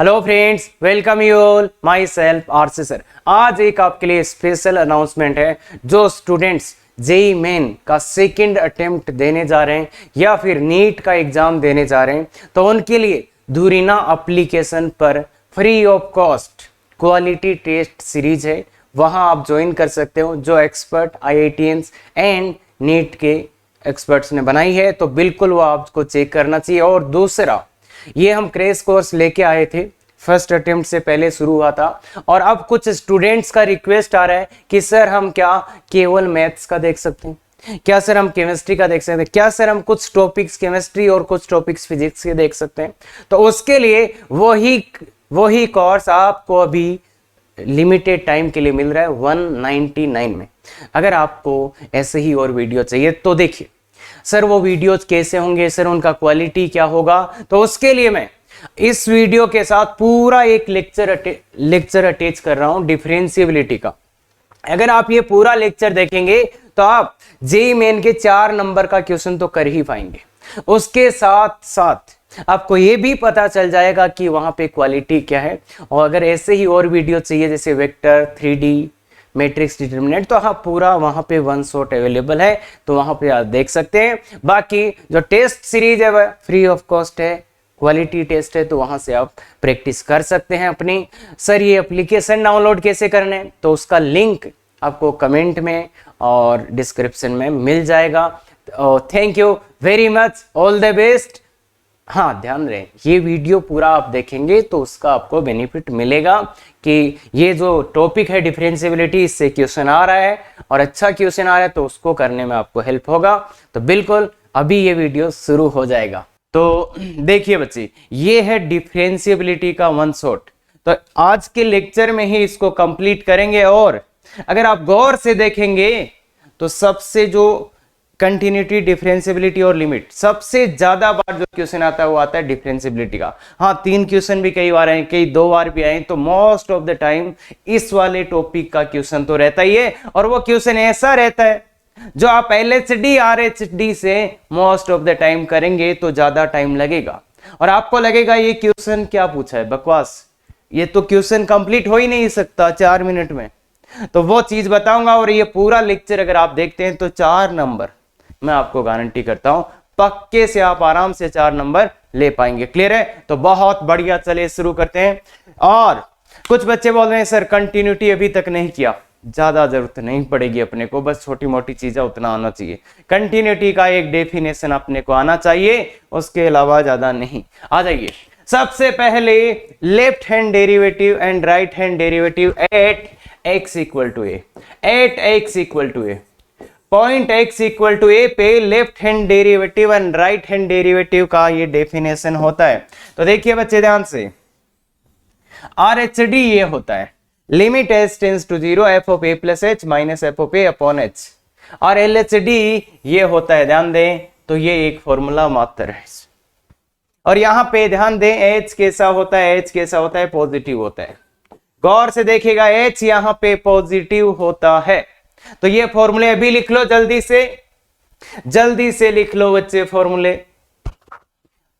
Hello friends, welcome you all. My self RC sir. आज एक आपके लिए स्पेशल अनाउंसमेंट है। जो स्टूडेंट्स जेई मेन का सेकंड अटेम्प्ट देने जा रहे हैं या फिर नीट का एग्जाम देने जा रहे हैं, तो उनके लिए धुरीना एप्लीकेशन पर free of cost quality test series है। वहां आप ज्वाइन कर सकते हो, जो एक्सपर्ट आईआईटीएंस एंड नीट के एक्सपर्ट्स ने बनाई है। तो बिल्कुल वो आपको चेक करना चाहिए। और दूसरा, ये हम क्रैश कोर्स लेके आए थे, फर्स्ट अटेम्प्ट से पहले शुरू हुआ था, और अब कुछ स्टूडेंट्स का रिक्वेस्ट आ रहा है कि सर हम क्या केवल मैथ्स का देख सकते हैं, क्या सर हम केमिस्ट्री का देख सकते हैं, क्या सर हम कुछ टॉपिक्स केमिस्ट्री और कुछ टॉपिक्स फिजिक्स के देख सकते हैं। तो उसके लिए वही कोर्स आपको अभी लिमिटेड टाइम के लिए मिल रहा है 199 में। अगर आपको ऐसे ही और वीडियो चाहिए तो देखिए सर वो वीडियोज कैसे होंगे, सर उनका क्वालिटी क्या होगा। तो उसके लिए मैं इस वीडियो के साथ पूरा एक लेक्चर अटैच कर रहा हूं डिफरेंशिएबिलिटी का। अगर आप ये पूरा लेक्चर देखेंगे तो आप जेईई मेन के 4 नंबर का क्वेश्चन तो कर ही पाएंगे। उसके साथ साथ आपको ये भी पता चल जाएगा कि वहां पे क्वालिटी क्या है। और अगर ऐसे ही और वीडियो चाहिए जैसे वेक्टर, 3D, मैट्रिक्स डिटरमिनेंट, तो हाँ पूरा वहां पे वन शॉट अवेलेबल है, तो वहां पे आप देख सकते हैं। बाकी जो टेस्ट सीरीज है वह फ्री ऑफ कॉस्ट है, क्वालिटी टेस्ट है, तो वहां से आप प्रैक्टिस कर सकते हैं अपनी। सर ये एप्लीकेशन डाउनलोड कैसे करना है, तो उसका लिंक आपको कमेंट में और डिस्क्रिप्शन में मिल जाएगा। Thank you very much, all the best. हाँ ध्यान रहे, ये वीडियो पूरा आप देखेंगे तो उसका आपको बेनिफिट मिलेगा कि ये जो टॉपिक है डिफरेंशिएबिलिटी, इससे क्वेश्चन आ रहा है और अच्छा क्वेश्चन आ रहा है, तो उसको करने में आपको हेल्प होगा। तो बिल्कुल अभी ये वीडियो शुरू हो जाएगा। तो देखिए बच्चे, ये है डिफरेंशिएबिलिटी का वन शॉट। तो आज के लेक्चर में ही इसको कंप्लीट करेंगे। और अगर आप गौर से देखेंगे तो सबसे जो कंटिन्यूटी, डिफरेंशिएबिलिटी और लिमिट, सबसे ज्यादा बार जो क्वेश्चन आता है वो आता है डिफरेंशिएबिलिटी का। हाँ 3 क्वेश्चन भी कई बार आए, कई 2 बार भी आए, तो मोस्ट ऑफ द टाइम इस वाले टॉपिक का क्वेश्चन तो रहता ही है। और वो क्वेश्चन ऐसा रहता है जो आप LHD RHD से मोस्ट ऑफ द टाइम करेंगे तो ज्यादा टाइम लगेगा और आपको लगेगा ये क्वेश्चन क्या पूछा है, बकवास, ये तो क्वेश्चन कंप्लीट हो ही नहीं सकता 4 मिनट में। तो वो चीज बताऊंगा। और ये पूरा लेक्चर अगर आप देखते हैं तो 4 नंबर मैं आपको गारंटी करता हूं पक्के से आप आराम से 4 नंबर ले पाएंगे। क्लियर है? तो बहुत बढ़िया, चले शुरू करते हैं। और कुछ बच्चे बोल रहे हैं सर कंटिन्यूटी अभी तक नहीं किया, ज्यादा जरूरत नहीं पड़ेगी अपने को, बस छोटी मोटी चीजें उतना आना चाहिए। कंटिन्यूटी का एक डेफिनेशन अपने को आना चाहिए, उसके अलावा ज्यादा नहीं। आ जाइए, सबसे पहले left hand derivative and right hand derivative at x equal to a, at x equal to a, point x equal to a पे left hand derivative and right hand derivative का ये डेफिनेशन होता है। तो देखिए बच्चे ध्यान से, RHD ये होता है limit h tends to 0 f of a plus h minus f of a upon h। और LHD ये होता है, ध्यान दें तो ये एक फॉर्मूला मात्र है। और यहां पे ध्यान दें h कैसा होता है, h कैसा होता है, पॉजिटिव होता है। गौर से देखिएगा, h यहां पे पॉजिटिव होता है। तो ये फॉर्मूले अभी लिख लो, जल्दी से लिख लो बच्चे फॉर्मूले।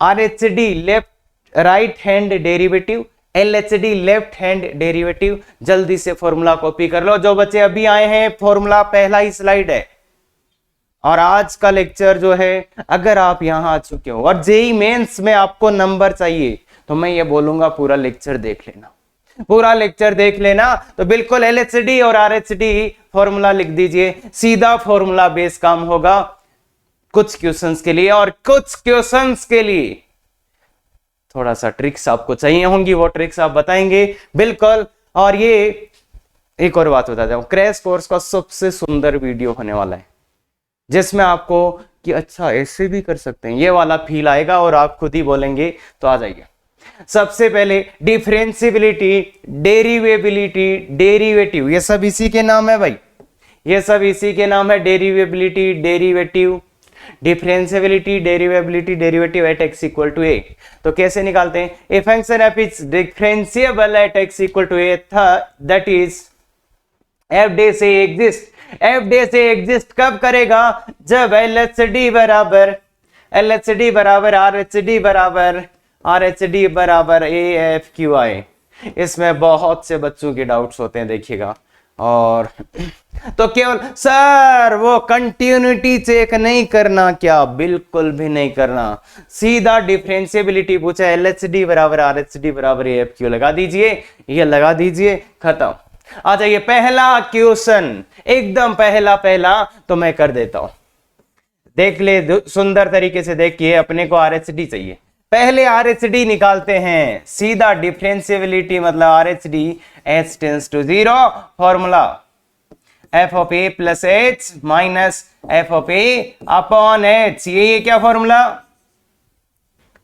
RHD left right hand derivative, LHD left hand derivative, जल्दी से फॉर्मूला कॉपी कर लो। जो बच्चे अभी आए हैं, फॉर्मूला पहला ही स्लाइड है। और आज का लेक्चर जो है, अगर आप यहां आ चुके हो और जेईई मेंस में आपको नंबर चाहिए, तो मैं ये बोलूंगा पूरा लेक्चर देख लेना, पूरा लेक्चर देख लेना। तो बिल्कुल LHD और RHD फॉर्मूला लिख दीजिए, सीधा फॉर्मूला बेस काम होगा कुछ क्वेश्चंस के लिए। और कुछ क्वेश्चंस के लिए थोड़ा सा ट्रिक्स आपको चाहिए होंगी, वो ट्रिक्स आप बताएंगे बिल्कुल। और ये एक और बात बता दूं, क्रैश कोर्स का सबसे सुंदर वीडियो होने वाला है, जिसमें आपको कि अच्छा ऐसे भी कर सकते हैं, ये वाला फील आएगा और आप खुद ही बोलेंगे। तो आ जाइए, सबसे पहले डिफरेंशिएबिलिटी, डेरिवेबिलिटी, डेरिवेटिव, ये सब इसी के नाम है भाई, ये सब इसी के नाम है। Derivability, derivative, differentiability, derivability, derivative at x equal to a। तो कैसे निकालते हैं? A function f is differentiable at x equal to a, that is f dash exist. f dash exist कब करेगा? जब LHD बराबर RHD बराबर are H D बराबर ए एफ क्यू आई। इसमें बहुत से बच्चों के डाउट्स होते हैं, देखिएगा। और तो केवल सर वो कंटिन्यूटी चेक नहीं करना क्या? बिल्कुल भी नहीं करना, सीधा डिफरेंशिएबिलिटी पूछा, एल एच डी बराबर आर एच डी बराबर ए एफ क्यू लगा दीजिए, ये लगा दीजिए, खत्म। आ जाइए पहला क्वेश्चन, एकदम पहला तो मैं कर देता हूं, देख ले सुंदर तरीके से देखिए। अपने को आर एच डी चाहिए, पहले आर एच डी निकालते हैं, सीधा डिफरेंशिएबिलिटी मतलब R H D h tends to zero, formula f of a plus h minus f of a upon h. ये क्या फॉर्मूला?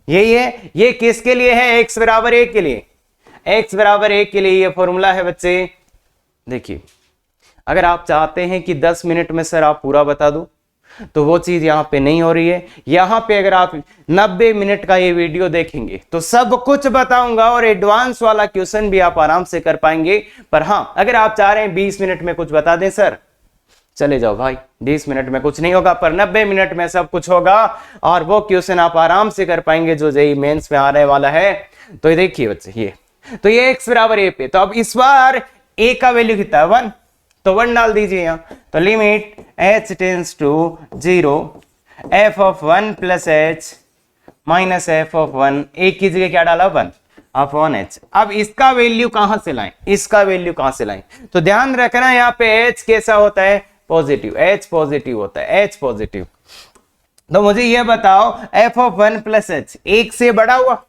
यही है। ये किसके लिए है? एक्स बराबर ए के लिए, एक्स बराबर ए के लिए ये फॉर्मूला है बच्चे। देखिए अगर आप चाहते हैं कि 10 मिनट में सर आप पूरा बता दूं, तो वो चीज यहां पे नहीं हो रही है। यहां पे अगर आप 90 मिनट का ये वीडियो देखेंगे तो सब कुछ बताऊंगा, और एडवांस वाला क्वेश्चन भी आप आराम से कर पाएंगे। पर हां, अगर आप चाह रहे हैं 20 मिनट में कुछ बता दें सर, चले जाओ भाई, 20 मिनट में कुछ नहीं होगा, पर 90 मिनट में सब कुछ होगा, और वो क्वेश्चन आप आराम से कर पाएंगे जो जेईई मेंस में आने वाला है। तो ये देखिए बच्चे, ये तो ये एक्स बराबर ए पे, तो अब इस बार ए का वैल्यू कितना है? 1, तो 1 डाल दीजिए यहां। तो limit h tends to 0 f of 1 plus h minus f of 1, एक की जगह क्या डाला? 1 अपॉन एच। अब इसका वैल्यू कहां से लाएं? इसका वैल्यू कहां से लाएं? तो ध्यान रखना यहाँ पे h कैसा होता है? पॉजिटिव, h पॉजिटिव होता है, h पॉजिटिव। तो मुझे ये बताओ f ऑफ 1 प्लस एच एक से बड़ा हुआ,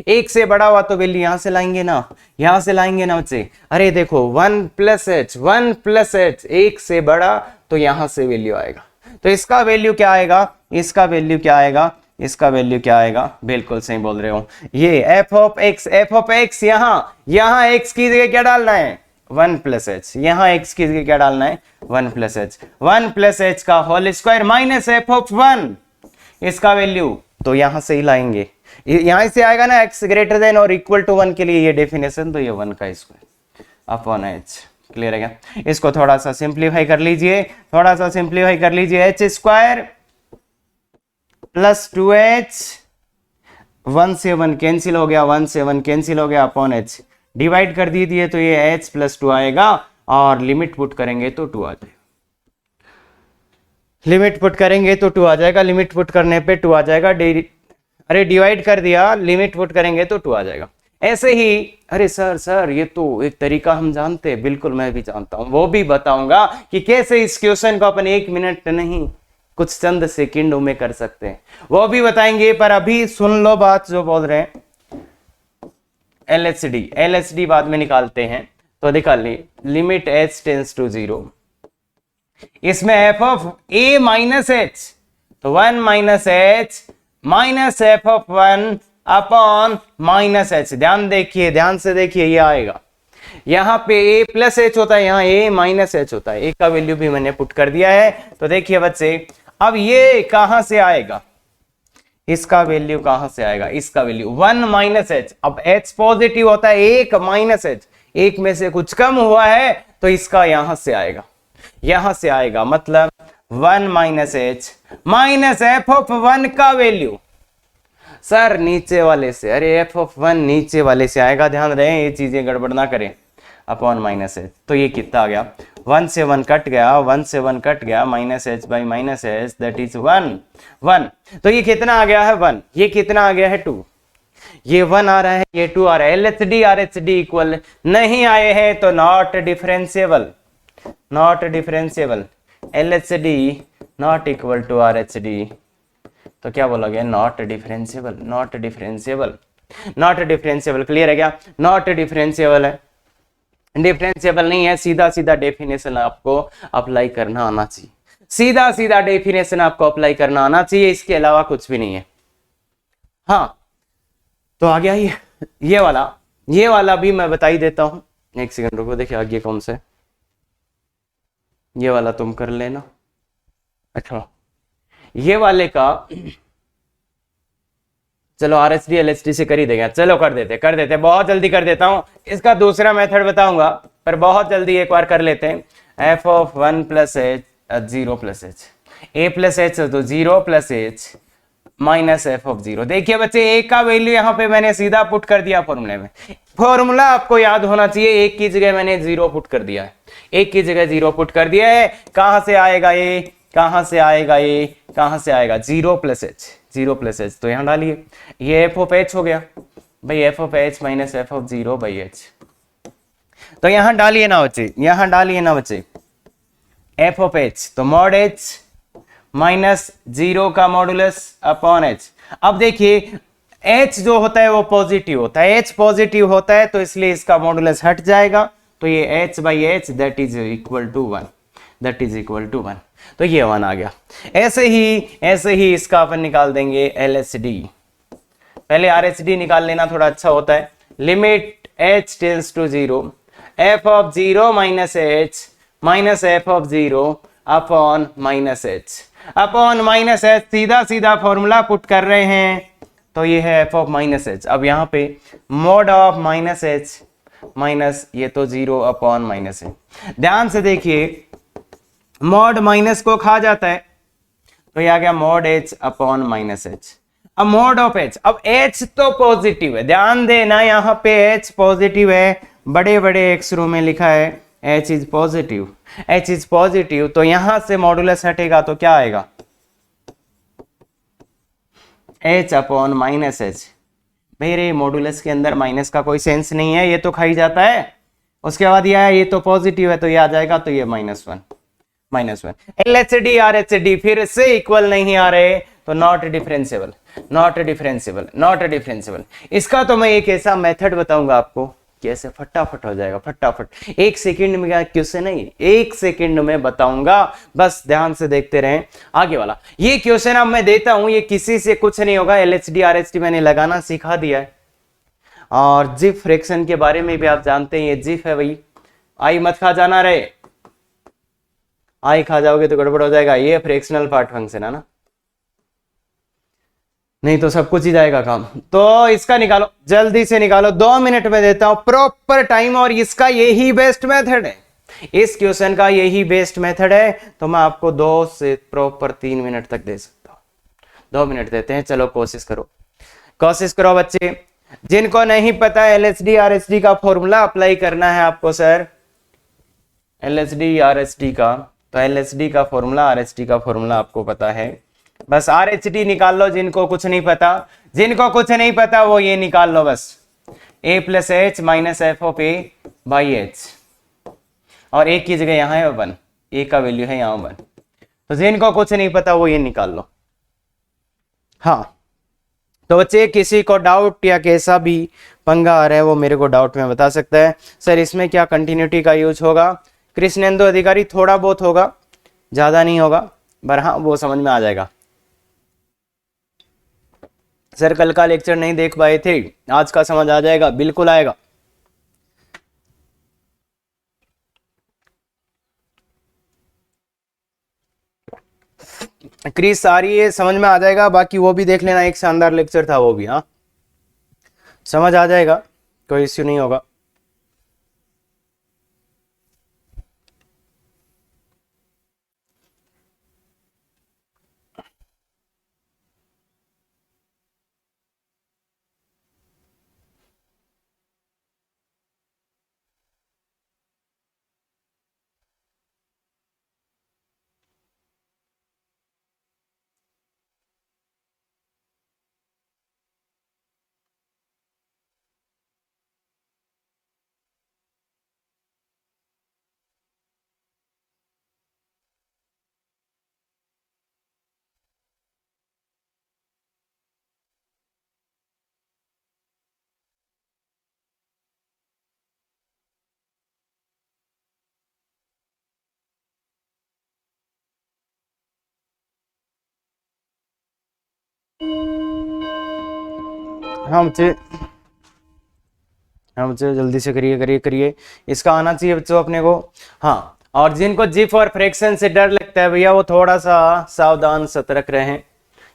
एक से बड़ा हुआ तो वैल्यू यहां से लाएंगे ना, यहां से लाएंगे ना बच्चे। अरे देखो 1 प्लस एच एक से बड़ा, तो यहां से वैल्यू आएगा। तो इसका वैल्यू क्या आएगा? इसका वैल्यू क्या आएगा? इसका वैल्यू क्या आएगा? बिल्कुल सही बोल रहे हो। ये f ऑफ x यहां x की जगह क्या डालना है? 1 प्लस एच। यहां x की जगह क्या डालना है? 1 प्लस एच। 1 प्लस एच का whole square minus f of 1, इसका वैल्यू तो यहां से ही लाएंगे, यहां से आएगा ना, x ग्रेटर देन और इक्वल टू 1 के लिए ये डेफिनेशन, तो ये 1 का स्क्वायर अपॉन एच। क्लियर है क्या? इसको थोड़ा सा सिंप्लीफाई कर लीजिए, थोड़ा सा सिंप्लीफाई कर लीजिए। एच स्क्वायर प्लस 2h, 1 से 1 कैंसिल हो गया, 1 से 1 कैंसिल हो गया, अपॉन एच डिवाइड कर दीजिए, तो ये h प्लस 2 आएगा, और लिमिट पुट करेंगे तो 2 आ जाएगा। लिमिट पुट करेंगे तो 2 आ जाएगा, लिमिट पुट करने पे 2 आ जाएगा। अरे डिवाइड कर दिया, लिमिट पुट करेंगे तो 2 आ जाएगा। ऐसे ही, अरे सर ये तो एक तरीका हम जानते हैं, बिल्कुल मैं भी जानता हूं, वो भी बताऊंगा कि कैसे इस क्वेश्चन को अपन 1 मिनट नहीं कुछ चंद सेकंडों में कर सकते हैं, वो भी बताएंगे। पर अभी सुन लो बात जो बोल रहे हैं। एलएचडी बाद में निकालते हैं, तो निकाल ली लिमिट h टेंस टू 0, इसमें f of a minus H, तो 1 minus H minus f of 1 upon minus H. ध्यान देखिए, ध्यान से देखिए, ये आएगा, यहां पे a प्लस एच होता है, यहां a माइनस एच होता है। a का वैल्यू भी मैंने पुट कर दिया है। तो देखिए बच्चे, अब ये कहां से आएगा? इसका वैल्यू कहां से आएगा? इसका वैल्यू 1 माइनस एच। अब h पॉजिटिव होता है, 1 माइनस एच, एक में से कुछ कम हुआ है, तो इसका यहां से आएगा, यहां से आएगा, मतलब 1 minus H minus f of 1 का वैल्यू सर नीचे वाले से, अरे एफ ऑफ 1 नीचे वाले से आएगा, ध्यान रहे ये चीजें गड़बड़ ना करें, अपॉन माइनस एच। तो ये कितना आ गया? 1 से 1 कट गया, 1 से 1 कट गया, minus H by minus H, that is 1। तो ये कितना आ गया है? 1। ये कितना आ गया है? 2। ये 1 आ रहा है, ये 2 आ रहा है। एलएचडी आरएचडी इक्वल नहीं आए हैं तो not differentiable, not differentiable. LHD not equal to RHD, तो क्या बोलोगे? Not differentiable, not differentiable, not differentiable. Clear है क्या? नॉट डिफरेंशिएबल है, डिफरेंशिएबल नहीं है। सीधा सीधा डेफिनेशन आपको अप्लाई करना आना चाहिए, सीधा सीधा डेफिनेशन आपको अप्लाई करना आना चाहिए, इसके अलावा कुछ भी नहीं है। हाँ, तो आ गया ये वाला भी मैं बता ही देता हूं। एक सेकंड रुको, देखिए आगे कौन से, ये वाला तुम कर लेना। अच्छा, ये वाले का चलो आरएचडी एलएचडी से कर ही देंगे। चलो कर देते, बहुत जल्दी कर देता हूं। इसका दूसरा मेथड बताऊंगा, पर बहुत जल्दी एक बार कर लेते हैं। F of 1 plus H 0 plus H, A plus H तो 0 plus h minus f of zero. देखिए बच्चे ए का वैल्यू यहाँ पे मैंने सीधा पुट कर दिया फॉर्मूले में। फॉर्मूला आपको याद होना चाहिए, एक की जगह मैंने जीरो पुट कर दिया है, एक की जगह जीरो पुट कर दिया है। कहां से आएगा ए, कहां से आएगा ए, कहां से आएगा, zero plus H, zero plus H, तो यहां डालिए, ये एफ ऑफ एच हो गया भाई, F of H minus f of zero by H. तो यहां डालिए ना बच्चे, यहां डालिए ना बच्चे, एफ ऑफ एच तो मॉड एच माइनस जीरो का मॉडुलस अपॉन एच। अब देखिए एच जो होता है वो पॉजिटिव होता है, एच पॉजिटिव होता है तो इसलिए इसका मॉडुलस हट जाएगा, तो ये h by h that is equal to one, that is equal to one, तो ये वन आ गया। ऐसे ही इसका अपन निकाल देंगे एल एच डी। पहले आर एच डी निकाल लेना थोड़ा अच्छा होता है। Limit h tends to zero, f of zero minus f of zero upon minus h, upon minus h, सीधा सीधा फॉर्मूला पुट कर रहे हैं, तो ये है एफ ऑफ माइनस एच। अब यहाँ पे mod of minus H minus ये तो जीरो अपॉन माइनस है। ध्यान से देखिए मॉड माइनस को खा जाता है, तो ये आ गया mod H upon minus H. अब मॉड ऑफ एच, अब एच तो पॉजिटिव है, ध्यान देना यहाँ पे एच पॉजिटिव है, बड़े बड़े अक्षरों में लिखा है H is positive, H is positive, तो यहां से मॉडुलस हटेगा तो क्या आएगा, एच अपॉन माइनस एच। मेरे मॉडुलस के अंदर माइनस का कोई सेंस नहीं है, ये तो खाई जाता है। उसके बाद ये तो पॉजिटिव है तो ये आ जाएगा, तो ये minus one, minus one. L H D R H D फिर से इक्वल नहीं आ रहे, तो not differentiable, not differentiable, not differentiable. इसका तो मैं एक ऐसा मेथड बताऊंगा आपको कैसे फटाफट हो जाएगा, फटाफट, एक सेकंड में, क्या क्वेश्चन नहीं, एक सेकंड में बताऊंगा, बस ध्यान से देखते रहें। आगे वाला ये क्वेश्चन अब मैं देता हूं, ये किसी से कुछ नहीं होगा, एलएचडी आरएचडी मैंने लगाना सिखा दिया है। और जिफ फ्रैक्शन के बारे में भी आप जानते हैं, ये जिफ है भाई, आई मत खा जाना रे, आई खा जाओगे तो गड़बड़ हो जाएगा। ये फ्रैक्शनल पार्ट फंक्शन है ना, नहीं तो सब कुछ ही जाएगा काम। तो इसका निकालो, जल्दी से निकालो, 2 मिनट में देता हूं प्रॉपर टाइम, और इसका यही बेस्ट मेथड है, इस क्वेश्चन का यही बेस्ट मेथड है, तो मैं आपको 2 से प्रॉपर 3 मिनट तक दे सकता हूं। 2 मिनट देते हैं, चलो कोशिश करो, कोशिश करो बच्चे। जिनको नहीं पता एलएचडी आरएचडी का फॉर्मूला अप्लाई करना है आपको सर, एलएचडी आरएचडी का, तो एलएचडी का फॉर्मूला आरएचडी का फॉर्मूला आपको पता है, बस आर एच डी निकाल लो। जिनको कुछ नहीं पता, जिनको कुछ नहीं पता वो ये निकाल लो बस, a plus h minus f of a by h, और एक की जगह यहाँ है वन, ए का वैल्यू है यहाँ वन, तो जिनको कुछ नहीं पता वो ये निकाल लो। हाँ तो बच्चे किसी को डाउट या कैसा भी पंगा आ रहा है वो मेरे को डाउट में बता सकता है। सर इसमें क्या कंटिन्यूटी का यूज होगा, कृष्णेंदु अधिकारी, थोड़ा बहुत होगा, ज्यादा नहीं होगा, पर हाँ वो समझ में आ जाएगा। सर कल का लेक्चर नहीं देख पाए थे, आज का समझ आ जाएगा, बिल्कुल आएगा। क्रिस सारी है, समझ में आ जाएगा, बाकी वो भी देख लेना, एक शानदार लेक्चर था वो भी, हाँ समझ आ जाएगा, कोई इश्यू नहीं होगा। हाँ बच्चे, हाँ बच्चे जल्दी से करिए करिए करिए, इसका आना चाहिए बच्चों अपने को। हाँ और जिनको जिफ और फ्रैक्शन से डर लगता है भैया वो थोड़ा सा सावधान सतर्क रहें।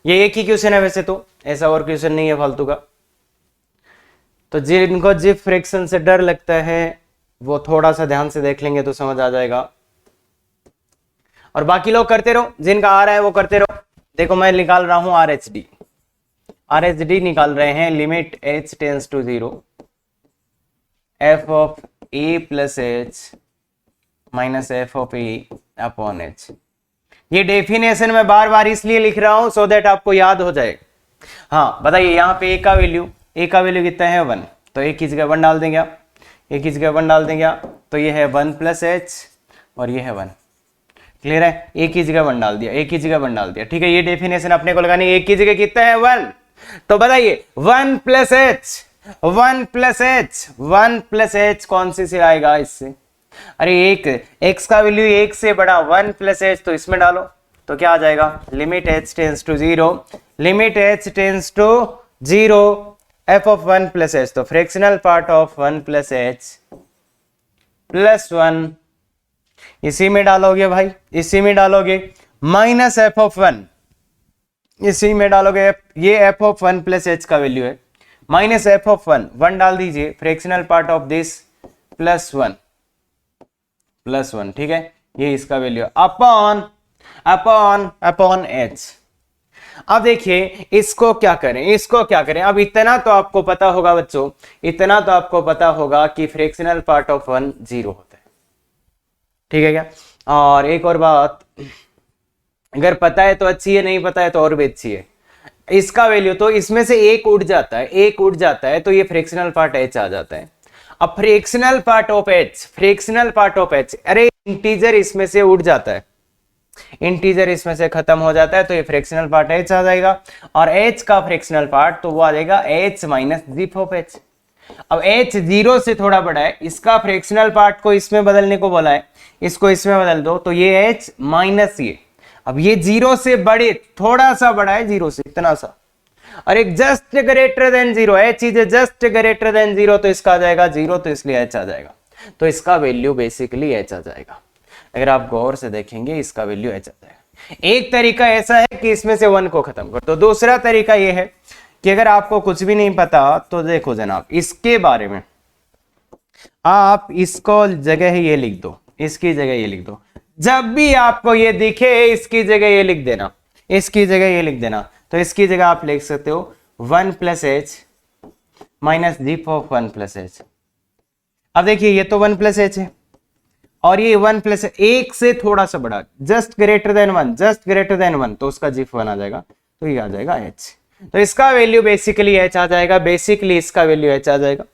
ये एक ही क्वेश्चन है वैसे तो, ऐसा और क्वेश्चन नहीं है फालतू का। तो जिनको जिफ फ्रैक्शन से डर लगता है वो थोड़ा सा ध्यान से देख लेंगे तो समझ आ जाएगा, और बाकी लोग करते रहो, जिनका आ रहा है वो करते रहो। देखो मैं निकाल रहा हूं आर एच डी, RHD निकाल रहे हैं, limit h tends to 0 f of a plus h minus f of a upon h। ये डेफिनेशन में बार बार इसलिए लिख रहा हूं सो दैट आपको याद हो जाए। हाँ बताइए, यहाँ पे a का वैल्यू कितना है 1, तो a की जगह 1 डाल देंगे आप, a की जगह 1 डाल देंगे आप, तो ये है 1 प्लस h और ये है 1। क्लियर है, a की जगह 1 डाल दिया, a की जगह 1 डाल दिया। ठीक है, ये डेफिनेशन अपने को लगानी, a की जगह कितना है 1, तो बताइए 1 plus h, 1 plus h, 1 plus h कौन सी से आएगा इससे? अरे एक x का वैल्यू 1 से बड़ा, 1 प्लस h तो इसमें डालो, तो क्या आ जाएगा? Limit h tends to 0, limit h tends to 0 f of 1 plus h, तो fractional part of 1 plus h plus 1 इसी में डालोगे भाई, इसी में डालोगे, माइनस f ऑफ 1 इसी में डालोगे, ये f ऑफ 1 प्लस h का वैल्यू है, माइनस f ऑफ 1 डाल दीजिए, fractional part of this plus 1, ठीक है, ये इसका value upon upon upon h। अब देखिए इसको क्या करें, अब इतना तो आपको पता होगा बच्चों, इतना तो आपको पता होगा कि फ्रैक्शनल पार्ट ऑफ 1 0 होता है, ठीक है क्या? और एक और बात, अगर पता है तो अच्छी है, नहीं पता है तो और भी अच्छी है। इसका वैल्यू तो इसमें से एक उड़ जाता है, तो ये फ्रैक्शनल पार्ट h आ जाता है। अब फ्रैक्शनल पार्ट ऑफ h, अरे इंटीजर इसमें से उड़ जाता है, इंटीजर इसमें से खत्म हो जाता है, तो ये फ्रैक्शनल पार्ट h आ जाएगा, और h का फ्रैक्शनल पार्ट तो वो आ जाएगा h minus GIF of h। अब h 0 से थोड़ा बड़ा है, इसका फ्रैक्शनल पार्ट को इसमें बदलने को बोला है, इसको इसमें बदल दो, तो ये h माइनस ये, अब ये 0 से बड़े, थोड़ा सा बड़ा है 0 से, इतना सा, और एक just greater than 0, h is just greater than 0, तो इसका आ जाएगा 0, तो इसलिए h आ जाएगा, तो इसका वैल्यू बेसिकली h आ जाएगा। अगर आप गौर से देखेंगे इसका वैल्यू h आ जाएगा। एक तरीका ऐसा है कि इसमें से 1 को खत्म कर दो, दूसरा तरीका ये है कि अगर आपको कुछ भी नहीं पता तो देखो जनाब, इसके बारे में आप इसको जगह ये लिख दो, इसकी जगह ये लिख दो, जब भी आपको ये दिखे इसकी जगह ये लिख देना, इसकी जगह ये लिख देना, तो इसकी जगह आप लिख सकते हो 1 plus h minus GIF of 1 plus h। अब देखिए ये तो 1 प्लस h है, और ये 1 प्लस एक से थोड़ा सा बड़ा, जस्ट ग्रेटर देन 1, तो उसका जीफ 1 आ जाएगा, तो ये आ जाएगा h, तो इसका वैल्यू बेसिकली h आ जाएगा, इसका वैल्यू h आ जाएगा।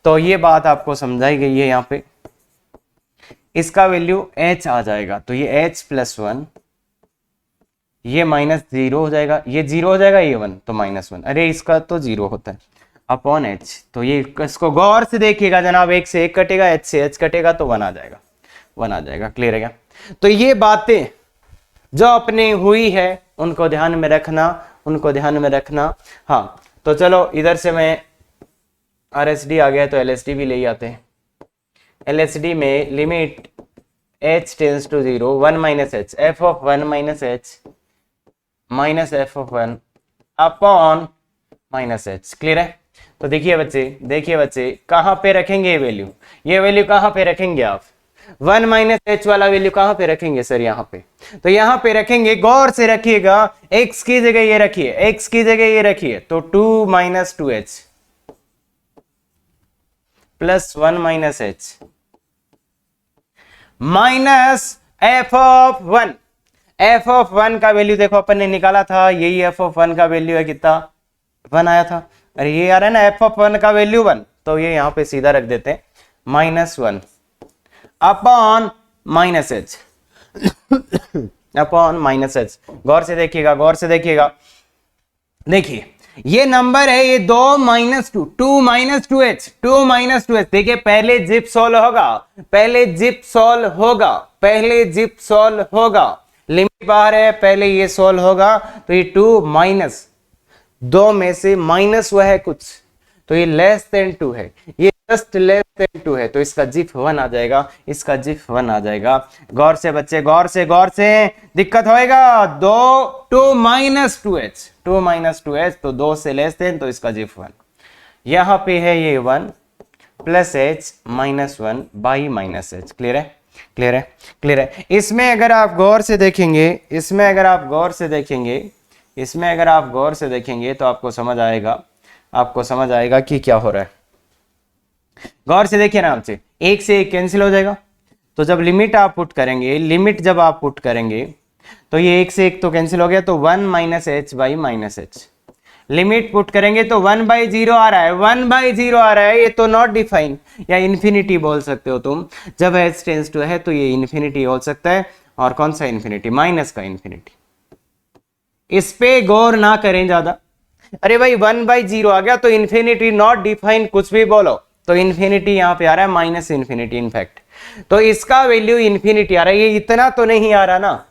तो ये बात आपको समझाई गई है, यहाँ पे इसका वैल्यू h आ जाएगा, तो ये h प्लस 1, ये माइनस 0 हो जाएगा, ये 0 हो जाएगा, ये 1, तो माइनस 1, अरे इसका तो 0 होता है, अपॉन h, तो ये इसको गौर से देखिएगा जनाब, 1 से 1 कटेगा, h से h कटेगा, तो 1 आ जाएगा, क्लियर है क्या? तो ये बातें जो अपने हुई है उनको ध्यान में रखना, हाँ। तो चलो इधर से मैं RHD आ गया, तो LHD भी ले आते हैं। LHD में limit h tends to 0, 1 minus h, f of 1 minus h minus f of 1 upon minus h, clear है? तो देखिए बच्चे कहां पे रखेंगे ये वैल्यू कहां पे रखेंगे आप? 1 माइनस h वाला वैल्यू कहां पे रखेंगे सर? यहाँ पे, तो यहाँ पे रखेंगे, गौर से रखिएगा, x की जगह ये रखिए, तो 2 minus 2h plus 1 minus h minus f of 1 का वैल्यू देखो अपन ने निकाला था, यही f ऑफ 1 का वैल्यू है, कितना 1 आया था, अरे ये आ रहा है ना f ऑफ 1 का वैल्यू 1, तो ये यहाँ पे सीधा रख देते हैं, minus 1 upon minus h upon minus h। गौर से देखिएगा, देखिए ये नंबर है, ये 2 माइनस 2 माइनस 2h, देखिए पहले जिप सॉल्व होगा, लिमिट बाहर है, पहले ये सॉल्व होगा, तो ये 2 माइनस 2 में से माइनस हुआ है कुछ, तो ये लेस देन 2 है, ये जस्ट लेस देन 2 है, तो इसका जिप 1 आ जाएगा, गौर से बच्चे, गौर से दिक्कत होएगा, 2 माइनस 2h, तो 2 से लेस देन, तो इसका जिप 1, यहाँ पे है ये 1 plus h minus 1 by minus h, clear है? इसमें अगर आप गौर से देखेंगे, इसमें अगर आप गौर से देखेंगे तो आपको समझ आएगा कि क्या हो रहा है। गौर से देखिए आराम से, एक से एक कैंसिल हो जाएगा। तो जब लिमिट आप पुट करेंगे तो ये एक से एक तो कैंसिल हो गया, तो 1 minus H by minus H. Limit put करेंगे तो 1/0 आ रहा है, 1/0 आ रहा है, ये तो नॉट डिफाइन या इन्फिनिटी बोल सकते हो तुम। जब एच टेंस टू है तो ये इन्फिनिटी हो सकता है। और कौन सा इन्फिनिटी? माइनस का इन्फिनिटी। इस पे गौर ना करें ज्यादा। अरे भाई 1/0 आ गया तो इन्फिनिटी नॉट डिफाइन, कुछ भी बोलो तो इन्फिनिटी यहां पे आ रहा है, माइनस इन्फिनिटी इनफैक्ट। तो इसका वैल्यू इन्फिनिटी आ रहा है, ये इतना तो नहीं आ रहा ना,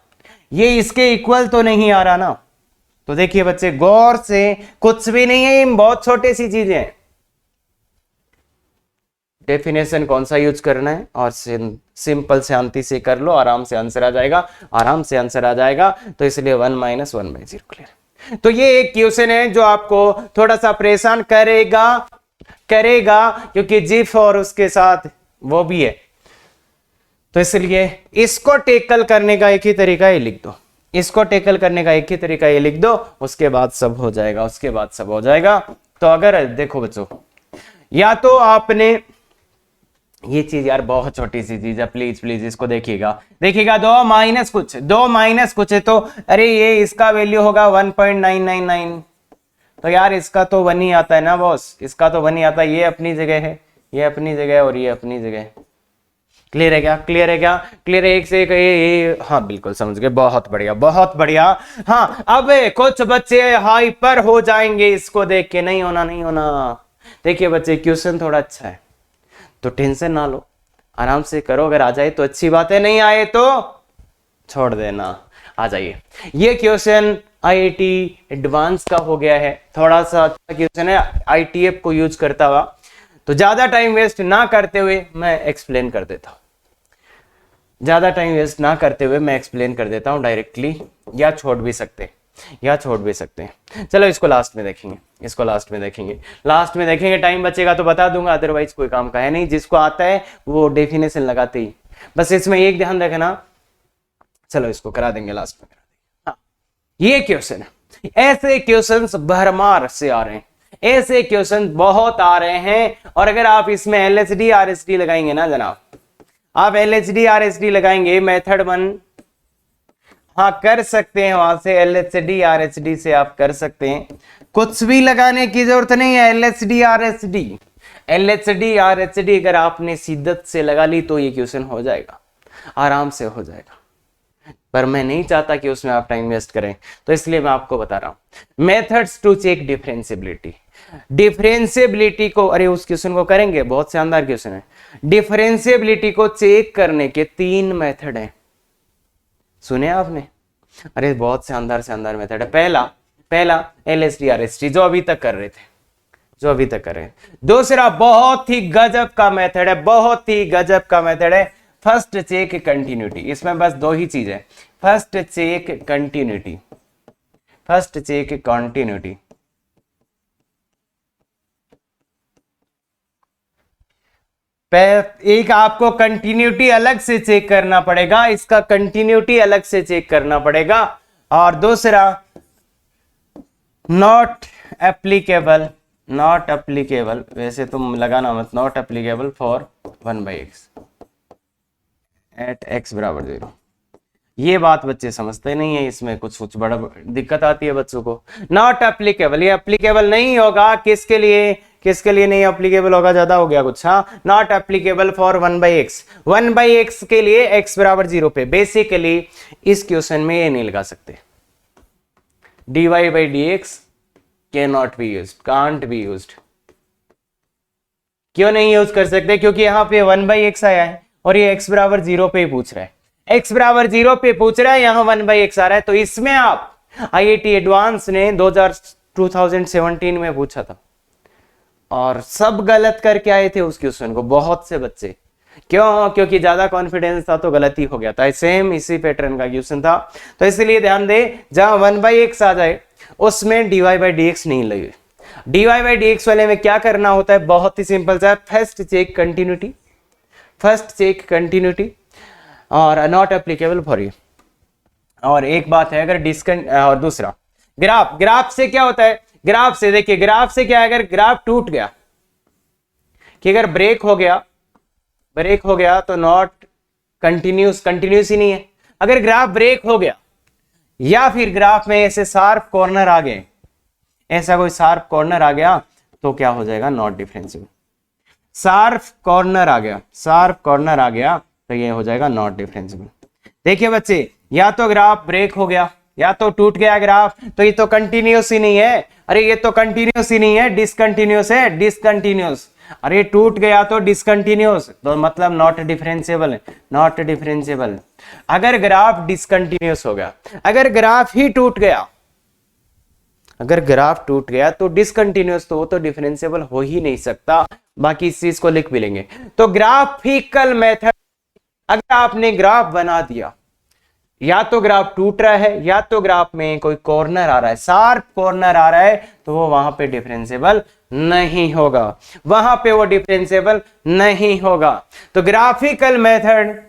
ये इसके इक्वल तो नहीं आ रहा ना। तो देखिए बच्चे गौर से, कुछ भी नहीं है, ये बहुत छोटी सी चीजें हैं। डेफिनेशन कौन सा यूज करना है और सिंपल शांति से कर लो, आराम से आंसर आ जाएगा। तो इसलिए 1 माइनस 1/0 क्लियर। तो ये एक क्वेश्चन है जो आपको थोड़ा सा परेशान करेगा क्योंकि जिफ और उसके साथ वो भी है। तो इसलिए इसको टेकल करने का एक ही तरीका ये लिख दो, उसके बाद सब हो जाएगा। तो अगर देखो बच्चों, या तो आपने ये चीज यार बहुत छोटी सी चीज है, प्लीज इसको देखिएगा 2 माइनस कुछ है, तो अरे ये इसका वैल्यू होगा 1.999। तो यार इसका तो 1 ही आता है ना बॉस, इसका तो 1 ही आता है। ये अपनी जगह है, ये अपनी जगह और ये अपनी जगह। क्लियर है क्या? एक से एक ये हाँ बिल्कुल समझ गए, बहुत बढ़िया। हाँ अब कुछ बच्चे हाइपर हो जाएंगे इसको देख के, नहीं होना। देखिए बच्चे क्वेश्चन थोड़ा अच्छा है तो टेंशन ना लो, आराम से करो। अगर आ जाए तो अच्छी बात है, नहीं आए तो छोड़ देना। आ जाइए, ये क्वेश्चन आईआईटी एडवांस का हो गया है, थोड़ा सा अच्छा क्वेश्चन है, आईटीएफ को यूज करता हुआ। तो ज्यादा टाइम वेस्ट ना करते हुए मैं एक्सप्लेन कर देता हूं डायरेक्टली, या छोड़ भी सकते हैं। चलो इसको लास्ट में देखेंगे, टाइम बचेगा तो बता दूंगा, अदरवाइज कोई काम का है नहीं। जिसको आता है वो डेफिनेशन लगाते ही, बस इसमें एक ध्यान रखना। चलो इसको करा देंगे लास्ट में। हाँ, ये क्वेश्चन, ऐसे क्वेश्चंस भरमार से आ रहे हैं, ऐसे क्वेश्चन बहुत आ रहे हैं। और अगर आप इसमें एलएचडी आरएसडी लगाएंगे ना जनाब, आप एलएचडी आरएसडी लगाएंगे, मेथड 1 हाँ कर सकते हैं, वहां से एलएचडी आरएसडी से आप कर सकते हैं, कुछ भी लगाने की जरूरत नहीं है। एलएचडी आरएचडी अगर आपने शिद्दत से लगा ली तो ये क्वेश्चन हो जाएगा, आराम से हो जाएगा। पर मैं नहीं चाहता कि उसमें आप टाइम वेस्ट करें, तो इसलिए मैं आपको बता रहा हूं मेथड्स टू चेक डिफरेंशिएबिलिटी को। अरे उस क्वेश्चन को करेंगे, बहुत शानदार क्वेश्चन है। डिफरेंशिएबिलिटी को चेक करने के 3 मेथड हैं, सुने आपने? अरे बहुत शानदार मेथड है। पहला एलएचडी आरएसडी जो अभी तक कर रहे हैं। दूसरा बहुत ही गजब का मेथड है, फर्स्ट चेक कंटिन्यूटी। इसमें बस 2 ही चीज है, फर्स्ट चेक कंटिन्यूटी। एक आपको कंटिन्यूटी अलग से चेक करना पड़ेगा, इसका कंटिन्यूटी अलग से चेक करना पड़ेगा। और दूसरा नॉट एप्लीकेबल, वैसे तुम लगाना मत, not applicable for 1/x at x बराबर 0। ये बात बच्चे समझते नहीं है, इसमें कुछ बड़ा दिक्कत आती है बच्चों को। नॉट एप्लीकेबल, ये एप्लीकेबल नहीं होगा, किसके लिए नहीं एप्लीकेबल होगा, ज्यादा हो गया कुछ। हाँ, नॉट एप्लीकेबल फॉर 1/x के लिए x बराबर 0 पे। बेसिकली इस क्वेश्चन में ये नहीं लगा सकते, dy/dx कांट बी यूज्ड। क्यों नहीं यूज कर सकते? क्योंकि यहाँ पे 1/x आया है और ये x बराबर 0 पे पूछ रहा है, यहाँ 1/x आ रहा है। तो इसमें आप आईआईटी एडवांस ने 2017 में पूछा था और सब गलत करके आए थे उस क्वेश्चन को, बहुत से बच्चे। क्यों? क्योंकि ज्यादा कॉन्फिडेंस था तो गलती हो गया था। सेम इसी पैटर्न का क्वेश्चन था, तो इसलिए ध्यान दे, जहां 1/x आ जाए उसमें dy/dx नहीं लगे। dy/dx वाले में क्या करना होता है? बहुत ही सिंपल सा, फर्स्ट चेक कंटिन्यूटी और नॉट एप्लीकेबल फॉर यू। और एक बात है, अगर और दूसरा ग्राफ, ग्राफ से क्या होता है, ग्राफ से देखिए, ग्राफ से क्या है, अगर ग्राफ टूट गया कि अगर ब्रेक हो गया, ब्रेक हो गया तो नॉट कंटिन्यूस, कंटिन्यूस ही नहीं है। अगर ग्राफ ब्रेक हो गया या फिर ग्राफ में ऐसे शार्प कॉर्नर आ गए, ऐसा कोई शार्प कॉर्नर आ गया तो क्या हो जाएगा, नॉट डिफरेंशिएबल। शार्प कॉर्नर आ गया, शार्प कॉर्नर आ गया तो ये हो जाएगा नॉट डिफरेंशिएबल। देखिए बच्चे, या तो ग्राफ ब्रेक हो गया या तो टूट गया ग्राफ, तो ये तो कंटिन्यूस ही नहीं है। अरे ये तो कंटिन्यूस ही नहीं है, डिसकंटिन्यूस है, डिसकंटिन्यूस। अरे टूट गया तो डिसकंटिन्यूस, तो मतलब नॉट डिफरेंशिएबल है, नॉट डिफरेंशिएबल। अगर ग्राफ डिसकंटिन्यूस हो गया, अगर ग्राफ ही टूट गया, अगर ग्राफ टूट गया तो डिसकंटिन्यूस, तो वो तो डिफरेंशिएबल हो ही नहीं सकता। बाकी इस चीज को लिख भी लेंगे। तो ग्राफिकल मेथड, अगर आपने ग्राफ बना दिया, या तो ग्राफ टूट रहा है या तो ग्राफ में कोई कॉर्नर आ रहा है, शार्प कॉर्नर आ रहा है, तो वो वहां पे डिफरेंशिएबल नहीं होगा, वहां पे वो डिफरेंशिएबल नहीं होगा। तो ग्राफिकल मेथड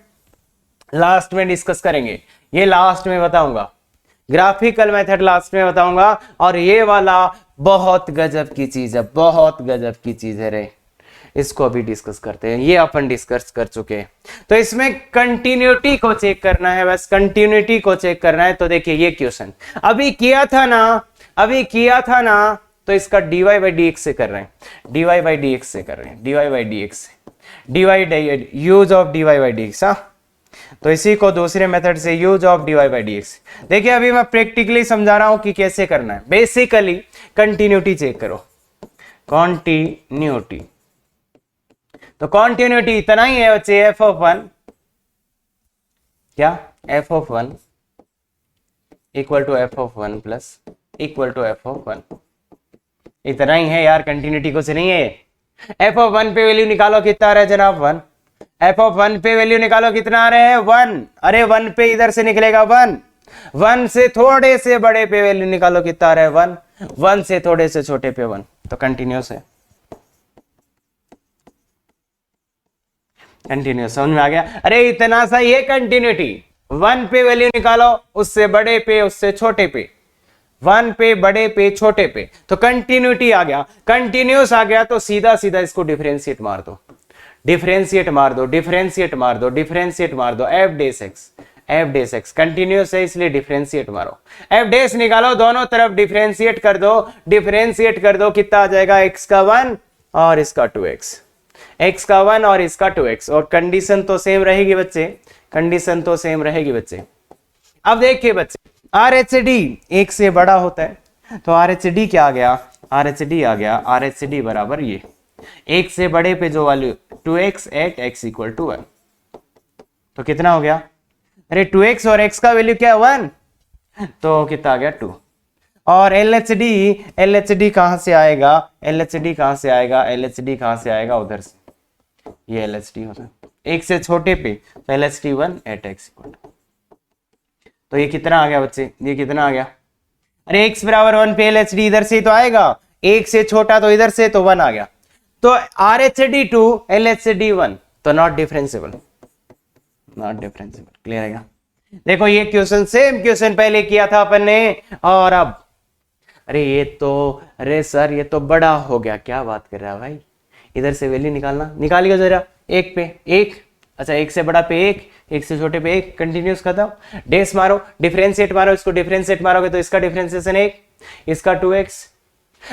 लास्ट में डिस्कस करेंगे, ये लास्ट में बताऊंगा, ग्राफिकल मेथड लास्ट में बताऊंगा। और ये वाला बहुत गजब की चीज है, बहुत गजब की चीज है रे, इसको अभी डिस्कस करते हैं। ये अपन डिस्कस कर चुके हैं। तो इसमें कंटिन्यूटी को चेक करना है, बस कंटिन्यूटी को चेक करना है। तो देखिए ये क्वेश्चन अभी किया था ना, अभी किया था ना, तो इसका dy बाई डी एक्स से कर रहे हैं, dy बाई डी एक्स से कर रहे हैं, dy बाई डी एक्स से, dy use of dy by d x. तो इसी को दूसरे मेथड से use of dy by d x. देखिए अभी मैं प्रैक्टिकली समझा रहा हूं कि कैसे करना है। बेसिकली कंटिन्यूटी चेक करो, कॉन्टिन्यूटी, तो कॉन्टिन्यूटी इतना ही है बच्चे, एफ ऑफ वन, क्या f of one equal to f of one plus equal to f of one, इतना ही है यार, कंटिन्यूटी कुछ नहीं है। एफ ऑफ वन पे वैल्यू निकालो, कितना आ रहा है जनाब, वन। एफ ऑफ वन पे वैल्यू निकालो, कितना आ रहे हैं, वन। अरे वन पे इधर से निकलेगा वन, वन से थोड़े से बड़े पे वैल्यू निकालो, कितना आ रहा है, वन। वन से थोड़े से छोटे पे वन, तो कंटिन्यूस है, कंटिन्यूस। समझ में आ गया? अरे इतना सा ये कंटिन्यूटी, वन पे वैल्यू निकालो, उससे बड़े पे उससे छोटे पे, वन पे बड़े पे छोटे पे, तो कंटिन्यूटी आ गया, कंटिन्यूस आ गया। तो सीधा सीधा इसको डिफरेंशिएट मार दो, डिफरेंशिएट मार दो, डिफरेंशिएट मार दो, डिफरेंशिएट मार दो, F dash x, F dash x continuous है इसलिए डिफरेंशिएट मारो, एफ डेस निकालो, दोनों तरफ डिफरेंशिएट कर दो, डिफरेंशिएट कर दो, कितना आ जाएगा, एक्स का वन और इसका 2x, x का 1 और इसका 2x, और कंडीशन तो सेम रहेगी बच्चे, कंडीशन तो सेम रहेगी बच्चे। अब देखिए बच्चे, RHD एक से बड़ा होता है, तो RHD क्या आ गया, RHD आ गया, RHD बराबर ये एक से बड़े पे जो value 2x at x equal to 1, तो कितना हो गया, अरे 2x और x का वैल्यू क्या है 1, तो कितना आ गया 2। और LHD, LHD कहां से आएगा, LHD कहां से आएगा, LHD कहां से आएगा, उधर से, ये LHD होता है एक से छोटे पे, तो LHD 1 एट x इक्वल, तो ये कितना आ गया बच्चे, ये कितना आ गया, अरे x बराबर 1 पे LHD इधर से तो आएगा, एक से छोटा तो इधर से, तो 1 आ गया, तो RHD 2 LHD 1, तो not differentiable, not differentiable. Clear है क्या? देखो ये क्वेश्चन सेम क्वेश्चन पहले किया था अपन ने, और अब अरे ये तो, अरे सर ये तो बड़ा हो गया, क्या बात कर रहा है भाई, इधर से वैल्यू निकालना, निकालिए जरा, एक पे एक, अच्छा एक से बड़ा पे एक, एक से छोटे पे एक, कंटिन्यूस खत्म, डेस मारो, डिफरेंशिएट मारो, इसको डिफरेंशिएट मारोगे तो इसका डिफरेंशिएशन एक, इसका 2x।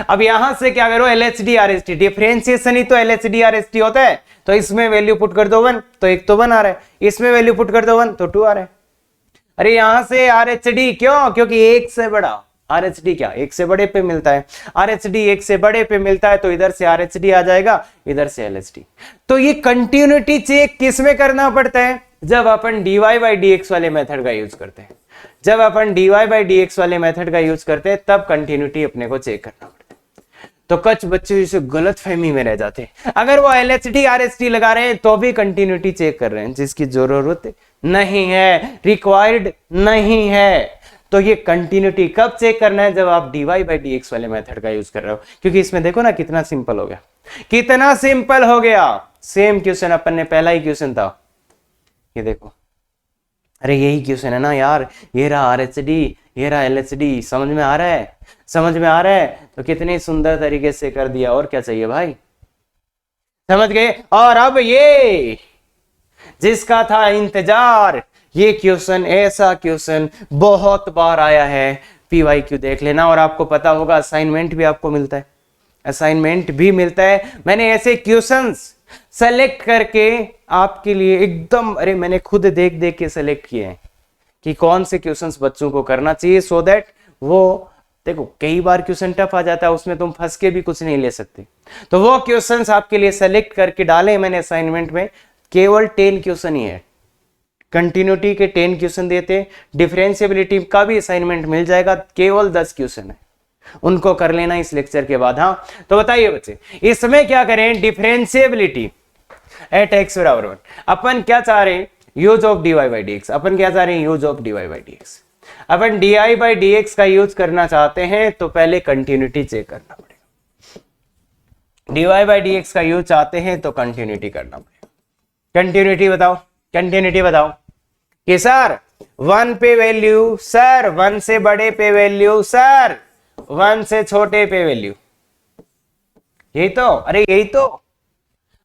अब यहां से क्या करो, LHD RHD, डिफरेंशिएशन ही तो LHD RHD होता है, तो इसमें वैल्यू पुट कर दो 1, तो एक तो 1 आ रहा है, इसमें वैल्यू पुट कर दो 1, तो 2 आ रहा है। अरे यहां से RHD क्यों, क्योंकि एक से बड़ा, RHD क्या एक से बड़े पे मिलता है, RHD एक से बड़े पे मिलता है, तो इधर से RHD आ जाएगा, इधर से LHD। तो ये कंटिन्यूटी चेक किस में करना पड़ता है, जब अपन dy बाई dx वाले मेथड का यूज करते हैं, जब अपन dy बाई dx वाले मेथड का यूज करते हैं तब कंटिन्यूटी अपने को चेक करना पड़ता है। तो कुछ बच्चे इसे गलत फहमी में रह जाते हैं, अगर वो LHD RHD लगा रहे हैं तो भी कंटिन्यूटी चेक कर रहे हैं, जिसकी जरूरत नहीं है, रिक्वायर्ड नहीं है। तो ये कंटिन्यूटी कब चेक करना है, जब आप dy बाई dx वाले मेथड का यूज कर रहे हो, क्योंकि इसमें देखो ना कितना सिंपल हो गया, कितना सिंपल हो गया। सेम क्वेश्चन अपन ने, पहला ही क्वेश्चन था, ये देखो अरे यही क्वेश्चन है ना यार, ये रहा आरएचडी, ये रहा एलएचडी, समझ में आ रहा है, समझ में आ रहा है। तो कितनी सुंदर तरीके से कर दिया, और क्या चाहिए भाई, समझ गए। और अब ये जिसका था इंतजार, ये क्वेश्चन, ऐसा क्वेश्चन बहुत बार आया है, पीवाईक्यू देख लेना। और आपको पता होगा असाइनमेंट भी आपको मिलता है, असाइनमेंट भी मिलता है। मैंने ऐसे क्वेश्चंस सेलेक्ट करके आपके लिए एकदम, अरे मैंने खुद देख देख के सेलेक्ट किए हैं कि कौन से क्वेश्चंस बच्चों को करना चाहिए, सो दैट वो, देखो कई बार क्वेश्चन टफ आ जाता है, उसमें तुम फंस के भी कुछ नहीं ले सकते। तो वो क्वेश्चंस आपके लिए सेलेक्ट करके डाले मैंने असाइनमेंट में। केवल 10 क्वेश्चन ही है, कंटिन्यूटी के 10 क्वेश्चन देते, डिफरेंशियबिलिटी का भी असाइनमेंट मिल जाएगा, केवल 10 क्वेश्चन है, उनको कर लेना इस लेक्चर के बाद। हाँ तो बताइए बच्चे, इसमें क्या करें, डिफरेंशियबिलिटी एट एक्स बराबर 1, अपन क्या चाह रहे हैं, use of d y by d x. अपन क्या चाह रहे हैं, use of d y by d x. अपन d I by d x का यूज करना चाहते हैं तो पहले कंटिन्यूटी चेक करना पड़ेगा। D y by d x का यूज चाहते हैं तो कंटिन्यूटी करना पड़ेगा। कंटिन्यूटी बताओ, कंटिन्यूटी बताओ कि सर 1 पे वैल्यू, सर 1 से बड़े पे वैल्यू, सर 1 से छोटे पे वैल्यू, यही तो, अरे यही तो।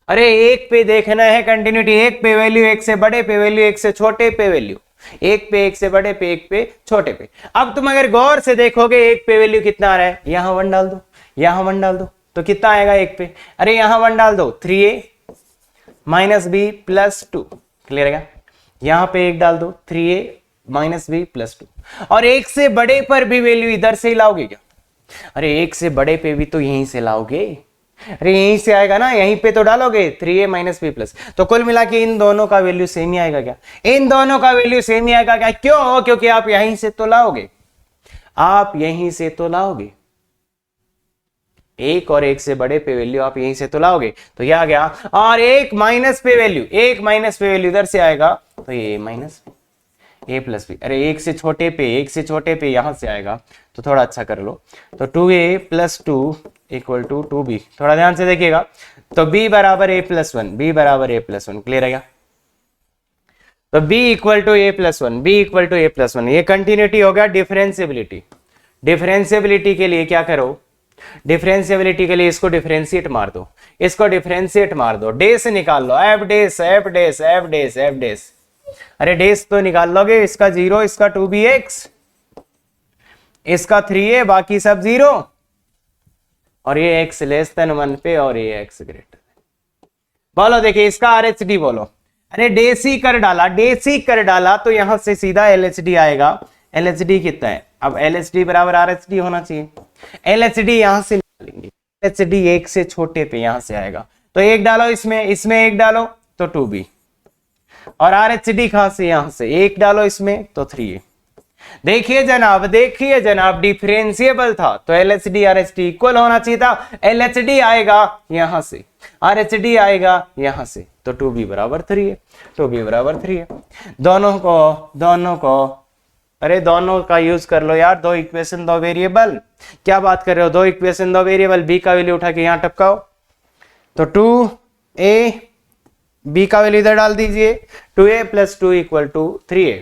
अरे एक पे देखना है कंटिन्यूटी, एक पे वैल्यू, एक से बड़े पे वैल्यू, एक से छोटे पे वैल्यू, एक पे, एक से बड़े पे, एक पे छोटे पे। अब तुम अगर गौर से देखोगे एक पे वैल्यू कितना आ रहा है, यहां 1 डाल दो, यहां 1 डाल दो, तो कितना आएगा एक पे, अरे यहां 1 डाल दो, 3a minus B plus 2, clear है क्या। यहां पे 1 डाल दो, 3a माइनस बी प्लस 2। और एक से बड़े पर भी वैल्यू इधर से ही लाओगे क्या, अरे एक से बड़े पे भी तो यहीं से लाओगे, अरे यहीं से आएगा ना, यहीं पे तो डालोगे 3a माइनस बी प्लस। तो कुल मिला के इन दोनों का वैल्यू सेम ही आएगा क्या, इन दोनों का वैल्यू सेम ही आएगा क्या, क्यों, क्योंकि आप यहीं से तो लाओगे, आप यहीं से तो लाओगे, एक और एक से बड़े पे वैल्यू आप यहीं से तो लाओगे, तो ये आ गया। और एक माइनस पे वैल्यू, एक माइनस पे वैल्यू इधर से आएगा, तो ये माइनस ए प्लस बी, अरे एक से छोटे पे, एक से छोटे पे यहां से आएगा, तो थोड़ा अच्छा कर लो। तो 2a plus 2 equal to 2b, थोड़ा ध्यान से देखिएगा। तो b बराबर a प्लस 1, b बराबर a प्लस 1, क्लियर है क्या। तो b equal to a plus 1, b equal to a plus 1, ये कंटिन्यूटी हो गया। डिफरेंशियबिलिटी, डिफरेंशियबिलिटी के लिए क्या करो, डिफरेंशियबिलिटी के लिए इसको डिफरेंशिएट मार दो, इसको डिफरेंशिएट मार दो, डेस निकाल लो, एफ डेस, एफ डेस, एफ डेस, एफ डेस, अरे डेस तो निकाल लोगे, इसका 0, इसका 2bx, इसका 3a, बाकी सब 0, और ये x लेस देन 1 पे, और ये x ग्रेटर। बोलो देखिए इसका आरएचडी बोलो, अरे डेसी कर डाला, डेसी कर डाला तो यहां से सीधा एलएचडी आएगा। एलएचडी कितना है, अब एलएचडी बराबर आरएचडी होना चाहिए, एलएचडी यहां से निकालेंगे, एलएचडी एक से छोटे पे यहां से आएगा, तो एक डालो इसमें, इसमें एक डालो तो 2b, और आरएचडी कहां से, यहां से एक डालो इसमें तो 3a। देखिए जनाब, देखिए जनाब, डिफरेंशिएबल था तो एलएचडी आरएचडी इक्वल होना चाहिए था। एलएचडी आएगा यहां से, आरएचडी आएगा यहां से, तो 2b बराबर 3 है, 2b बराबर 3 है। दोनों को अरे दोनों का यूज कर लो यार, दो इक्वेशन दो वेरिएबल, क्या बात कर रहे हो, दो इक्वेशन दो वेरिएबल, b का वैल्यू उठा के यहां टपकाओ, तो 2a, b का वैल्यू इधर डाल दीजिए, 2a plus 2 equal to 3a।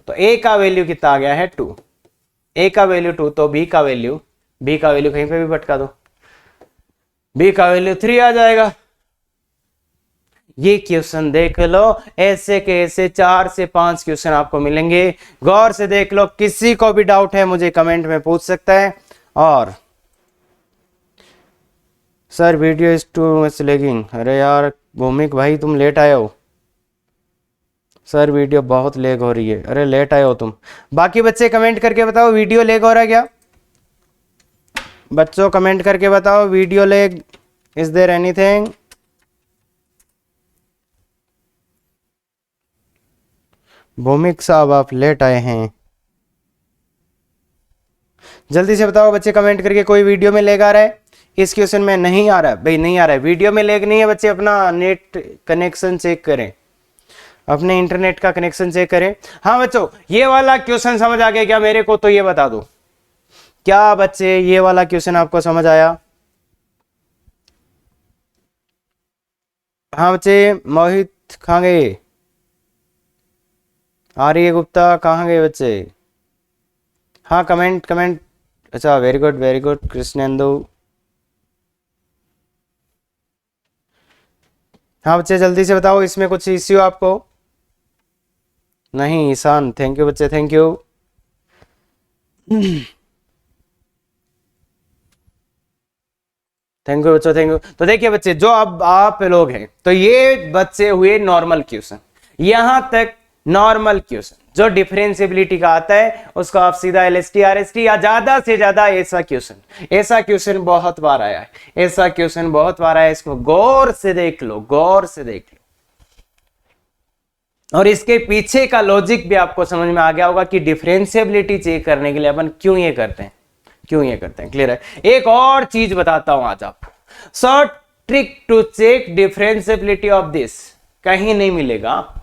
तो a का वैल्यू कितना आ गया है 2, a का वैल्यू 2, तो b का वैल्यू कहीं पे भी भटका दो, b का वैल्यू 3 आ जाएगा। ये क्वेश्चन देख लो, ऐसे के ऐसे 4 से 5 क्वेश्चन आपको मिलेंगे, गौर से देख लो। किसी को भी डाउट है मुझे कमेंट में पूछ सकता है। और sir video is too much lagging, अरे यार भूमिक भाई तुम लेट आए हो, सर वीडियो बहुत लेग हो रही है, अरे लेट आए हो तुम। बाकी बच्चे कमेंट करके बताओ वीडियो लेग हो रहा है क्या, बच्चों कमेंट करके बताओ video lag, is there anything. Bhoomik साहब आप लेट आए हैं, जल्दी से बताओ बच्चे कमेंट करके, कोई वीडियो में लेग आ रहा है, इस क्वेश्चन में नहीं आ रहा है भाई, नहीं आ रहा है, वीडियो में लेग नहीं है बच्चे, अपना नेट कनेक्शन चेक करें, अपने इंटरनेट का कनेक्शन चेक करें। हाँ बच्चों ये वाला क्वेश्चन समझ आ गया क्या मेरे को, तो ये बता दो, क्या बच्चे ये वाला क्वेश्चन आपको समझ आया। हाँ बच्चे, मोहित खांगे, आर्य गुप्ता कहाँ गए बच्चे? हाँ कमेंट कमेंट, अच्छा वेरी गुड कृष्णेंदु। हाँ बच्चे जल्दी से बताओ, इसमें कुछ इश्यू आपको? नहीं ईशान, थैंक यू बच्चे, थैंक यू। थैंक यू बच्चों, थैंक यू। तो देखिए बच्चे, जो अब आप लोग हैं, तो ये बच्चे हुए नॉर्मल क्वेश्चन, यहां तक नॉर्मल क्वेश्चन। जो डिफरेंशिएबिलिटी का आता है उसको आप सीधा एलएसटी आरएसटी या ज्यादा से ज्यादा ऐसा क्वेश्चन बहुत बार आया है, ऐसा क्वेश्चन बहुत बार आया है। इसको गौर से देख लो, गौर से देख लो, और इसके पीछे का लॉजिक भी आपको समझ में आ गया होगा कि डिफरेंशिएबिलिटी चेक करने के लिए अपन क्यों ये करते हैं, क्लियर है? एक और चीज बताता हूं आज आपको, short trick to check differentiability of this, कहीं नहीं मिलेगा,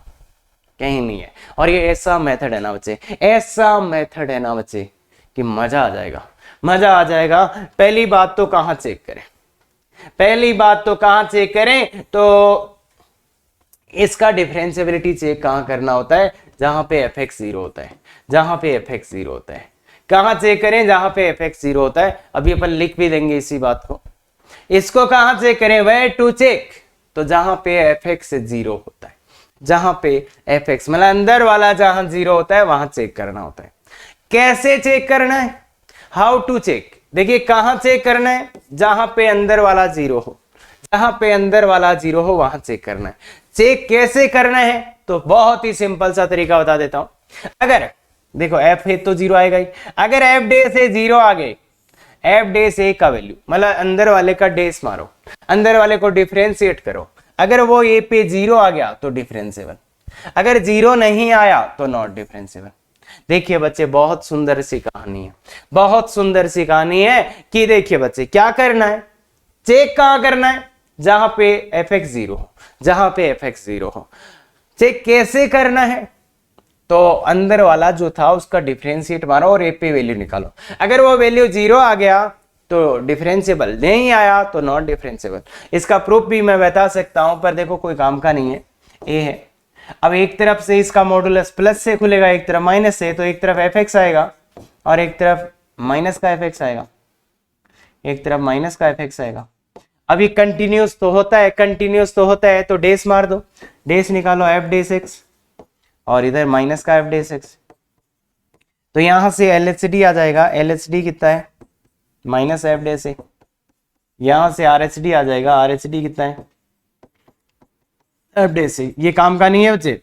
कहीं नहीं है। और ये ऐसा मेथड है ना बच्चे, ऐसा मेथड है ना बच्चे कि मजा आ जाएगा। पहली बात तो कहां चेक करें, तो इसका डिफरेंशिएबिलिटी चेक कहां करना होता है? जहां पे fx 0 होता है, कहां चेक करें? जहां पे fx 0 होता है। अभी अपन लिख भी देंगे इसी बात को। इसको कहां चेक करें? वेयर टू चेक, तो जहां पे fx 0 होता है, जहां पे fx मतलब अंदर वाला जहां 0 होता है वहां चेक करना होता है। कैसे चेक करना है? हाउ टू चेक, देखिए कहां चेक करना है? जहां पे अंदर वाला 0 हो, वहां चेक करना है। चेक कैसे करना है? तो बहुत ही सिंपल सा तरीका बता देता हूं। अगर देखो f है तो 0 आएगा ही, अगर f डे से 0 आ गए, f डे से का वैल्यू मतलब अंदर वाले का डेस मारो, अंदर वाले को डिफरेंशिएट करो, अगर वो a पे 0 आ गया तो डिफरेंशिएबल, अगर 0 नहीं आया तो नॉट डिफरेंशिएबल। देखिए बच्चे, बहुत सुंदर सी कहानी है कि देखिए बच्चे क्या करना है, चेक कहां करना है? जहां पे fx 0 हो, चेक कैसे करना है? तो अंदर वाला जो था उसका डिफरेंशिएट मारो और a पे वैल्यू निकालो, अगर वो वैल्यू 0 आ गया तो डिफरेंशिएबल, नहीं आया तो नॉट डिफरेंशिएबल। इसका प्रूफ भी मैं बता सकता हूं, पर देखो कोई काम का नहीं है, a है। अब एक तरफ से इसका मॉडुलस प्लस से खुलेगा, एक तरफ माइनस से, तो एक तरफ fx आएगा और एक तरफ माइनस का fx आएगा, अभी कंटिन्यूस तो होता है, तो डेस मार दो, डेस निकालो f डेस x और इधर माइनस का f डेस x, तो यहां से LHD आ जाएगा, LHD कितना है? माइनस f डेस a, यहां से RHD आ जाएगा, RHD कितना है? f dash a। ये काम का नहीं है बच्चे,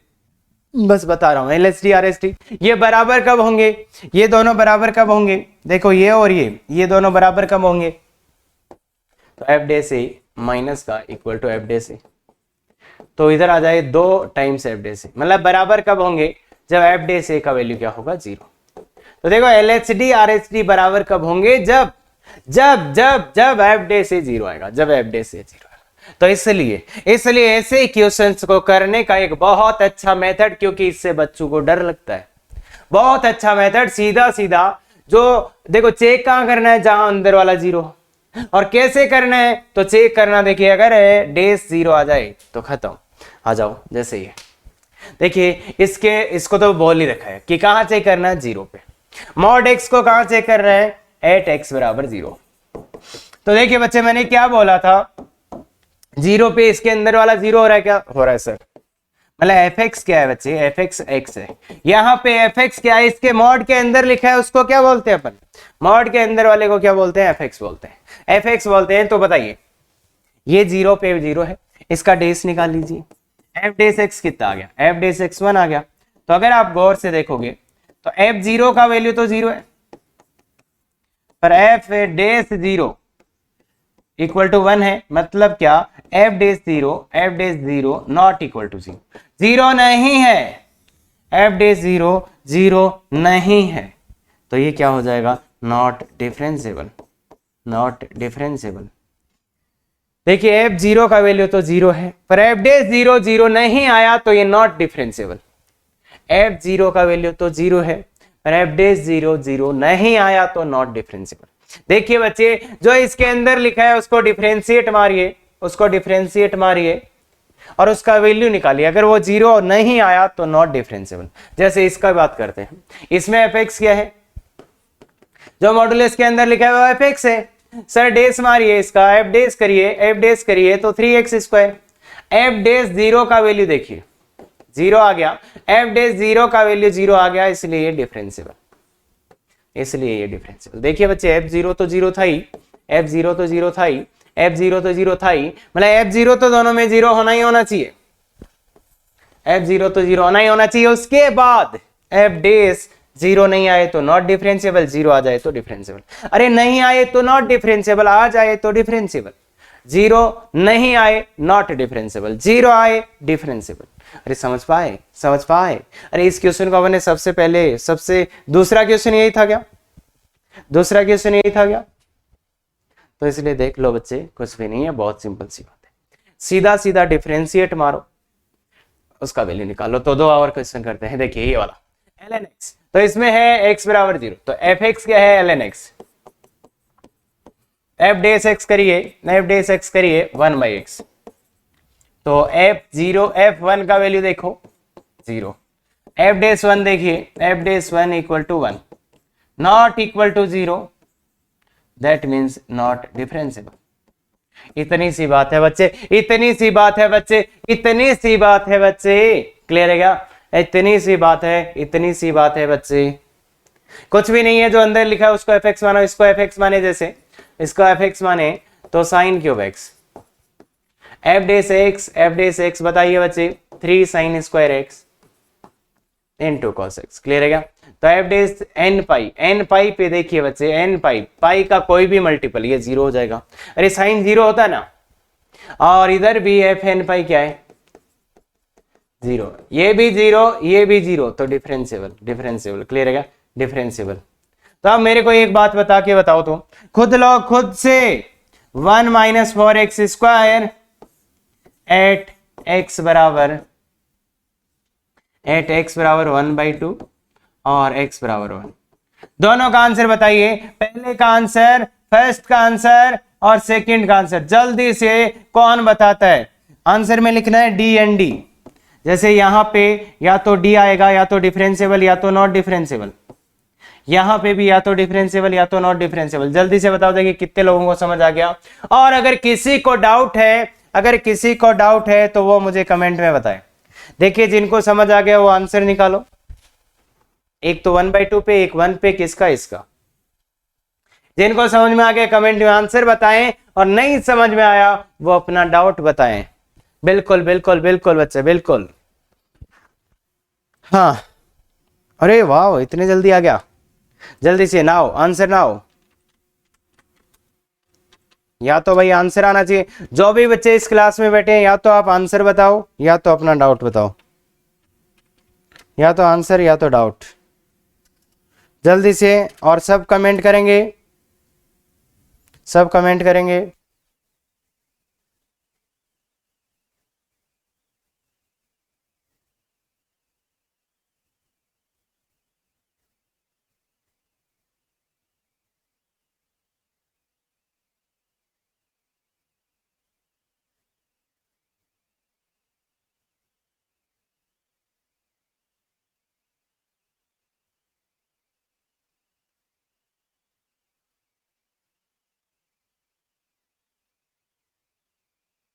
बस बता रहा हूं। LHD RHD ये बराबर कब होंगे? ये दोनों बराबर कब होंगे? देखो ये और ये दोनों बराबर कब होंगे? तो f डेस a माइनस का equal to f dash a, तो इधर आ जाए 2 टाइम्स f डेस a, मतलब बराबर कब होंगे? जब f डेस a का वैल्यू क्या होगा? 0। तो देखो LHD RHD बराबर कब होंगे? जब f डेस a 0 आएगा, तो इसलिए ऐसे क्वेश्चंस को करने का एक बहुत अच्छा मेथड, क्योंकि इससे बच्चों को डर लगता है, बहुत अच्छा मेथड, सीधा जो देखो चेक कहां करना है? जहां अंदर वाला 0, और कैसे करना है? तो चेक करना, देखिए अगर डेस 0 आ जाए तो खत्म, आ जाओ जैसे ये देखिए, इसको तो बोल ही रखा है कि कहां चेक करना है? 0 पे। मॉड x को कहां चेक करना है? एट x बराबर 0। तो देखिए बच्चे, मैंने क्या बोला था, 0 पे इसके अंदर वाला 0 हो रहा है, क्या हो रहा है सर? मतलब fx क्या है बच्चे? fx x है, यहाँ पे fx क्या है? इसके मॉड के अंदर लिखा है, उसको क्या बोलते हैं अपन? मॉड के अंदर वाले को क्या बोलते हैं? fx बोलते हैं। तो बताइए, ये 0 पे 0 है, इसका डेस निकाल लीजिए, f डेस x कितना आ गया? f डेस x 1 आ गया। तो अगर आप गौर से देखोगे तो f0 का वैल्यू तो 0 है, पर f डेस 0 इक्वल टू 1 है, मतलब क्या? f dash 0 not equal to 0, 0 नहीं है, f डेस 0 नहीं है, तो ये क्या हो जाएगा? Not differentiable. देखिए f0 का वैल्यू तो 0 है, पर f डेस 0 नहीं आया, तो ये नॉट डिफरेंशिएबल। f0 का वैल्यू तो 0 है, पर f डेस 0 नहीं आया, तो नॉट डिफरेंशिएबल। देखिए बच्चे, जो इसके अंदर लिखा है उसको डिफरेंशिएट मारिए, और उसका वैल्यू निकालिए, अगर वो जीरो नहीं आया तो नॉट डिफरेंशिएबल। जैसे इसका बात करते हैं, इसमें एफ एक्स क्या है, जो मॉडुलस के अंदर लिखा है वो एफ एक्स है। सर डेस मारिए, इसका एफ डेस करिए, एफ डेस करिए तो 3x²। एफ डेस जीरो का वैल्यू देखिए, जीरो आ गया, एफ डेस जीरो का वैल्यू जीरो आ गया, इसलिए ये डिफरेंशिएबल, इसलिए ये डिफरेंशिएबल। देखिए बच्चे एफ जीरो तो जीरो था ही, एफ जीरो तो जीरो था ही, एफ जीरो तो जीरो था ही, मतलब एफ जीरो तो दोनों में जीरो होना ही होना चाहिए, एफ जीरो तो जीरो होना ही होना चाहिए। उसके बाद एफ डेस जीरो नहीं आए तो नॉट डिफरेंशिएबल, जीरो आ जाए तो डिफरेंशिएबल। अरे नहीं आए तो नॉट डिफरेंशिएबल, आ जाए तो डिफरेंशिएबल। जीरो नहीं आए नॉट डिफरेंशिएबल, जीरो आए डिफरेंशिएबल। अरे समझ पाए, समझ पाए। अरे इस क्वेश्चन को हमने सबसे पहले, सबसे दूसरा क्वेश्चन यही था क्या, दूसरा क्वेश्चन यही था क्या? तो इसलिए देख लो बच्चे, कुछ भी नहीं है, बहुत सिंपल सी बात है। सीधा सीधा डिफरेंशिएट मारो, उसका वैल्यू निकालो। तो 2 और क्वेश्चन करते हैं। देखिए ये वाला ln x, तो इसमें है x बराबर 0, तो एफ एक्स क्या है, ln x। F dash x करिए, एफ डेस एक्स करिए 1/x, तो f1 का वैल्यू देखो 0, एफ डेस 1 देखिए, f dash 1 equal to 1, not equal to 0, that means not differentiable. इतनी सी बात है बच्चे, इतनी सी बात है बच्चे, इतनी सी बात है बच्चे, क्लियर है क्या? इतनी सी बात है, इतनी सी बात है बच्चे, कुछ भी नहीं है। जो अंदर लिखा है उसको एफ एक्स मानो, इसको एफ एक्स माने, जैसे इसको एफ एक्स माने तो sine cube x, F dash x बताइए बच्चे 3 sin square x into cos x, clear है क्या? तो एफ डेस एन पाई पे देखिए बच्चे, एन पाई का कोई भी मल्टीपल ये 0 हो जाएगा। अरे साइन 0 होता है ना, और इधर भी एफ एन पाई क्या है, 0, ये भी 0, ये भी 0, तो डिफरेंशिएबल, डिफरेंशिएबल, क्लियर है क्या? डिफरेंशिएबल। तो अब मेरे को एक बात बता के बताओ, तो खुद लो खुद से, 1 - 4x² एट x बराबर 1/2 और x बराबर 1, दोनों का आंसर बताइए। पहले का आंसर, फर्स्ट का आंसर और सेकंड का आंसर, जल्दी से कौन बताता है? आंसर में लिखना है डी एंड डी। जैसे यहां पे या तो डी आएगा, या तो डिफरेंशिएबल, या तो नॉट डिफरेंशिएबल। यहां पे भी या तो डिफरेंशिएबल या तो नॉट डिफरेंशिएबल। जल्दी से बताओ, देखिए कितने लोगों को समझ आ गया। और अगर किसी को डाउट है, अगर किसी को डाउट है तो वो मुझे कमेंट में बताए। देखिए जिनको समझ आ गया वो आंसर निकालो, एक तो 1/2 पे, एक 1 पे, किसका? इसका। जिनको समझ में आ गया कमेंट में आंसर बताएं, और नहीं समझ में आया वो अपना डाउट बताएं। बिल्कुल बिल्कुल बिल्कुल बच्चे, बिल्कुल। हाँ, अरे वाह, इतने जल्दी आ गया। जल्दी से नाउ आंसर, नाउ। या तो भाई आंसर आना चाहिए। जो भी बच्चे इस क्लास में बैठे हैं, या तो आप आंसर बताओ या तो अपना डाउट बताओ, या तो आंसर या तो डाउट, जल्दी से। और सब कमेंट करेंगे, सब कमेंट करेंगे।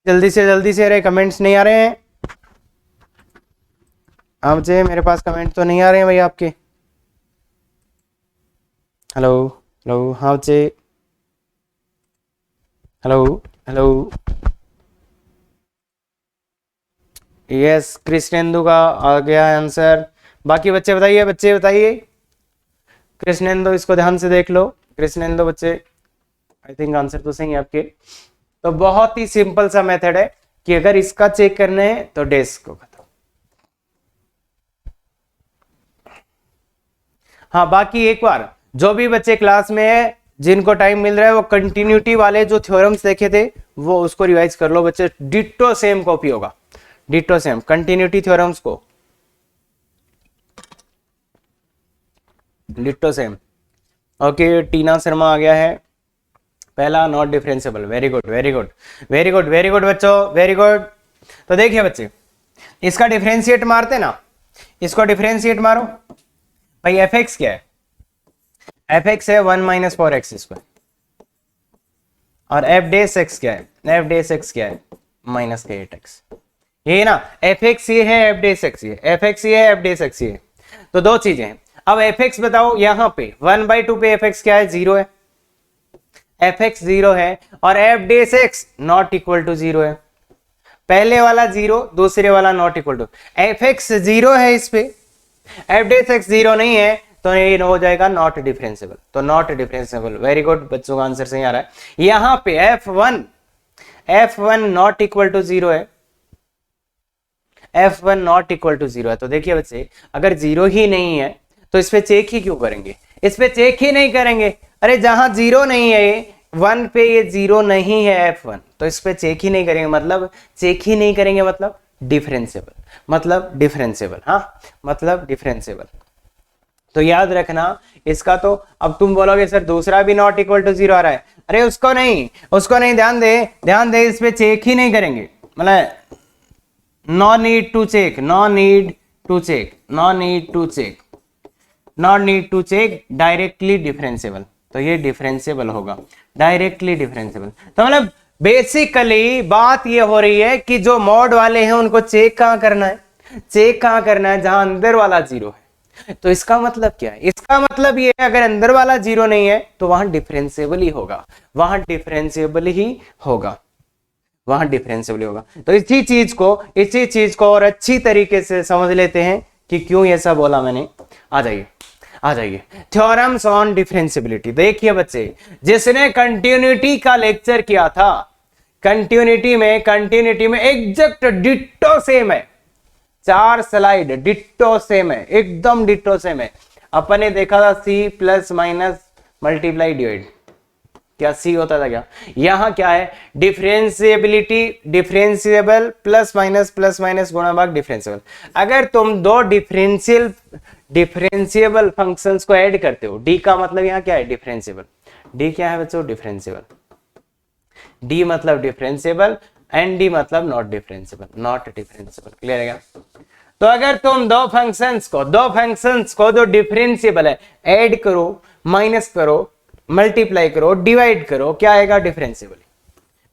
जल्दी से, अरे कमेंट्स नहीं आ रहे हैं आप मुझे, मेरे पास कमेंट तो नहीं आ रहे हैं भाई आपके। हेलो हेलो, हाँ बच्चे, हेलो हेलो। यस, कृष्णेंदु का आ गया आंसर। बाकी बच्चे बताइए, बच्चे बताइए। कृष्णेंदु, इसको ध्यान से देख लो। कृष्णेंदु बच्चे, आई थिंक आंसर तो सही है आपके। तो बहुत ही सिंपल सा मेथड है कि अगर इसका चेक करना है तो डेस को बताओ। हाँ, बाकी एक बार जो भी बच्चे क्लास में है, जिनको टाइम मिल रहा है, वो कंटिन्यूटी वाले जो थ्योरम्स देखे थे वो उसको रिवाइज कर लो बच्चे। डिट्टो सेम कॉपी होगा, डिट्टो सेम कंटिन्यूटी थ्योरम्स को, डिट्टो सेम। ओके, टीना शर्मा आ गया है। पहला not differentiable, very good very good very good very good बच्चों, वेरी गुड। तो देखिए बच्चे, इसका डिफरेंशिएट मारते ना, इसको डिफरेंशिएट मारो भाई। एफ एक्स क्या है? एफ एक्स है 1 माइनस 4x स्क्वायर, और एफ डेस एक्स क्या है? एफ डेस एक्स क्या है? माइनस के 8x। ये ना एफ एक्स ये है, एफ डेस एक्स ये, एफ एक्स ये है, एफ डेस एक्स ये। तो दो चीजें हैं। अब एफ एक्स बताओ, यहां पे 1/2 पे एफ एक्स क्या है? 0 है, एफ एक्स 0 है, और f dash x not equal to 0 है। पहले वाला 0, दूसरे वाला not equal to. F x 0 है इस पे, एफ डेस एक्स 0 नहीं है, तो ये हो जाएगा नॉट डिफरेंशिएबल। तो नॉट डिफरेंशिएबल, वेरी गुड बच्चों का आंसर सही आ रहा है। यहां पे f1 नॉट इक्वल टू 0 है, f1 नॉट इक्वल टू 0 है। तो देखिए बच्चे, अगर 0 ही नहीं है तो इस पे चेक ही क्यों करेंगे? इस पे चेक ही नहीं करेंगे। अरे जहां 0 नहीं है, 1 पे ये 0 नहीं है f1, तो इस पे चेक ही नहीं करेंगे, मतलब चेक ही नहीं करेंगे, मतलब डिफरेंशिएबल, मतलब डिफरेंशिएबल। हाँ, मतलब डिफरेंशिएबल। तो याद रखना इसका। तो अब तुम बोलोगे सर दूसरा भी नॉट इक्वल टू 0 आ रहा है। अरे उसको नहीं, उसको नहीं, ध्यान दे, इस पे चेक ही नहीं करेंगे, मतलब no need to check, no need to check, no need to check, not need to check, directly differentiable. तो ये डिफरेंशिएबल होगा, डायरेक्टली डिफरेंशिएबल। तो मतलब बेसिकली बात ये हो रही है कि जो मॉड वाले हैं उनको चेक कहां करना है? चेक कहां करना है? जहां अंदर वाला 0 है। तो इसका मतलब क्या है? इसका मतलब ये है, अगर अंदर वाला 0 नहीं है तो वहां डिफरेंशिएबल ही होगा, वहां डिफरेंशिएबल ही होगा, वहां डिफरेंशिएबल होगा। तो इसी चीज को और अच्छी तरीके से समझ लेते हैं कि क्यों ऐसा बोला मैंने। आ जाइए थ्योरम्स ऑन डिफरेंशिएबिलिटी। देखिए बच्चे, जिसने कंटिन्यूटी का लेक्चर किया था, कंटिन्यूटी में एग्जैक्ट डिट्टो सेम है, 4 स्लाइड डिट्टो सेम है, एकदम डिट्टो सेम है। अपन ने देखा था C plus minus multiply divide, क्या सी होता था क्या? यहां क्या है? डिफरेंशिएबिलिटी, डिफरेंशिएबल प्लस माइनस गुणा भाग डिफरेंशिएबल। अगर तुम दो डिफरेंशिएबल फंक्शंस को ऐड करते हो, डी का मतलब यहां क्या है? डिफरेंशिएबल। डी क्या है बच्चों? डिफरेंशिएबल। डी मतलब डिफरेंशिएबल, एंड डी मतलब not differentiable, not differentiable. Clear है क्या? तो अगर तुम दो फंक्शंस को जो डिफरेंशिएबल है ऐड करो, माइनस करो, मल्टीप्लाई करो, डिवाइड करो, क्या आएगा? डिफरेंशिएबल।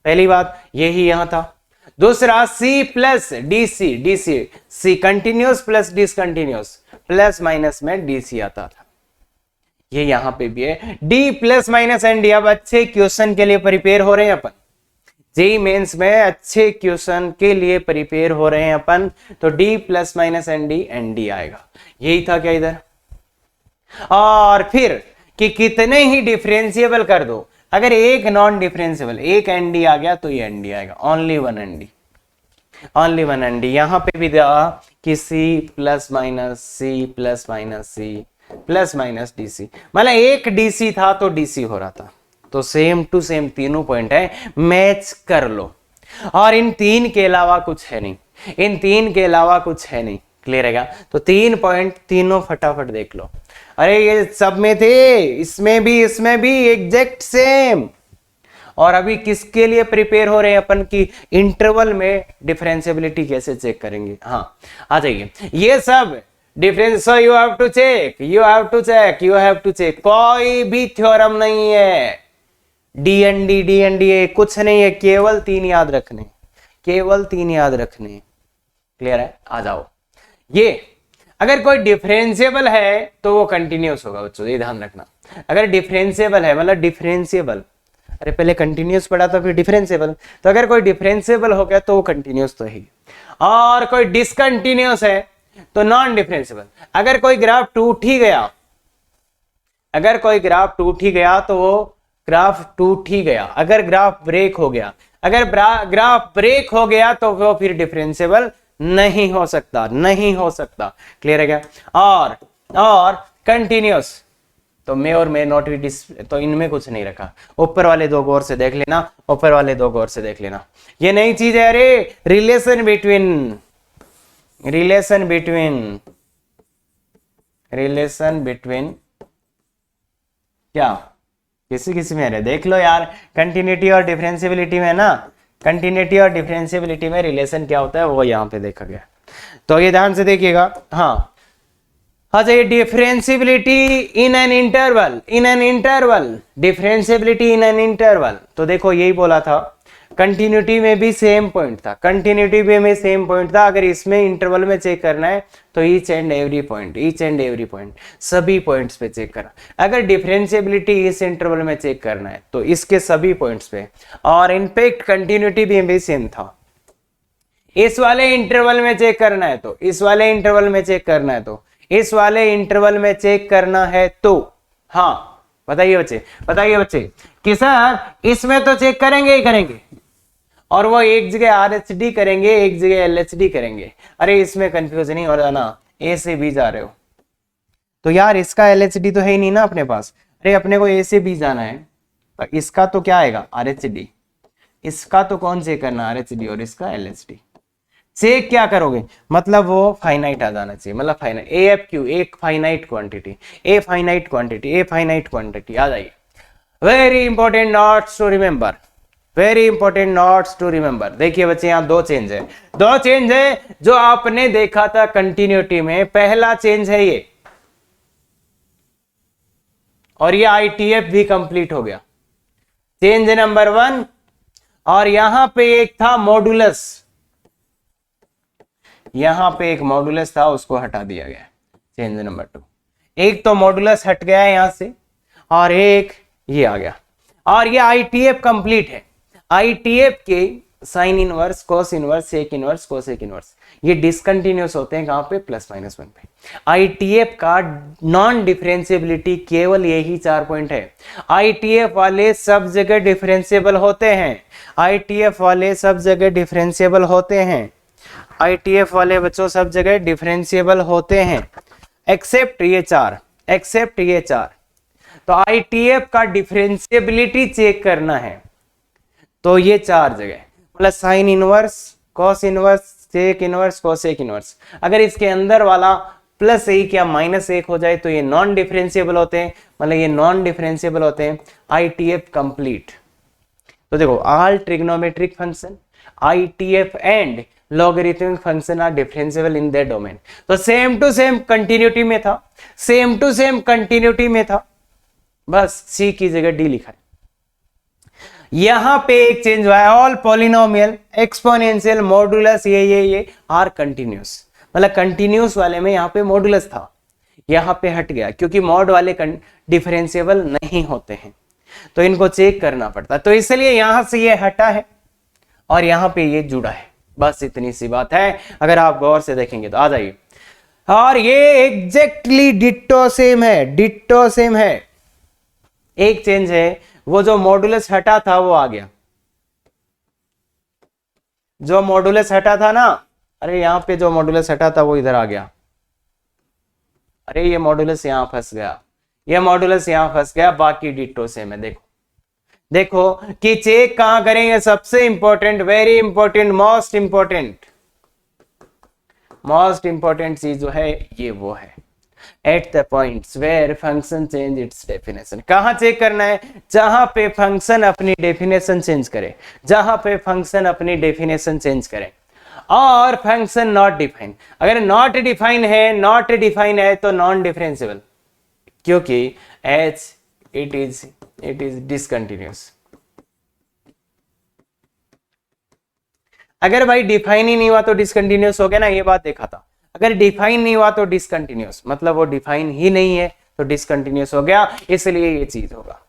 पहली बात यही यहां था। दूसरा c plus DC, c continuous plus discontinuous, plus minus में डीसी आता था, ये यहां पे भी है। D plus minus and d. अब अच्छे क्वेश्चन के लिए प्रिपेयर हो रहे हैं अपन, जेईई मेंस में अच्छे क्वेश्चन के लिए प्रिपेयर हो रहे हैं अपन, तो D plus minus and D आएगा। यही था क्या इधर? और फिर कि कितने ही डिफरेंशिएबल कर दो, अगर एक नॉन डिफरेंशिएबल, एक एनडी आ गया तो ये एनडी आएगा, only one ND, only one ND. यहां पे भी दिया कि सी प्लस माइनस डीसी, मतलब एक डीसी था तो डीसी हो रहा था। तो सेम टू सेम तीनों पॉइंट है, मैच कर लो। और इन तीन के अलावा कुछ है नहीं, इन तीन के अलावा कुछ है नहीं। क्लियर है क्या? तो 3 पॉइंट तीनों फटाफट देख लो। अरे ये सब में थे, इसमें भी एग्जैक्ट सेम। और अभी किसके लिए प्रिपेयर हो रहे हैं अपन की? इंटरवल में डिफरेंशिएबिलिटी कैसे चेक करेंगे। हाँ आ जाइए, ये सब difference, so you have to check, कोई भी थ्योरम नहीं है, डी एन डी कुछ नहीं है, केवल 3 याद रखने, केवल 3 याद रखने। क्लियर है? आ जाओ। ये अगर कोई डिफरेंशिएबल है तो वो कंटिन्यूस होगा बच्चों, ये ध्यान रखना। अगर डिफरेंशिएबल है मतलब डिफरेंशिएबल, अरे पहले कंटिन्यूस पढ़ा था फिर डिफरेंशिएबल, तो अगर कोई डिफरेंशिएबल हो गया तो वो कंटिन्यूस तो है। और कोई डिसकंटिन्यूस है तो नॉन डिफरेंशिएबल। अगर कोई ग्राफ टूट ही गया, तो वो ग्राफ टूट ही गया। अगर ग्राफ ब्रेक हो गया, तो वो फिर डिफरेंशिएबल नहीं हो सकता। क्लियर है क्या? और कंटिन्यूस तो मे और मे नॉट बी तो इनमें कुछ नहीं रखा। ऊपर वाले 2 गौर से देख लेना, ये नई चीज है। अरे रिलेशन बिटवीन क्या किसी में, अरे देख लो यार, कंटिन्यूटी और डिफरेंशिएबिलिटी में ना कंटिन्यूटी और डिफरेंशियबिलिटी में रिलेशन क्या होता है वो यहाँ पे देखा गया। तो ये ध्यान से देखिएगा। हाँ अच्छा, ये differentiability in an interval, differentiability in an interval. तो देखो यही बोला था, कंटिन्यूटी में भी सेम पॉइंट था, कंटिन्यूटी में सेम पॉइंट था। अगर इसमें इंटरवल में चेक करना है तो ईच एंड एवरी पॉइंट, सभी पॉइंट्स पे चेक करना। अगर डिफरेंशियबिलिटी इस इंटरवल में चेक करना है तो इसके सभी पॉइंट्स पे, और इनफैक्ट कंटिन्यूटी भी सेम था। इस वाले इंटरवल में चेक करना है तो, इस वाले इंटरवल में चेक करना है तो, इस वाले इंटरवल में चेक करना है तो, हाँ बताइए बच्चे कि सर इसमें तो चेक करेंगे ही करेंगे, और वो एक जगह RHD करेंगे, एक जगह LHD करेंगे। अरे इसमें कंफ्यूज नहीं हो रहा ना, A से B जा रहे हो तो यार इसका LHD तो है ही नहीं ना अपने पास। अरे अपने को A से B जाना है तो इसका तो क्या आएगा RHD, इसका तो कौन चेक करना RHD, और इसका LHD चेक क्या करोगे, मतलब वो फाइनाइट आ जाना चाहिए, मतलब फाइनाइट AFQ, एक finite quantity, A finite quantity आ जाइए। Very important notes to remember, देखिए बच्चे यहाँ दो चेंज है जो आपने देखा था कंटिन्यूटी में। पहला चेंज है ये, और ये ITF भी कंप्लीट हो गया, चेंज नंबर 1। और यहां पे एक था मॉडुलस, यहां पे एक मॉडुलस था उसको हटा दिया गया, चेंज नंबर 2। एक तो मॉडुलस हट गया है यहां से, और एक ये आ गया, और ये ITF कंप्लीट है। ITF के sine inverse, cos inverse, sec inverse, cosec inverse ये डिसकंटिन्यूअस होते हैं कहां पे, +-1 पे। ITF का नॉन डिफरेंशियबिलिटी केवल यही 4 पॉइंट है। ITF वाले सब जगह डिफरेंशियबल होते हैं, ITF वाले सब जगह डिफरेंशियबल होते हैं, ITF वाले बच्चों सब जगह डिफरेंशियबल होते हैं, एक्सेप्ट ये 4। तो ITF का डिफरेंशियबिलिटी चेक करना है तो ये 4 जगह, मतलब sine inverse, cos inverse, sec inverse, cosec inverse. अगर इसके अंदर वाला +1 या -1 हो जाए तो ये नॉन डिफरेंशियबल होते हैं, मतलब ये नॉन डिफरेंशियबल होते हैं। ITF complete. तो देखो all trigonometric function, ITF and logarithmic function are differentiable in their domain. तो सेम टू सेम कंटिन्यूटी में था, बस C की जगह D लिखा है। यहां पे एक चेंज हुआ है, ऑल पॉलिनोमियल, एक्सपोनेंशियल, मॉडुलस ये आर कंटिन्यूस, मतलब कंटिन्यूस वाले में यहां पे मॉडुलस था, यहां पे हट गया क्योंकि मॉड वाले डिफरेंशियबल नहीं होते हैं तो इनको चेक करना पड़ता, तो इसलिए यहां से ये हटा है और यहां पे ये जुड़ा है, बस इतनी सी बात है। अगर आप गौर से देखेंगे तो आ जाइए, और ये एग्जैक्टली डिट्टो सेम है। एक चेंज है, वो जो मॉडुलस हटा था वो आ गया, जो मॉडुलस हटा था ना, अरे यहां पे जो मॉडुलस हटा था वो इधर आ गया, अरे ये मॉडुलस यहां फंस गया, बाकी डिट्टो सेम है। देखो कि चेक कहां करेंगे, सबसे important, very important, most important चीज जो है ये वो है at the points where function change its definition. कहां चेक करना है, जहां पे फंक्शन अपनी डेफिनेशन चेंज करे, और फंक्शन नॉट डिफाइन। अगर नॉट डिफाइन है तो नॉन डिफरेंशियबल, क्योंकि एच इट इज डिसकंटिन्यूअस। अगर भाई डिफाइन ही नहीं हुआ तो डिसकंटिन्यूअस हो गया ना, ये बात देखा था। अगर डिफाइन नहीं हुआ तो डिसकंटिन्यूअस, मतलब वो डिफाइन ही नहीं है तो डिसकंटिन्यूअस हो गया, इसलिए ये चीज होगा।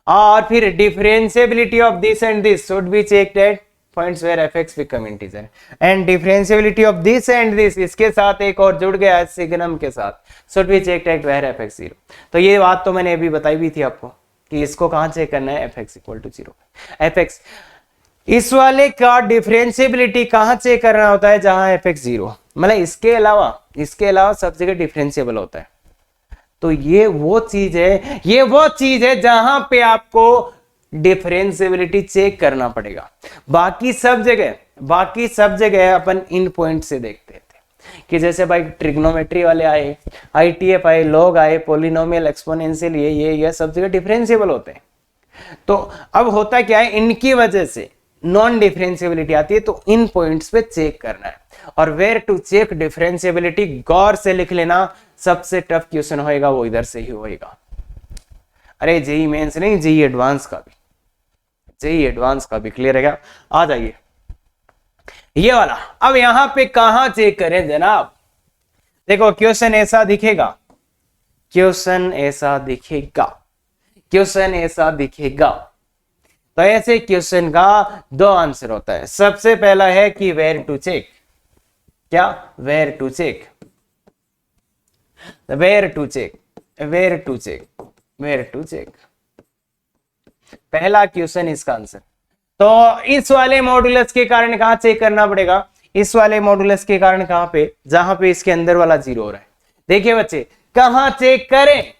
और फिर differentiability of this and this should be checked at points where fx become integer, and differentiability of this and this, इसके साथ एक और जुड़ गया है सिग्नम के साथ, should be checked at where fx 0। तो ये बात तो मैंने अभी बताई भी थी आपको कि इसको कहां चेक करना है, fx = 0। fx इस वाले का डिफरेंशियबिलिटी कहां चेक करना होता है, जहां fx 0, मतलब इसके अलावा सब जगह डिफरेंशियबल होता है। तो ये वो चीज है जहां पे आपको डिफरेंशियबिलिटी चेक करना पड़ेगा। बाकी सब जगह अपन इन पॉइंट से देखते थे कि जैसे भाई ट्रिग्नोमेट्री वाले आए, ITF आए, लॉग आए, पॉलिनोमियल, एक्सपोनेंशियल, ये सब जगह डिफरेंशियबल होते हैं। तो अब होता क्या है, इनकी वजह से नॉन डिफरेंशियबिलिटी आती है तो इन पॉइंट्स पे चेक करना है। और वेयर टू चेक डिफरेंशियबिलिटी गौर से लिख लेना, सबसे टफ क्वेश्चन होएगा वो इधर से ही होएगा। अरे जेई मेंस नहीं, जेई एडवांस का भी, जेई एडवांस का भी क्लियर है क्या? आ जाइए ये वाला। अब यहां पे कहां चेक करें जनाब? देखो क्वेश्चन ऐसा दिखेगा, क्वेश्चन ऐसा दिखेगा, क्वेश्चन ऐसा दिखेगा। तो ऐसे क्वेश्चन का दो आंसर होता है। सबसे पहला है कि वेयर टू चेक, क्या? Where to check, where to check, where to check, where to check, पहला क्वेश्चन इसका आंसर। तो इस वाले मॉडुलस के कारण कहां चेक करना पड़ेगा? इस वाले मॉडुलस के कारण कहां पे? जहां पे इसके अंदर वाला जीरो हो रहा है। देखिए बच्चे कहां चेक करें?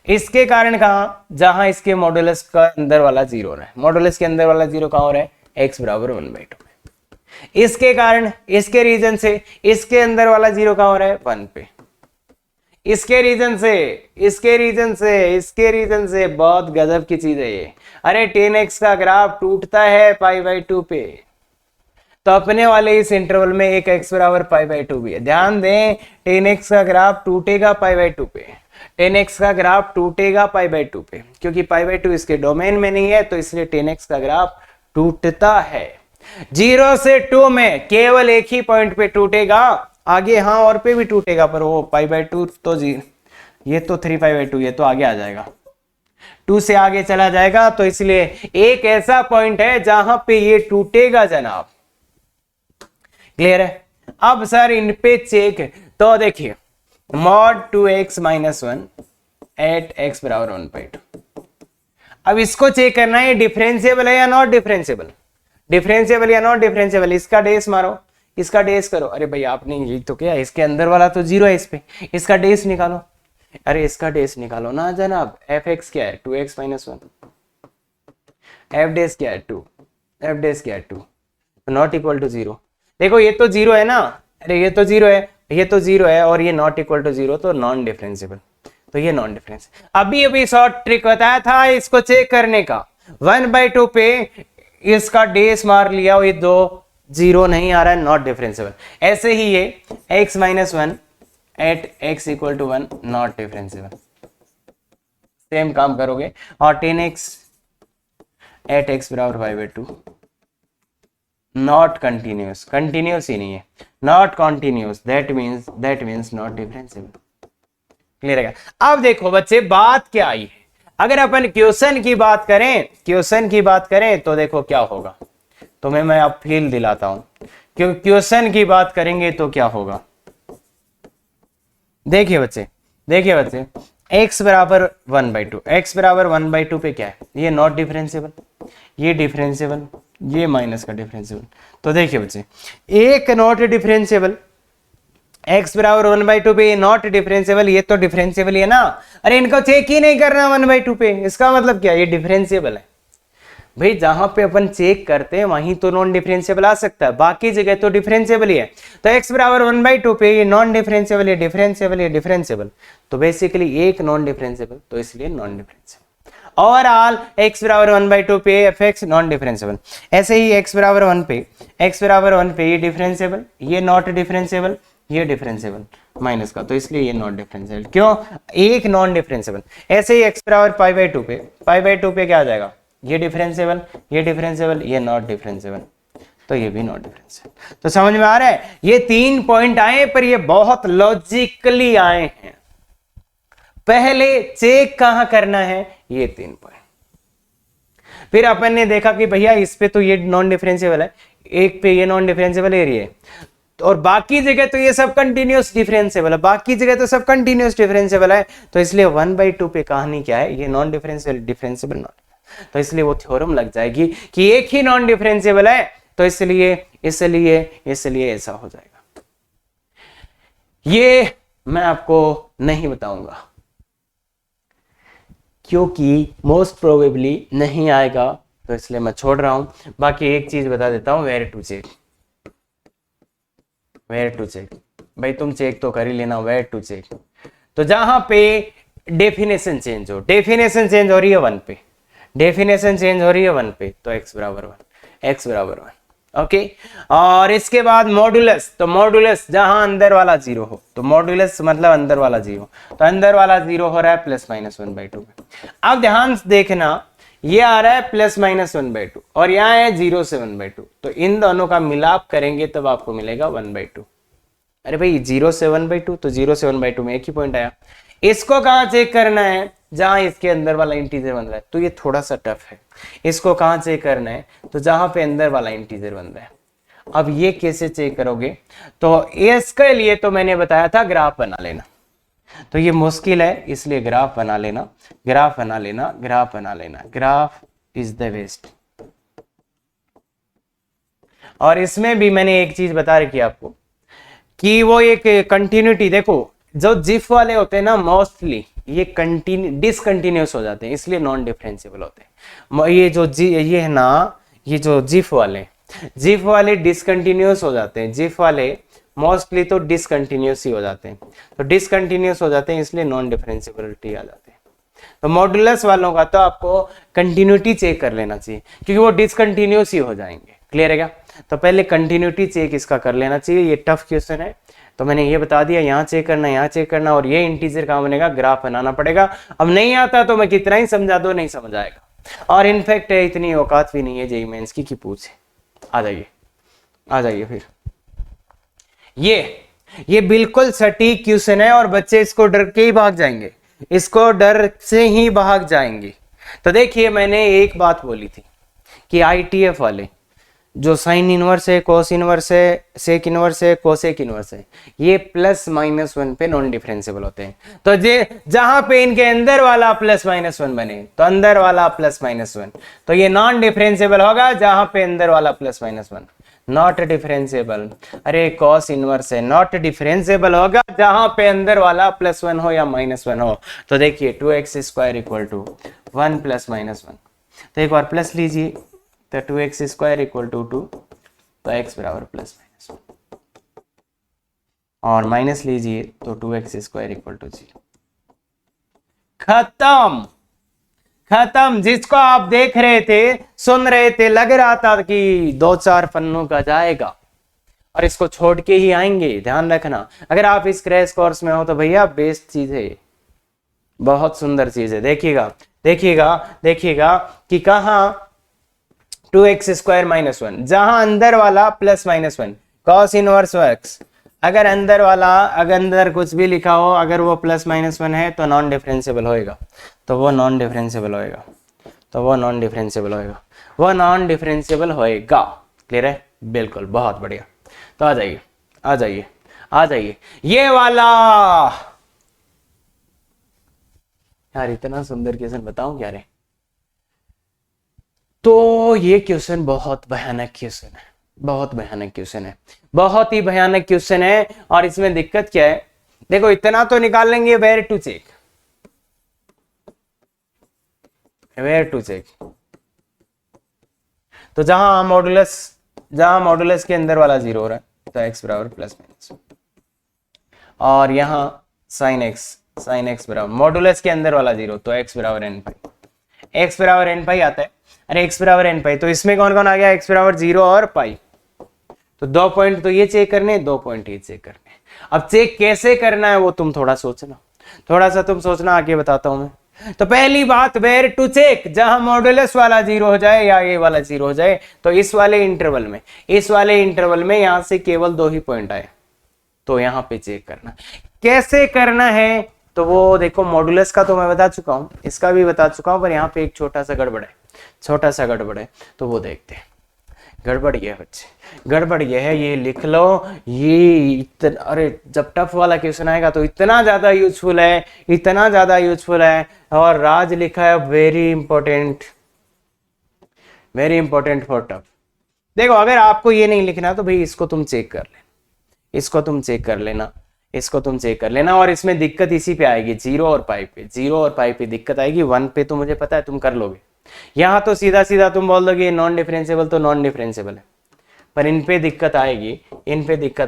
इसके कारण कहां? जहां इसके मॉडुलस का अंदर वाला जीरो हो रहा है। मॉडुलस के अंदर वाला जीरो कहां हो रहा है? x बराबर 1/2 में। इसके कारण, इसके रीजन से इसके अंदर वाला जीरो कहां हो रहा है? 1 पे। इसके रीजन से, इसके रीजन से, इसके रीजन से, बहुत गजब की चीज है ये। अरे 10x का ग्राफ टूटता है π/2 पे, तो अपने वाले इस इंटरवल में एक x बराबर π/2 भी है। ध्यान दें 10x का ग्राफ टूटेगा π/2 पे, 10x का ग्राफ टूटेगा π/2 पे, क्योंकि π/2 इसके डोमेन में नहीं है, तो इसलिए 10x का ग्राफ टूटता है। 0 से 2 में केवल एक ही पॉइंट पे टूटेगा, आगे हाँ और पे भी टूटेगा, पर वो π/2 तो ये तो 3π/2, ये तो आगे आ जाएगा, 2 से आगे चला जाएगा, तो इसलिए एक ऐसा पॉइंट है जहां पे ये टूटेगा जनाब। क्लियर है? अब सर इन पे चेक, तो देखिए mod 2x - 1 एट x बराबर 1/2। अब इसको चेक करना है डिफरेंशिएबल है या नॉट डिफरेंशिएबल, डिफरेंशिएबल या नॉट डिफरेंशिएबल। इसका डेस मारो, इसका डेस करो। अरे भाई आपने यही तो किया, इसके अंदर वाला तो जीरो है, इस पे इसका डेस निकालो। अरे इसका डेस निकालो ना जनाब। fx क्या है? 2x - 1। f डेस क्या है? 2। f डेस क्या है? 2। Not equal to 0। देखो ये तो 0 है ना, अरे ये तो 0 है, ये तो 0 है, और ये नॉट इक्वल टू 0, तो नॉन डिफरेंशिएबल, तो ये नॉन डिफरेंस। अभी अभी शॉर्ट ट्रिक बताया था इसको चेक करने का। 1/2 पे इसका डेस मार लिया, ये दो जीरो नहीं आ रहा है, नॉट डिफरेंशिएबल। ऐसे ही ये x - 1 at x equal to 1 not differentiable. Same काम करोगे, और 10x एट x बराबर 5/2 नॉट कंटिन्यूस, कंटिन्यूस ही नहीं है, not continuous, that means not differentiable. Clear है? अब देखो बच्चे बात क्या आई है, अगर अपन क्वेश्चन की बात करें, क्वेश्चन की बात करें तो देखो क्या होगा, तुम्हें मैं अब फील दिलाता हूं, क्योंकि क्वेश्चन की बात करेंगे तो क्या होगा। देखिए बच्चे, देखिए बच्चे, x बराबर 1/2, x बराबर 1/2 पे क्या है? ये नॉट डिफरेंशिएबल, ये डिफरेंशिएबल, ये माइनस का डिफरेंशिएबल। तो देखिए बच्चे, एक नॉट डिफरेंशिएबल, x बराबर 1/2 पे, ये नॉट डिफरेंशिएबल, ये तो डिफरेंशिएबल है ना। अरे इनको चेक ही नहीं करना 1/2 पे, इसका मतलब क्या? ये डिफरेंशिएबल है। भाई जहां पे अपन चेक करते हैं वहीं तो नॉन डिफरेंशिएबल आ सकता है, बाकी जगह तो डिफरेंशिएबल ही है। तो x बराबर 1/2 पे ये नॉन डिफरेंशिएबल, ये डिफरेंशिएबल, ये डिफरेंशिएबल, तो बेसिकली एक नॉन डिफरेंशिएबल, तो इसलिए नॉन डिफरेंशिएबल। ओवरऑल x बराबर 1/2 पे fx नॉन डिफरेंशिएबल। ऐसे ही x बराबर 1 पे, x बराबर 1 पे ये डिफरेंशिएबल, ये नॉट डिफरेंशिएबल, ये डिफरेंशिएबल माइनस का, तो इसलिए ये नॉट डिफरेंशिएबल। क्यों? एक नॉन डिफरेंशिएबल। ऐसे ही x बराबर π/2 पे, π/2 पे क्या आ जाएगा? ये डिफरेंशिएबल, ये डिफरेंशिएबल, ये नॉट डिफरेंशिएबल, तो ये भी नॉट डिफरेंशिएबल। तो समझ में आ रहा है? ये 3 पॉइंट आए, पर ये बहुत लॉजिकली आए हैं। पहले चेक कहां करना है? ये 3 पॉइंट। फिर अपन ने देखा कि भैया इस पे तो ये नॉन डिफरेंशिएबल है, एक पे ये नॉन डिफरेंशिएबल एरिया है, और बाकी जगह तो ये सब कंटिन्यूअस डिफरेंशिएबल है, बाकी जगह तो सब कंटिन्यूअस डिफरेंशिएबल है, तो इसलिए 1/2 पे कहानी क्या है? ये नॉन डिफरेंशिएबल, डिफरेंशिएबल नॉट, तो इसलिए वो थ्योरम लग जाएगी कि एक ही नॉन डिफरेंशिएबल है, तो इसलिए ऐसा हो जाएगा। ये मैं आपको नहीं बताऊंगा क्योंकि मोस्ट प्रोबेबली नहीं आएगा, तो इसलिए मैं छोड़ रहा हूं। बाकी एक चीज बता देता हूं, where to check, where to check. भाई तुम चेक तो कर ही लेना, वेयर टू चेक। तो जहां पे डेफिनेशन चेंज हो, डेफिनेशन चेंज हो रही है 1 पे, डेफिनेशन चेंज हो रही है 1 पे, तो x बराबर 1, x बराबर 1। ओके, और इसके बाद मॉडुलस, तो मॉडुलस जहां अंदर वाला जीरो हो, तो मॉडुलस मतलब अंदर वाला जीरो, तो अंदर वाला जीरो हो रहा है +-1/2 में। अब ध्यान से देखना, ये आ रहा है +-1/2 और यहाँ है 0 से 1/2, तो इन दोनों का मिलाप करेंगे तब आपको मिलेगा 1/2। अरे भाई 0 से 1/2, तो 0 से 1/2 में एक ही पॉइंट आया। इसको कहाँ चेक करना है, जहां इसके अंदर वाला इंटीजर बन रहा है, तो ये थोड़ा सा टफ है। इसको कहाँ चेक करना है, तो जहां पे अंदर वाला इंटीजर बन रहा है। अब ये कैसे चेक करोगे, तो इसके लिए तो मैंने बताया था ग्राफ बना लेना, तो ये मुश्किल है इसलिए ग्राफ बना लेना, ग्राफ बना लेना, ग्राफ बना लेना, ग्राफ इज द बेस्ट। और इसमें भी मैंने एक चीज बता रखी है आपको कि वो एक कंटिन्यूटी, देखो जो जिफ वाले होते हैं ना मोस्टली ये डिसकंटिन्यूस हो जाते हैं, इसलिए नॉन डिफरेंशिएबल होते हैं। ये जो ये है ना, ये जो जिफ वाले डिसकंटिन्यूस हो जाते हैं, जिफ वाले मोस्टली तो डिसकंटिन्यूस ही हो जाते हैं, तो डिसकंटिन्यूस हो जाते हैं इसलिए नॉन डिफरेंशिएबिलिटी आ जाते हैं। तो मॉडुलस वालों का तो आपको कंटिन्यूटी चेक कर लेना चाहिए क्योंकि वो डिसकंटिन्यूस ही हो जाएंगे। क्लियर है क्या? तो पहले कंटिन्यूटी चेक इसका कर लेना चाहिए। ये टफ क्वेश्चन है तो मैंने ये बता दिया, यहाँ चेक करना, यहाँ चेक करना, और ये इंटीजर कहाँ बनेगा, ग्राफ बनाना पड़ेगा। अब नहीं आता तो मैं कितना ही समझा दो नहीं समझ आएगा, और इनफैक्ट इतनी औकात भी नहीं है जेईई मेंस की पूछे। आ जाइए, आ जाइए फिर। ये बिल्कुल सटीक क्वेश्चन है और बच्चे इसको डर के ही भाग जाएंगे, इसको डर से ही भाग जाएंगे। तो देखिए मैंने एक बात बोली थी कि आईटीएफ वाले जो साइन इनवर्स है, कोस इनवर्स है, सेक इनवर्स है, कोसेक इनवर्स है, ये +-1 पे नॉन डिफरेंशिएबल होते हैं। तो जहां पे इनके अंदर वाला +-1 बने तो अंदर वाला +-1, तो ये नॉन डिफरेंशिएबल होगा जहां पे अंदर वाला +-1। नॉट डिफरेंशिएबल, अरे कॉस इनवर्स है, नॉट डिफरेंशिएबल होगा जहां पे अंदर वाला +1 हो या -1 हो। तो देखिए 2x² = 1 + -1, तो एक बार प्लस लीजिए, तो 2x² = 2, तो x बराबर +-1, और माइनस लीजिए तो 2x² = 0। खत्म, खत्म। जिसको आप देख रहे थे, सुन रहे थे, लग रहा था कि 2-4 पन्नों का जाएगा और इसको छोड़ के ही आएंगे, ध्यान रखना। अगर आप इस क्रैश कोर्स में हो तो भैया बेस्ट चीज है, बहुत सुंदर चीज है। देखिएगा देखिएगा देखिएगा कि कहाँ 2x² - 1, जहां अंदर वाला +-1 cos इनवर्स x, अगर अंदर वाला, अगर अंदर कुछ भी लिखा हो, अगर वो +-1 है तो नॉन डिफरेंशिएबल होएगा, तो वो नॉन डिफरेंशिएबल होएगा, तो वो नॉन डिफरेंशिएबल होएगा, वो नॉन डिफरेंशिएबल होएगा। क्लियर है? बिल्कुल, बहुत बढ़िया। तो आ जाइए, आ जाइए, आ जाइए। ये वाला यार इतना सुंदर क्वेश्चन बताऊं क्या रे। तो ये क्वेश्चन बहुत भयानक क्वेश्चन है, बहुत भयानक क्वेश्चन है, बहुत ही भयानक क्वेश्चन है। और इसमें दिक्कत क्या है, देखो इतना तो निकाल लेंगे, where to check, where to check. तो जहां मॉडुलस के अंदर वाला 0 हो रहा है तो x बराबर +-1, और यहां साइन x बराबर मॉडुलस के अंदर वाला 0, तो x बराबर n π, x बराबर n π आता है। अरे x बराबर n π, तो इसमें कौन कौन आ गया, x बराबर 0 और पाई, तो 2 पॉइंट तो ये चेक करने, 2 पॉइंट ये चेक करने। अब चेक कैसे करना है वो तुम थोड़ा सोचना, थोड़ा सा तुम सोचना, आगे बताता हूं मैं। तो पहली बात, वेयर टू चेक, जहां मॉडुलस वाला 0 हो जाए या ये वाला 0 हो जाए, तो इस वाले इंटरवल में यहां से केवल 2 ही पॉइंट आए, तो यहां पे चेक करना। कैसे करना है तो वो देखो, मॉडुलस का तो मैं बता चुका हूं, इसका भी बता चुका हूं, पर यहाँ पे एक छोटा सा गड़बड़ है, तो वो देखते हैं। गड़बड़ ये है बच्चे, गड़बड़ ये है, ये लिख लो, ये अरे जब टफ वाला क्वेश्चन आएगा तो इतना ज्यादा यूजफुल है, इतना ज्यादा यूजफुल है। और राज लिखा है वेरी इंपॉर्टेंट फॉर टफ। देखो अगर आपको ये नहीं लिखना तो भाई इसको तुम चेक कर लेना, इसको तुम चेक कर लेना, और इसमें दिक्कत इसी पे आएगी, 0 और पाई पे दिक्कत आएगी। 1 पे तो मुझे पता है तुम कर लोगे, यहां तो सीधा सीधा तुम बोल दोगे नॉन डिफरेंशिएबल, तो नॉन डिफरेंशिएबल है, पर इन पे दिक्कत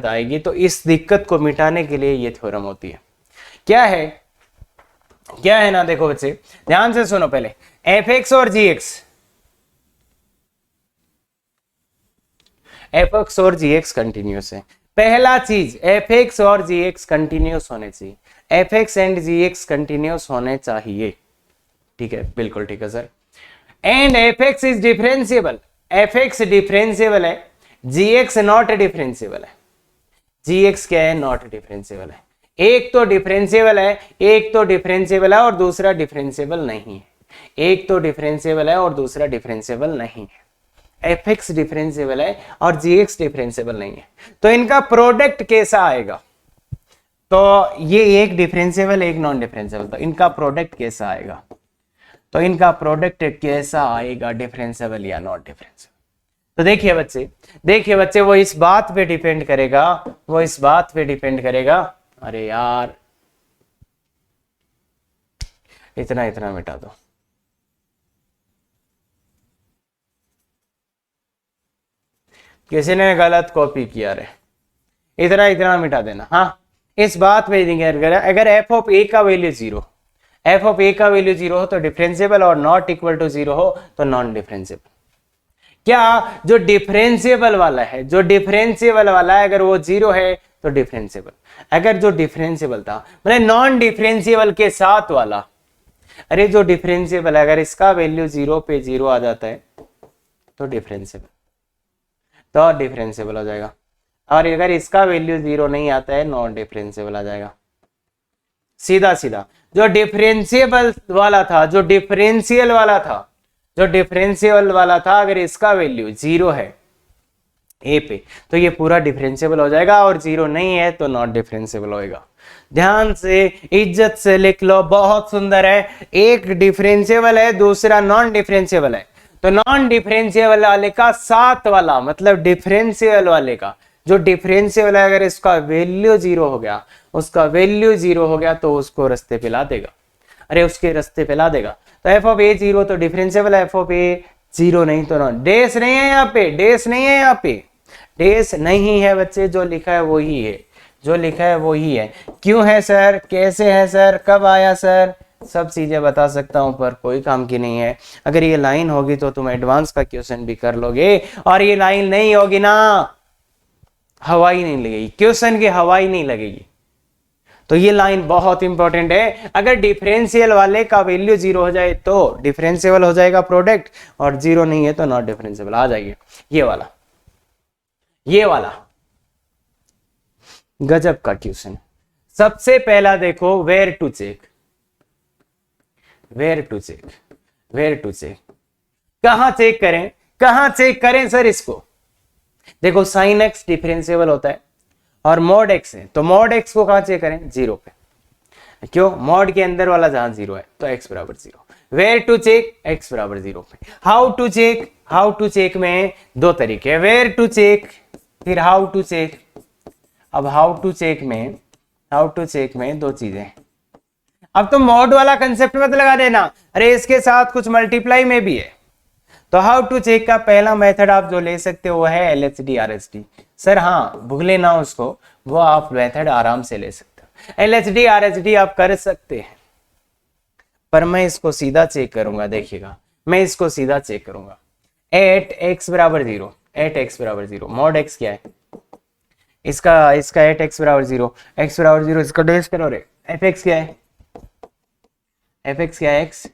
आएगी। तो इस दिक्कत को मिटाने के लिए ये थ्योरम होती है। क्या है ना, देखो बच्चे ध्यान से सुनो, पहले fx और gx, एफ एक्स और जी एक्स कंटिन्यूस है। पहला चीज एफ एक्स और जी एक्स कंटिन्यूस होने चाहिए, f x and g x continuous होने चाहिए, ठीक है, बिल्कुल ठीक है sir. And f x is differentiable, f x differentiable है, जी एक्स नॉट डिफरेंशिएबल है, जी एक्स क्या है, नॉट डिफरेंशिएबल है। एक तो डिफरेंशिएबल है, एक तो डिफरेंशिएबल है और दूसरा डिफरेंशिएबल नहीं है, एक तो डिफरेंशिएबल है और दूसरा डिफरेंशिएबल नहीं है। एफ एक्स डिफरेंशिएबल है और जी एक्स डिफरेंशिएबल नहीं है, तो इनका प्रोडक्ट कैसा आएगा? तो ये एक डिफरेंशिएबल एक नॉन डिफरेंशिएबल, तो इनका प्रोडक्ट कैसा आएगा? तो इनका प्रोडक्ट कैसा आएगा, डिफरेंशिएबल या नॉट डिफरेंशिएबल? तो देखिए बच्चे वो इस बात पे डिपेंड करेगा, वो इस बात पे डिपेंड करेगा, अरे यार इतना इतना मिटा दो, किसी ने गलत कॉपी किया रे, इतना इतना मिटा देना। हाँ, इस बात पे अगर एफ ऑफ ए का वैल्यू जीरो, एफ ऑफ ए का वैल्यू जीरो हो तो डिफरेंशिएबल और नॉट इक्वल टू जीरो हो तो नॉन डिफरेंशिएबल। क्या जो डिफरेंशिएबल वाला है, जो डिफरेंशिएबल वाला है अगर वो जीरो है तो डिफरेंशिएबल, अगर जो डिफरेंशिएबल था मतलब नॉन डिफरेंशिएबल के साथ वाला, अरे जो डिफरेंशिएबल है अगर इसका वैल्यू जीरो पे जीरो आ जाता है तो डिफरेंशिएबल, तो डिफरेंशिएबल हो जाएगा, और अगर इसका वैल्यू जीरो नहीं आता है नॉन डिफरेंशिएबल आ जाएगा। सीधा सीधा जो डिफरेंशिएबल वाला था, जो डिफरेंशियल वाला था, जो डिफरेंशियल वाला था अगर इसका वैल्यू जीरो है ए पे तो ये पूरा डिफरेंशिएबल हो जाएगा, और जीरो नहीं है तो नॉट डिफरेंशिएबल होएगा। ध्यान से इज्जत से लिख लो, बहुत सुंदर है। एक डिफरेंशिएबल है, दूसरा नॉन डिफरेंशिएबल है, तो नॉन डिफरेंशिएबल वाले का साथ वाला मतलब डिफरेंशियल वाले का, जो डिफरेंशियल है अगर इसका वैल्यू जीरो हो गया, उसका वैल्यू जीरो हो गया तो उसको रास्ते पे ला देगा, अरे उसके रास्ते पे ला देगा। तो एफ ऑफ ए जीरो तो differentiable, F of A zero नहीं तो नॉन। डेस नहीं है यहाँ पे, डेस नहीं है यहाँ पे, डेस नहीं है बच्चे, जो लिखा है वही है, जो लिखा है वही है। क्यों है सर, कैसे है सर, कब आया सर, सब चीजें बता सकता हूं पर कोई काम की नहीं है। अगर ये लाइन होगी तो तुम एडवांस का क्वेश्चन भी कर लोगे, और ये लाइन नहीं होगी ना हवा ही नहीं लगेगी, क्वेश्चन की हवा ही नहीं लगेगी। तो ये लाइन बहुत इंपॉर्टेंट है। अगर डिफरेंशियल वाले का वैल्यू जीरो हो जाए तो डिफरेंशिएबल हो जाएगा प्रोडक्ट, और जीरो नहीं है तो नॉट डिफरेंशिएबल आ जाएगी। ये वाला, ये वाला गजब का क्वेश्चन। सबसे पहला देखो where to check, where to check, where to check, कहां चेक करें, कहां चेक करें सर इसको? देखो साइन एक्स डिफरेंशिएबल होता है और मॉड एक्स है, तो मॉड एक्स को कहां चेक करें? जीरो पे। क्यों? मॉड के अंदर वाला जहां जीरो है तो एक्स बराबर zero. Where to check, x बराबर जीरो पे। How to check, how to check में दो तरीके, वेयर टू चेक फिर हाउ टू चेक। अब हाउ टू चेक में, हाउ टू चेक में दो चीजें। अब तो मॉड वाला कंसेप्ट मत लगा देना, अरे इसके साथ कुछ मल्टीप्लाई में भी है। तो हाउ टू चेक का पहला मेथड आप जो ले सकते हो वो है एलएचडी आरएचडी। सर हाँ, भूले ना उसको, वो आप मेथड आराम से ले सकते हो। एलएचडी आरएचडी आप कर सकते हैं, पर मैं इसको सीधा चेक करूंगा। देखिएगा, मैं इसको सीधा चेक करूंगा। एट एक्स बराबर जीरो, एट एक्स बराबर जीरो, मॉड एक्स क्या है इसका, इसका एट एक्स बराबर जीरो, एक्स बराबर जीरो, इसका डेस करो रे। एफ एक्स क्या है, एफ एक्स क्या है, एक्स,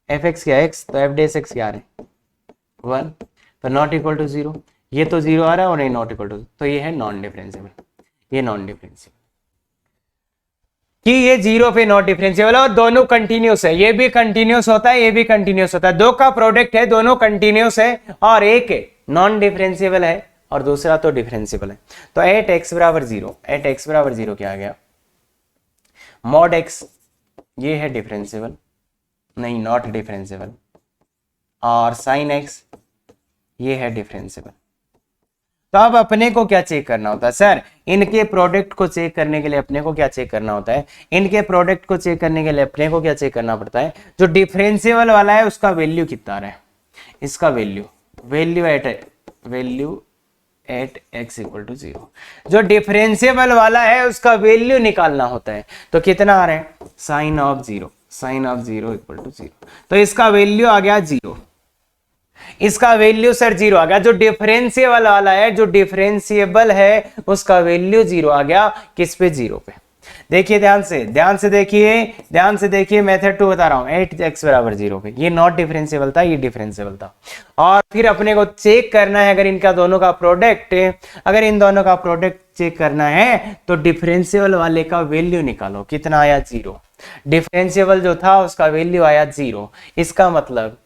एफ एक्स क्या है एक्स, तो एफ डेस एक्स क्या है वन, तो नॉट इक्वल टू जीरो। ये तो जीरो आ रहा है और नहीं नॉट इक्वल टू, तो ये है नॉन डिफरेंशिएबल, ये नॉन डिफरेंशिएबल कि ये जीरो पे नॉट डिफरेंशिएबल और दोनों कंटिन्यूस है। ये भी कंटिन्यूस होता है, ये भी कंटिन्यूस होता है, दो का प्रोडक्ट है, दोनों कंटिन्यूस है, और एक नॉन डिफरेंशिएबल है और दूसरा तो डिफरेंशिएबल है। तो एट एक्स बराबर जीरो, एट एक्स बराबर जीरो क्या आ गया, मॉड एक्स ये है डिफरेंशिएबल, नहीं नॉट डिफरेंशिएबल, और साइन एक्स ये है डिफरेंशिएबल। तो अब अपने को क्या चेक करना होता है सर, इनके प्रोडक्ट को चेक करने के लिए अपने को क्या चेक करना होता है, इनके प्रोडक्ट को चेक करने के लिए अपने को क्या चेक करना पड़ता है, जो डिफरेंशिएबल वाला है उसका वैल्यू कितना आ रहा है, इसका value, value at x equal to zero. जो डिफरेंशिएबल वाला है उसका वैल्यू निकालना होता है, तो कितना आ रहा है, sine of zero, sine of zero equal to zero, तो इसका वैल्यू आ गया जीरो। इसका वैल्यू सर जीरो आ गया। जो डिफरेंशिएबल वाला है, जो डिफरेंशिएबल है उसका वैल्यू जीरो आ गया। किस पे? जीरो पे। देखिए ध्यान से, ध्यान से देखिए मेथड 2 बता रहा हूं। 8x बराबर 0 पे ये नॉट डिफरेंशिएबल था, ये डिफरेंशिएबल था। और फिर अपने को चेक करना है, अगर इनका दोनों का प्रोडक्ट, अगर इन दोनों का प्रोडक्ट चेक करना है तो डिफरेंशिएबल वाले का वैल्यू निकालो। कितना आया? 0। डिफरेंशिएबल जो था उसका वैल्यू आया 0। इसका मतलब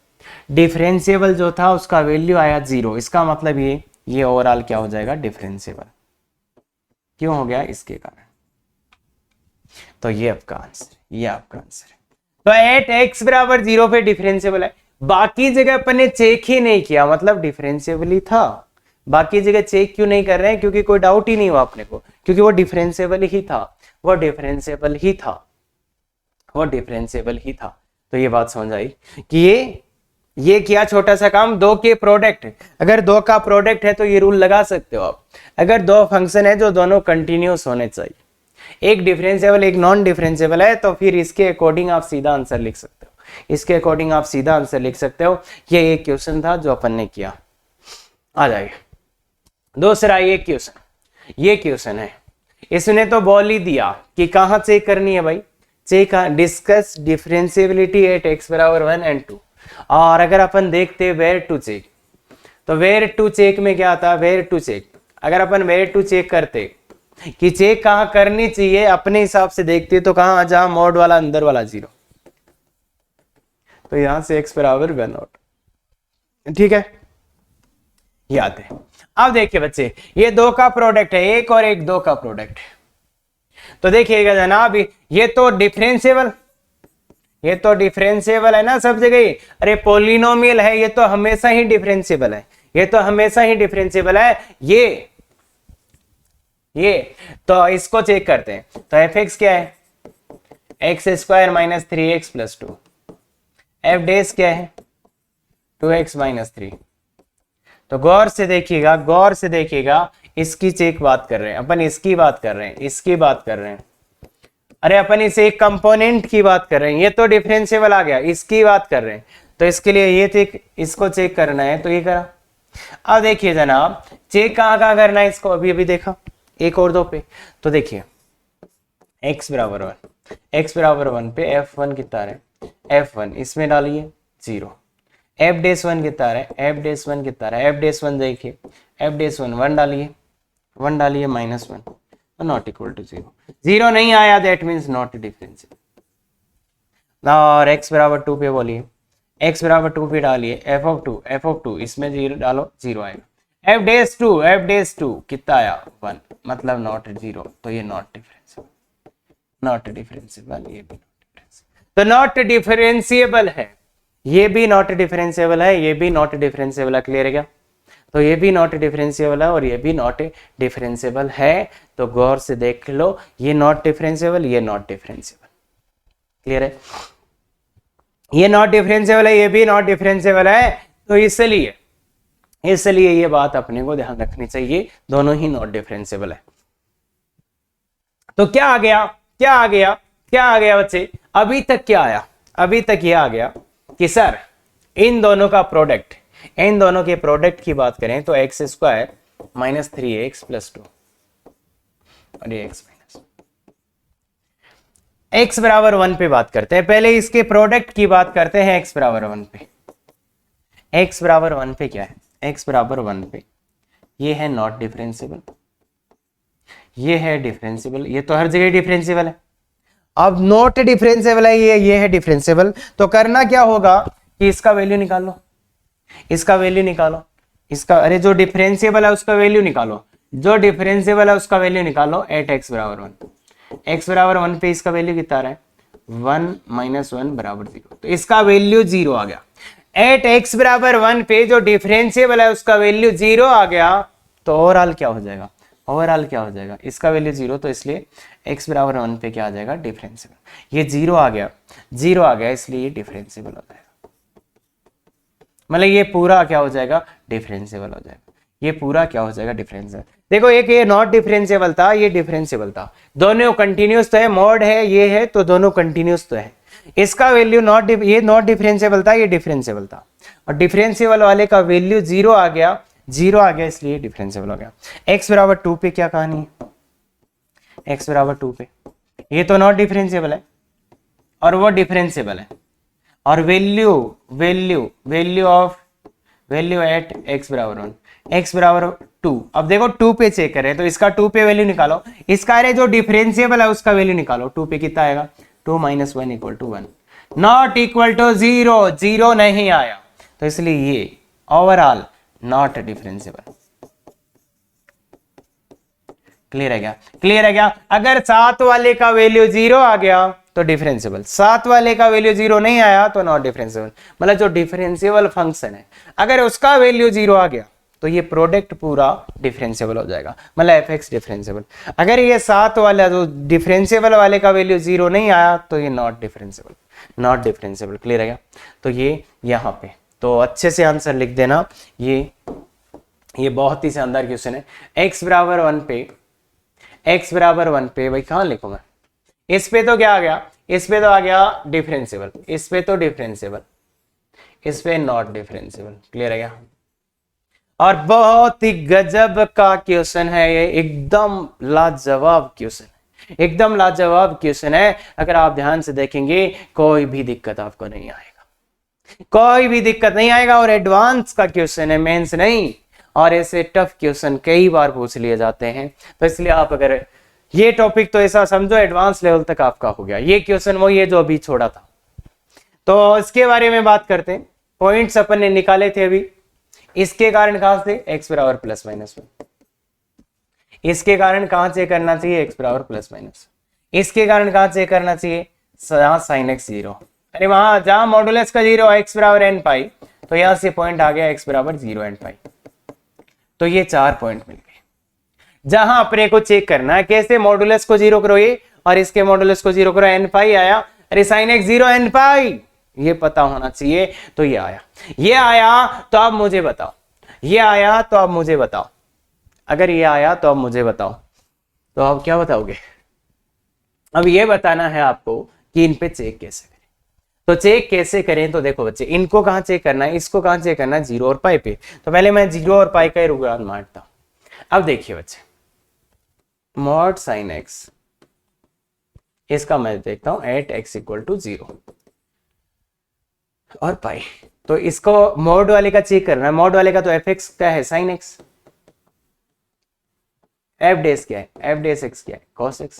डिफरेंशिएबल जो था उसका वैल्यू आया 0। इसका मतलब ये ओवरऑल क्या हो जाएगा? डिफरेंशिएबल। क्यों हो गया? इसके कारण। तो ये आपका आंसर, ये आपका आंसर है। तो 8x बराबर 0 पे डिफरेंशिएबल है। बाकी जगह अपन ने चेक ही नहीं किया, मतलब डिफरेंशिएबल ही था। बाकी जगह चेक क्यों नहीं कर रहे हैं? क्योंकि कोई डाउट ही नहीं हुआ अपने को, क्योंकि वो डिफरेंशिएबल ही था, वो डिफरेंशिएबल ही था, वो डिफरेंशिएबल ही था। तो ये बात समझ आई कि ये किया छोटा सा काम। दो के प्रोडक्ट, अगर दो का प्रोडक्ट है तो ये रूल लगा सकते हो आप। अगर दो फंक्शन है जो दोनों कंटिन्यूस होने चाहिए, एक डिफरेंशिएबल एक नॉन डिफरेंशिएबल है, तो फिर इसके अकॉर्डिंग आप सीधा आंसर लिख सकते हो। इसके अकॉर्डिंग आप सीधा आंसर लिख सकते हो। ये एक क्वेश्चन था जो अपन ने किया। आ जाइए दूसरा ये क्वेश्चन है। इसने तो बोल ही दिया कि कहां चेक करनी है भाई। Check discuss differentiability at x बराबर 1 and 2। और अगर अपन देखते वेयर टू चेक, तो वेयर टू चेक में क्या आता है? वेयर टू चेक, अगर अपन वेयर टू चेक करते कि चेक कहां करनी चाहिए, अपने हिसाब से देखते तो कहां? जहां मोड वाला अंदर वाला 0, तो यहां से x बराबर 1/0। ठीक है, याद है। अब देखिए बच्चे, ये दो का प्रोडक्ट है, एक और एक दो का प्रोडक्ट है। तो देखिएगा जनाब, ये तो डिफरेंशिएबल, ये तो डिफरेंशिएबल है ना सब जगह। अरे पॉलिनोमियल है, ये तो हमेशा ही डिफरेंशिएबल है, ये तो हमेशा ही डिफरेंशिएबल है। ये तो इसको चेक करते हैं। तो एफ एक्स क्या है? x² minus 3x plus 2। F डेस क्या है? 2x minus 3। तो गौर से देखिएगा, गौर से देखिएगा, इसकी चेक बात कर रहे हैं अपन, इसकी बात कर रहे हैं, इसकी बात कर रहे हैं। अरे अपन इस एक कंपोनेंट की बात कर रहे हैं, ये तो डिफरेंशिएबल आ गया, इसकी बात कर रहे हैं। तो इसके लिए ये चेक, इसको चेक करना है, तो ये करा। अब देखिए जनाब, चेक कहाँ कहाँ करना है इसको, अभी अभी देखा एक और दो पे। तो देखिए x बराबर 1, x बराबर 1 पे f1 कितना है? f1 इसमें डालिए 0। f डेस 1 कितना है? f डेस 1 कितना है? f डेस 1 देखिए, f डेस 1 1 डालिए, 1 डालिए माइनस 1, नॉट इक्वल टू 0। 0 नहीं आया, दैट मीन्स नॉट डिफरेंशिएबल। और x बराबर 2 पे बोलिए, x बराबर 2 पे डालिए f(2) इसमें 0 डालो, 0 आएगा। f डेस 2 कितना आया? 1, मतलब नॉट 0। तो ये नॉट डिफरेंशिएबल, नॉट डिफरेंशिएबल, ये भी नॉट डिफरेंशिएबल। तो नॉट डिफरेंशिएबल है, ये भी नॉट डिफरेंशिएबल है, ये भी नॉट डिफरेंशिएबल है। क्लियर है क्या? तो ये भी नॉट डिफरेंशिएबल है और ये भी नॉट डिफरेंशिएबल है। तो गौर से देख लो, ये नॉट डिफरेंशिएबल, ये नॉट डिफरेंशिएबल। क्लियर है? ये नॉट डिफरेंशिएबल है, ये भी नॉट डिफरेंशिएबल है। तो इसलिए ये बात अपने को ध्यान रखनी चाहिए, दोनों ही नॉट डिफरेंशिएबल है। तो क्या आ गया, क्या आ गया, क्या आ गया बच्चे? अभी तक क्या आया? अभी तक ये आ गया कि सर इन दोनों का प्रोडक्ट, इन दोनों के प्रोडक्ट की बात करें तो x² माइनस 3x प्लस 2 और ये x माइनस x बराबर 1 पे बात करते हैं। पहले इसके प्रोडक्ट की बात करते हैं x बराबर 1 पे। x बराबर 1 पे क्या है? x बराबर 1 पे ये है नॉट डिफरेंशिएबल, ये है डिफरेंशिएबल, ये तो हर जगह डिफरेंशिएबल है। अब नॉट डिफरेंशिएबल है, ये है डिफरेंशिएबल। तो करना क्या होगा कि इसका वैल्यू निकाल लो, इसका वैल्यू निकालो, इसका, अरे जो डिफरेंशिएबल है उसका वैल्यू निकालो, जो डिफरेंशिएबल है उसका वैल्यू निकालो। 8x बराबर 1, x बराबर 1 पे इसका वैल्यू कितना है? 1 माइनस 1 बराबर 0। तो इसका वैल्यू 0 आ गया। 8x बराबर 1 पे जो डिफरेंशिएबल है उसका वैल्यू 0 आ गया। तो ओवरऑल क्या हो जाएगा? ओवरऑल क्या हो जाएगा? इसका वैल्यू 0, तो इसलिए x बराबर 1 पे क्या आ जाएगा? डिफरेंशिएबल। ये 0 आ गया, 0 आ गया, इसलिए ये डिफरेंशिएबल हो जाएगा। मतलब ये पूरा क्या हो जाएगा? डिफरेंशिएबल हो जाएगा। ये पूरा क्या हो जाएगा? डिफरेंशिएबल। देखो एक ये नॉट डिफरेंशिएबल था, ये डिफरेंशिएबल था, दोनों कंटिन्यूस तो है, मॉड है, ये है, तो दोनों कंटिन्यूस तो है। इसका वैल्यू ये नॉट डिफरेंशिएबल था, ये डिफरेंशिएबल था, और डिफरेंशिएबल वाले का वैल्यू 0 आ गया, 0 आ गया, इसलिए डिफरेंशिएबल हो गया। x बराबर 2 पे क्या कहानी है, x बराबर 2 पे ये तो नॉट डिफरेंशिएबल है और वो डिफरेंशिएबल है, और वैल्यू एट x बराबर 1, x बराबर 2। अब देखो 2 पे चेक करें तो इसका 2 पे वैल्यू निकालो, इसका अरे जो डिफरेंशिएबल है उसका वैल्यू निकालो, 2 पे कितना आएगा, 2 - 1 = 1, नॉट इक्वल टू 0, 0 नहीं आया, तो इसलिए ये ओवरऑल नॉट डिफरेंशिएबल। क्लियर है क्या, क्लियर है क्या। अगर 7 वाले का वैल्यू 0 आ गया तो डिफरेंशिएबल, 7 वाले का वैल्यू 0 नहीं आया तो नॉट डिफरेंशिएबल। मतलब जो डिफरेंशिएबल फंक्शन है अगर उसका वैल्यू 0 आ गया तो ये प्रोडक्ट पूरा डिफरेंशिएबल हो जाएगा, मतलब एफ डिफरेंशिएबल। अगर ये 7 वाला जो डिफरेंशिएबल वाले का वैल्यू 0 नहीं आया तो ये not differentiable, not differentiable. Clear है क्या। तो ये यहाँ पे तो अच्छे से आंसर लिख देना, ये बहुत ही शानदार क्वेश्चन है। x बराबर 1 पे, x बराबर 1 पे भाई कहाँ लिखूंगा, इस पे तो क्या आ गया, इस पे तो आ गया डिफरेंशिएबल, इस पे तो डिफरेंशिएबल, इस पे नॉट डिफरेंशिएबल। क्लियर है क्या। और बहुत ही गजब का क्वेश्चन है ये, एकदम लाजवाब क्वेश्चन है, एकदम लाजवाब क्वेश्चन है। अगर आप ध्यान से देखेंगे कोई भी दिक्कत आपको नहीं आएगा, कोई भी दिक्कत नहीं आएगा। और एडवांस का क्वेश्चन है, मेंस नहीं, और ऐसे टफ क्वेश्चन कई बार पूछ लिए जाते हैं। तो इसलिए आप अगर ये टॉपिक तो ऐसा समझो एडवांस लेवल तक आपका हो गया। ये क्वेश्चन वो ये जो अभी छोड़ा था, तो इसके बारे में बात करते हैं। पॉइंट्स अपन ने निकाले थे अभी, इसके कारण कहां से x बराबर +-1, इसके कारण कहां चेक करना चाहिए, x बराबर +-, इसके कारण कहां चेक करना चाहिए, sin x 0, अरे वहां जहां मॉडुलस का 0 x बराबर n पाई, तो यहां से पॉइंट आ गया x बराबर 0 n पाई। तो ये 4 पॉइंट मिल गए जहां अपने को चेक करना है कैसे मॉडुलस को 0 करो ये, और इसके मॉडुलस को 0 करो, n पाई आया, अरे sin x 0 n पाई, ये पता होना चाहिए। तो ये आया, ये आया तो अब मुझे बताओ, ये आया तो अब मुझे बताओ, अगर ये आया तो अब मुझे बताओ, तो आप क्या बताओगे। अब ये बताना है आपको कि इन पे चेक कैसे करें। तो चेक कैसे करें, तो देखो बच्चे, इनको कहां चेक करना है, इसको कहां चेक करना है, 0 और पाई पे। तो पहले मैं 0 और पाई का रुझान मारता हूं। अब देखिए बच्चे, मॉड sin x, इसका मैं देखता हूं एट x = 0 और पाई। तो इसको मॉड वाले का चेक करना है, मॉड वाले का तो f(x) क्या है, sin x, f' क्या है, f' क्या है, cos x।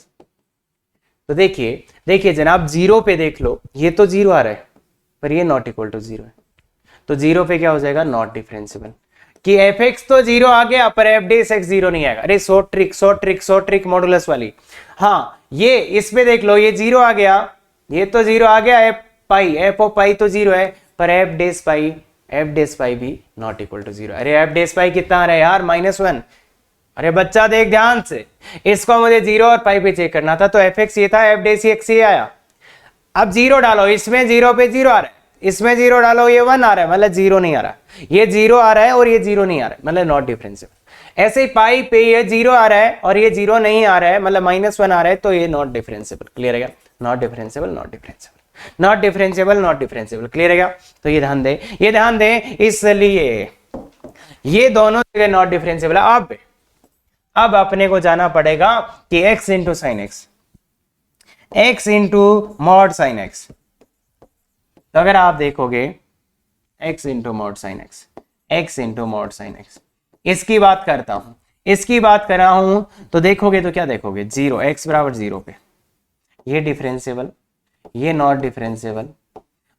तो देखिए जनाब, 0 पे देख लो, ये तो 0 आ रहा है पर ये नॉट इक्वल टू 0 है, तो 0 पे क्या हो जाएगा, नॉट डिफरेंशिएबल। कि f(x) तो 0 आ गया पर f' 0 नहीं आएगा। अरे शॉर्ट ट्रिक मॉडुलस वाली। हाँ, ये इस पे देख लो, ये 0 आ गया, ये तो 0 आ गया, f ऑफ पाई तो 0 है, पर f' पाई भी नॉट इक्वल टू 0। अरे f' कितना आ रहा है यार, -1। अरे बच्चा देख ध्यान से, इसको मुझे 0 और पाई पे चेक करना था, तो f(x) ये था, f' ये आया। अब 0 डालो, इसमें 0 पे 0 आ रहा है, इसमें 0 डालो, ये 1 आ रहा है, मतलब 0 नहीं आ रहा, ये 0 आ रहा है और ये 0 नहीं आ रहा है, मतलब नॉट डिफरेंशिएबल। ऐसे ही पाई पे ये 0 आ रहा है और ये 0 नहीं आ रहा है, मतलब -1 आ रहा है, तो ये नॉट डिफरेंशिएबल। क्लियर है क्या, not differentiable, not differentiable, not differentiable, not differentiable. Clear है क्या। तो ये ध्यान दे, ये ध्यान दे, इसलिए ये दोनों जगह नॉट डिफरेंशिएबल है। अब अपने को जाना पड़ेगा कि x into sine x, x into mod sine x. तो अगर आप देखोगे x into mod sine x, x into mod sine x, इसकी बात करता हूं, इसकी बात कर रहा हूं, तो देखोगे तो क्या देखोगे, 0, x बराबर 0 पे, ये डिफरेंशिएबल, ये नॉट डिफरेंशिएबल,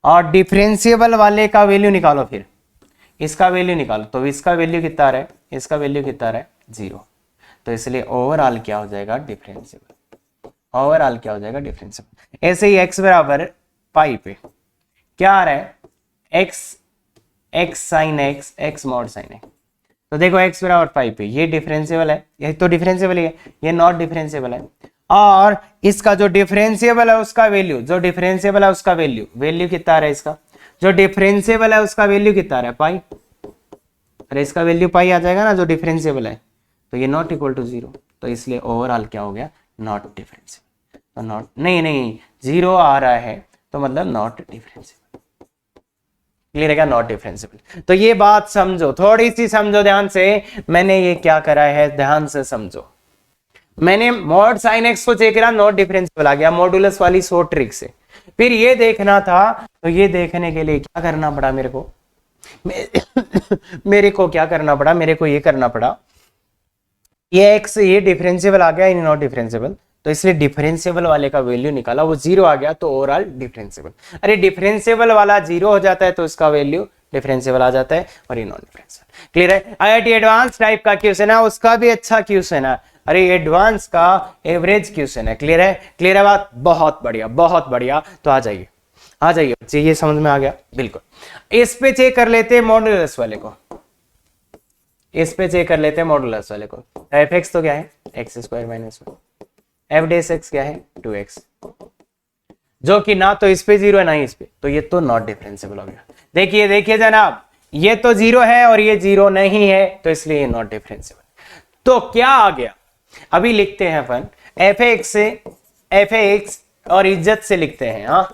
और डिफरेंशिएबल वाले का वैल्यू निकालो, फिर इसका वैल्यू निकालो, तो इसका वैल्यू कितना आ रहा है, इसका वैल्यू कितना आ रहा है, 0। तो इसलिए ओवरऑल क्या हो जाएगा, डिफरेंशिएबल, ओवरऑल क्या हो जाएगा, डिफरेंशिएबल। ऐसे ही x बराबर पाई पे क्या आ रहा है, x sine x, x mod sine x। तो देखो x बराबर पाई पे ये डिफरेंशिएबल है, ये तो डिफरेंशिएबल ही है, ये नॉट डिफरेंशिएबल है। और इसका जो डिफरेंशिएबल है उसका वैल्यू, जो डिफरेंशिएबल है उसका वैल्यू कितना आ रहा है, इसका जो डिफरेंशिएबल है उसका वैल्यू कितना आ रहा है, पाई। अरे इसका वैल्यू पाई आ जाएगा ना, जो डिफरेंशिएबल है, तो ये नॉट इक्वल टू 0। तो इसलिए ओवरऑल क्या हो गया, नॉट डिफरेंशिएबल। तो नॉट नहीं 0 आ रहा है, तो मतलब नॉट डिफरेंशिएबल। क्लियर है क्या? Not differentiable. तो ये बात समझो, थोड़ी सी समझो ध्यान से। मैंने ये क्या करा है, ध्यान से समझो। मैंने मॉड साइन एक्स को चेक करा, नॉट डिफरेंशिएबल आ गया मॉडुलस वाली शॉर्ट ट्रिक से। फिर ये देखना था, तो ये देखने के लिए क्या करना पड़ा मेरे को? मेरे को क्या करना पड़ा? मेरे को ये करना पड़ा, ये एक्स ये डिफरेंशिएबल आ गया, नॉट डिफरेंशिएबल, तो इसलिए डिफरेंशिएबल वाले का वैल्यू निकाला, वो जीरो आ गया, तो ओवरऑल डिफरेंशिएबल। अरे डिफरेंशिएबल वाला जीरो हो जाता है तो इसका वैल्यू डिफरेंशिएबल आ जाता है, और ये नॉन डिफरेंशिएबल। क्लियर है? आईआईटी एडवांस टाइप का क्वेश्चन है, उसका भी अच्छा क्वेश्चन है। अरे एडवांस का एवरेज क्वेश्चन है। क्लियर है? क्लियर है बात? बहुत बढ़िया, बहुत बढ़िया। तो आ जाइए, आ जाइए बच्चे, ये समझ में आ गया बिल्कुल। इस पे चेक कर लेते हैं मॉडुलस वाले को, इस पे चेक कर लेते हैं मॉडुलस वाले को। एफ एक्स तो क्या है? X square minus one. F dash x क्या है? 2x, जो कि ना तो इस पे जीरो है ना ही इस पे, तो ये तो नॉट डिफरेंशिएबल हो गया। देखिए देखिए जनाब, ये तो जीरो है और ये जीरो नहीं है, तो इसलिए ये नॉट डिफरेंशिएबल। तो क्या आ गया? अभी लिखते हैं अपन एफ एक्स से, एफ एक्स और इज्जत से लिखते हैं। हाँ,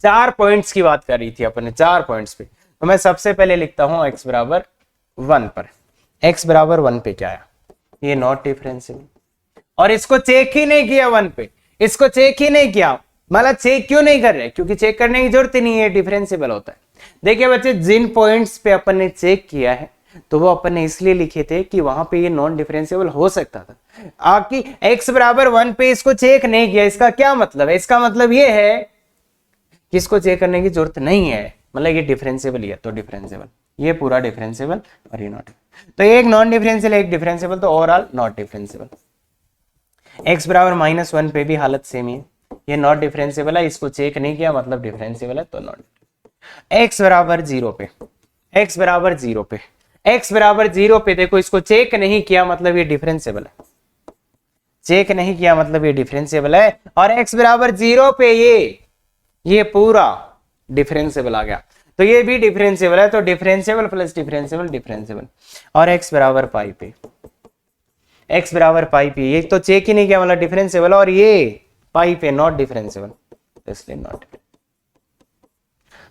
4 पॉइंट्स की बात कर रही थी अपन ने, 4 पॉइंट्स पे। तो मैं सबसे पहले लिखता हूं x बराबर 1 पर। x बराबर 1 पे क्या आया? ये नॉट डिफरेंशिएबल, और इसको चेक ही नहीं किया 1 पे, इसको चेक ही नहीं किया। मतलब चेक क्यों नहीं कर रहे? क्योंकि चेक करने की जरूरत ही नहीं है, डिफरेंशिएबल होता है। देखिए बच्चे, जिन पॉइंट्स पे अपन ने चेक किया है, तो वो अपन ने इसलिए लिखे थे कि वहां पे ये नॉन डिफरेंशिएबल हो सकता था। आकि x बराबर 1 पे इसको चेक नहीं किया, इसका क्या मतलब है? इसका मतलब ये है कि इसको चेक करने की जरूरत नहीं है, मतलब ये डिफरेंशिएबल ही है, तो डिफरेंशिएबल, ये पूरा डिफरेंशिएबल और ये नॉट। तो एक नॉन डिफरेंशियल एक डिफरेंशिएबल, तो ओवरऑल नॉट डिफरेंशिएबल। x बराबर -1 पे भी हालत सेम ही है, ये नॉट डिफरेंशिएबल है, इसको चेक नहीं किया मतलब डिफरेंशिएबल है, तो नॉट। x बराबर 0 पे, x बराबर 0 पे, x बराबर 0 पे देखो, इसको चेक नहीं किया मतलब ये डिफरेंशिएबल है, चेक नहीं किया मतलब ये डिफरेंशिएबल है। और x बराबर 0 पे ये पूरा डिफरेंशिएबल आ गया, तो ये भी डिफरेंशिएबल है, तो डिफरेंशिएबल प्लस डिफरेंशिएबल डिफरेंशिएबल। और x बराबर पाई पे, x बराबर पाई पे, ये तो चेक ही नहीं किया मतलब डिफरेंशिएबल, और ये पाई पे नॉट डिफरेंशिएबल, इसलिए नॉट।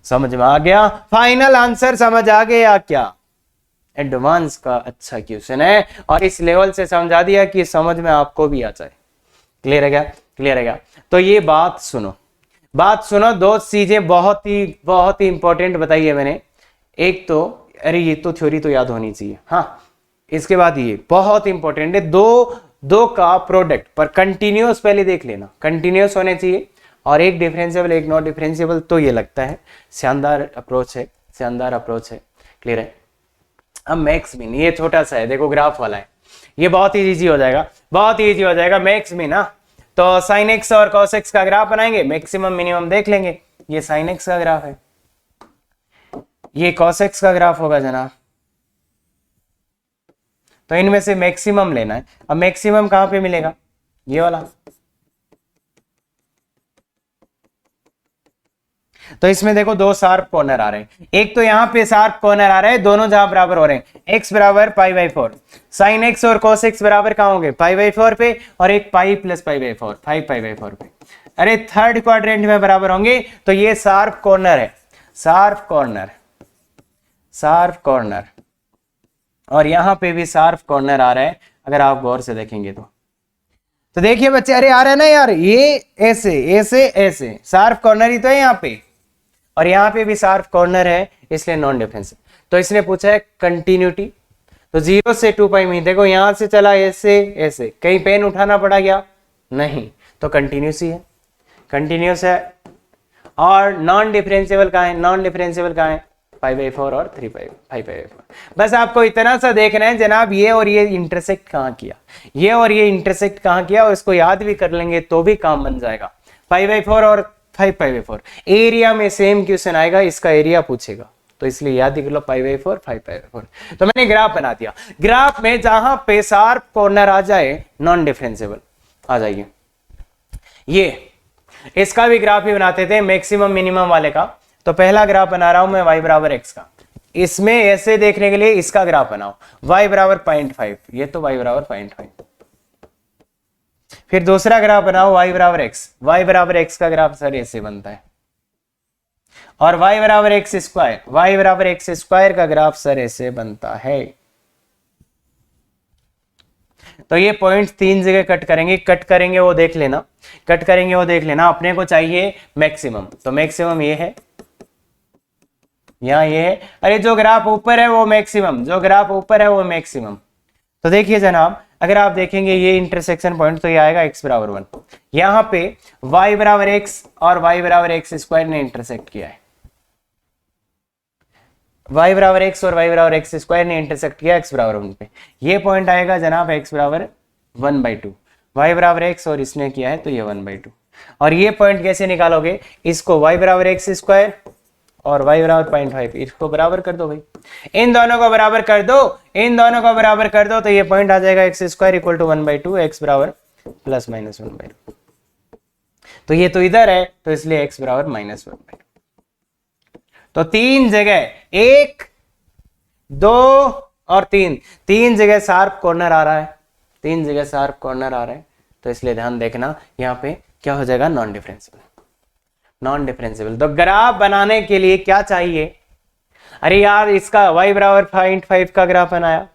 समझ में आ गया? फाइनल आंसर समझ आ गया क्या? एडवांस का अच्छा क्वेश्चन है, और इस लेवल से समझा दिया कि समझ में आपको भी आ जाए। क्लियर है क्या? क्लियर है क्या? तो ये बात सुनो, बात सुनो, दो चीजें बहुत ही इंपॉर्टेंट बताई है मैंने। एक तो, अरे ये तो थ्योरी तो याद होनी चाहिए, हाँ। इसके बाद ये बहुत इंपॉर्टेंट है, दो का प्रोडक्ट पर कंटिन्यूअस पहले देख लेना, कंटिन्यूअस होने चाहिए, और एक डिफरेंशिएबल एक नॉट डिफरेंशिएबल। तो ये लगता है शानदार अप्रोच है, शानदार अप्रोच है। क्लियर है? अब मैक्स मीन, ये छोटा सा है, देखो ग्राफ वाला है, ये बहुत ही इजी हो जाएगा, बहुत ही इजी हो जाएगा। मैक्स मीन ना, तो साइन एक्स और कॉस एक्स का ग्राफ बनाएंगे, मैक्सिमम मिनिमम देख लेंगे। ये साइन एक्स का ग्राफ है, ये कॉस एक्स का ग्राफ होगा जनाब, तो इनमें से मैक्सिमम लेना है। अब मैक्सिमम कहां पे मिलेगा? ये वाला, तो इसमें देखो दो शार्प कॉर्नर आ रहे हैं, एक तो यहाँ पे शार्प कॉर्नर आ रहा है, दोनों जहां बराबर हो रहे हैं, x बराबर π/4, साइन एक्स और cos x बराबर कहां होंगे? π/4 पे, और एक पाई प्लस π/4, 5π/4 पे। अरे थर्ड क्वाड्रेंट में बराबर होंगे, तो ये शार्प कॉर्नर है, शार्प कॉर्नर, शार्प कॉर्नर, और यहां पे भी शार्प कॉर्नर आ रहा है, अगर आप गौर से देखेंगे तो देखिए बच्चे, अरे आ रहा है ना यार, ये ऐसे ऐसे ऐसे शार्प कॉर्नर ही तो है यहाँ पे, और यहाँ पे भी शार्प कॉर्नर है, इसलिए नॉन डिफरेंशिएबल। तो इसने पूछा है कंटिन्यूटी, तो 0 से 2π में, देखो यहां से चला ऐसे ऐसे, कहीं पेन उठाना पड़ा क्या? नहीं, तो कंटिन्यूस ही है, कंटिन्यूस है। और नॉन डिफरेंशिएबल कहाँ है? नॉन डिफरेंशिएबल कहाँ है? π/4 और 5π/4। बस आपको इतना सा देखना है जनाब, ये और ये इंटरसेक्ट कहाँ किया, ये और ये इंटरसेक्ट कहाँ किया, और इसको याद भी कर लेंगे तो भी काम बन जाएगा। π/4 और 5π/4 एरिया में सेम क्वेश्चन आएगा, इसका एरिया पूछेगा, तो इसलिए याद ही कर लो π/4 5π/4। तो मैंने ग्राफ बना दिया, ग्राफ में जहां पे शार्प कॉर्नर आ जाए नॉन डिफरेंशिएबल आ जाइए। ये इसका भी ग्राफ ही बनाते थे मैक्सिमम मिनिमम वाले का, तो पहला ग्राफ बना रहा हूं मैं y बराबर x का, इसमें ऐसे देखने के लिए इसका ग्राफ बनाओ, y बराबर 0.5, ये तो y बराबर 0.5, फिर दूसरा ग्राफ बनाओ y बराबर x, y बराबर x का ग्राफ सर ऐसे बनता है, और y बराबर एक्स स्क्वायर, y बराबर एक्स स्क्वायर का ग्राफ सर ऐसे बनता है। तो ये पॉइंट तीन जगह कट करेंगे, कट करेंगे वो देख लेना, कट करेंगे वो देख लेना। अपने को चाहिए मैक्सिमम, तो मैक्सिमम ये है, यहाँ ये है। अरे जो ग्राफ ऊपर है वो मैक्सिमम, जो ग्राफ ऊपर है वो मैक्सिमम। तो देखिए जनाब, अगर आप देखेंगे ये इंटरसेक्शन पॉइंट, तो ये आएगा x बराबर 1। यहाँ पे y बराबर x और y बराबर एक्स स्क्वायर ने इंटरसेक्ट किया है, y बराबर x और y बराबर एक्स स्क्वायर ने इंटरसेक्ट किया x बराबर 1 पे। ये पॉइंट आएगा जनाब x बराबर 1/2, y बराबर x और इसने किया है तो ये 1/2। और ये पॉइंट कैसे निकालोगे, इसको y बराबर एक्स स्क्वायर और y बराबर 0.5, इसको बराबर कर दो भाई, इन दोनों को बराबर कर दो, इन दोनों को बराबर कर दो, तो ये पॉइंट आ जाएगा x square equal to 1/2, x बराबर प्लस माइनस 1/2। तो ये तो इधर है, तो इसलिए x बराबर -1/2। तो तीन जगह, 1 2 और 3, तीन जगह शार्प कॉर्नर आ रहा है, तीन जगह शार्प कॉर्नर आ रहा है, तो इसलिए ध्यान देखना यहाँ पे क्या हो जाएगा, नॉन डिफरेंशिएबल, नॉन डिफरेंशिएबल। तो ग्राफ बनाने के लिए क्या चाहिए, अरे यार इसका y बराबर 0.5 का ग्राफ बनाया,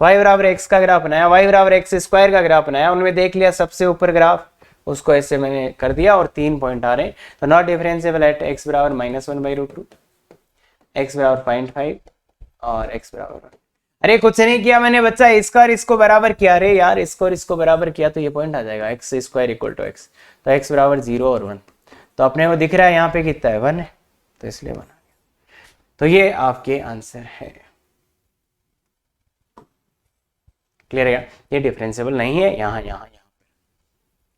y बराबर x का ग्राफ बनाया, y बराबर एक्स स्क्वायर का ग्राफ बनाया, उनमें देख लिया सबसे ऊपर ग्राफ, उसको ऐसे मैंने कर दिया और 3 पॉइंट आ रहे हैं, तो नॉट डिफरेंशिएबल एट x बराबर -1/√2, x बराबर 0.5 और x बराबर 1। अरे कुछ नहीं किया मैंने बच्चा, इसका और इसको बराबर किया, अरे यार इसको और इसको बराबर किया, तो ये पॉइंट आ जाएगा x square equal to x, तो x बराबर 0 और 1। तो अपने को दिख रहा है यहाँ पे कितना है, 1 है, तो इसलिए 1 आ गया। तो ये आपके आंसर है। क्लियर है, ये डिफरेंशिएबल नहीं है, यहाँ यहाँ यहाँ।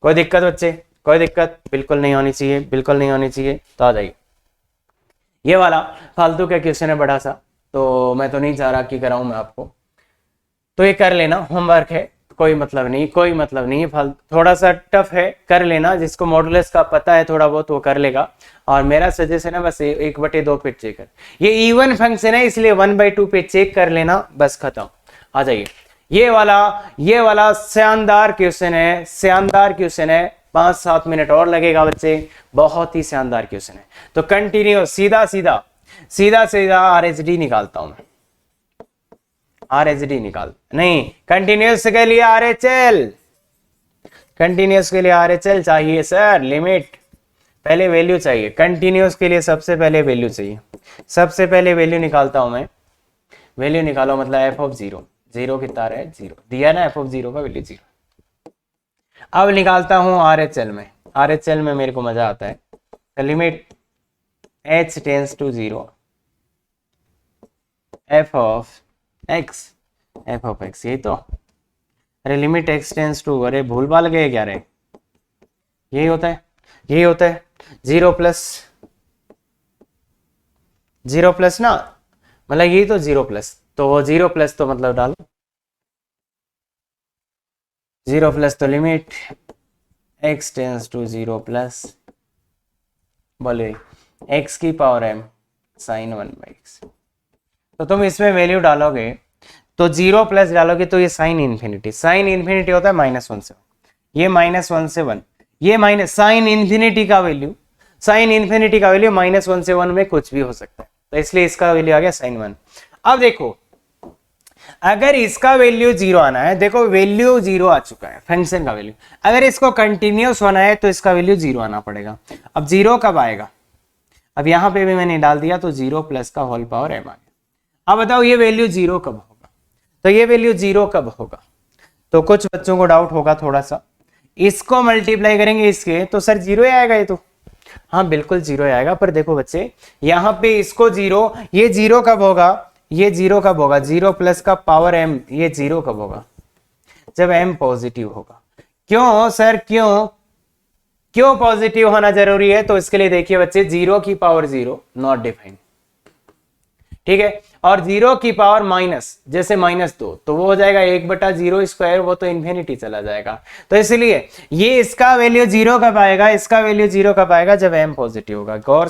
कोई दिक्कत बच्चे, कोई दिक्कत बिल्कुल नहीं होनी चाहिए, बिल्कुल नहीं होनी चाहिए। तो आ जाइए, ये वाला फालतू का क्वेश्चन है बड़ा सा, तो मैं तो नहीं चाह रहा कि कराऊं मैं आपको, तो ये कर लेना, होमवर्क है, कोई मतलब नहीं, कोई मतलब नहीं है, फालतू थोड़ा सा टफ है, कर लेना। जिसको मॉडुलस का पता है थोड़ा बहुत वो कर लेगा, और मेरा सजेशन है बस 1/2 पे चेक कर, ये इवन फंक्शन है इसलिए 1/2 पे चेक कर लेना, बस खत्म। आ जाइए, ये वाला शानदार क्वेश्चन है, शानदार क्वेश्चन है, 5-7 मिनट और लगेगा बच्चे, बहुत ही शानदार क्वेश्चन है। तो कंटिन्यू सीधा RHD निकालता हूं मैं, RHD निकाल नहीं, कंटिन्यूस के लिए RHL, कंटिन्यूस के लिए RHL चाहिए सर, लिमिट पहले वैल्यू चाहिए, कंटिन्यूस के लिए सबसे पहले वैल्यू चाहिए, सबसे पहले वैल्यू निकालता हूं मैं, वैल्यू निकालो मतलब f(0), 0 कितना है, 0 दिया ना, f(0) का वैल्यू 0। अब निकालता हूं RHL में, RHL में मेरे को मजा आता है, limit h tends to 0 f of x, यही तो, अरे लिमिट x टेंस टू, अरे भूल भाल गए क्या रे, यही होता है, यही होता है, 0 प्लस ना, मतलब यही तो 0 प्लस, तो वो 0 प्लस तो मतलब डालो 0 प्लस, तो limit x tends to 0 plus, बोले x की पावर m sin 1/x। तो तुम इसमें वैल्यू डालोगे तो 0 प्लस डालोगे तो ये साइन इन्फिनिटी होता है -1 से 1, ये -1 से 1, ये माइनस साइन इन्फिनिटी का वैल्यू -1 से 1 में कुछ भी हो सकता है, तो इसलिए इसका वैल्यू आ गया sin 1। अब देखो अगर इसका वैल्यू 0 आना है, देखो वैल्यू 0 आ चुका है फंक्शन का वैल्यू, अगर इसको कंटिन्यूस होना है तो इसका वैल्यू 0 आना पड़ेगा। अब 0 कब आएगा, अब यहां पे भी मैंने डाल दिया, तो 0 प्लस का होल पावर m आ गया। अब बताओ ये वैल्यू 0 कब होगा, तो ये वैल्यू 0 कब होगा, तो कुछ बच्चों को डाउट होगा थोड़ा सा, इसको मल्टीप्लाई करेंगे इसके तो सर 0 ही आएगा, ये तो हाँ बिल्कुल 0 ही आएगा। पर देखो बच्चे यहाँ पे इसको 0, ये 0 कब होगा, ये 0 कब होगा, 0 प्लस का पावर m, ये 0 कब होगा, जब m पॉजिटिव होगा। क्यों सर, क्यों पॉजिटिव होना जरूरी है, तो इसके लिए देखिए बच्चे 0 की पावर 0 नॉट डिफाइंड, ठीक है, और 0 की पावर माइनस, जैसे -2 तो वो हो जाएगा 1/0 स्क्वायर, वो तो इन्फिनिटी चला जाएगा। तो इसलिए ये इसका वैल्यू 0 कब आएगा, इसका वैल्यू 0 कब आएगा, जब m पॉजिटिव होगा। गौर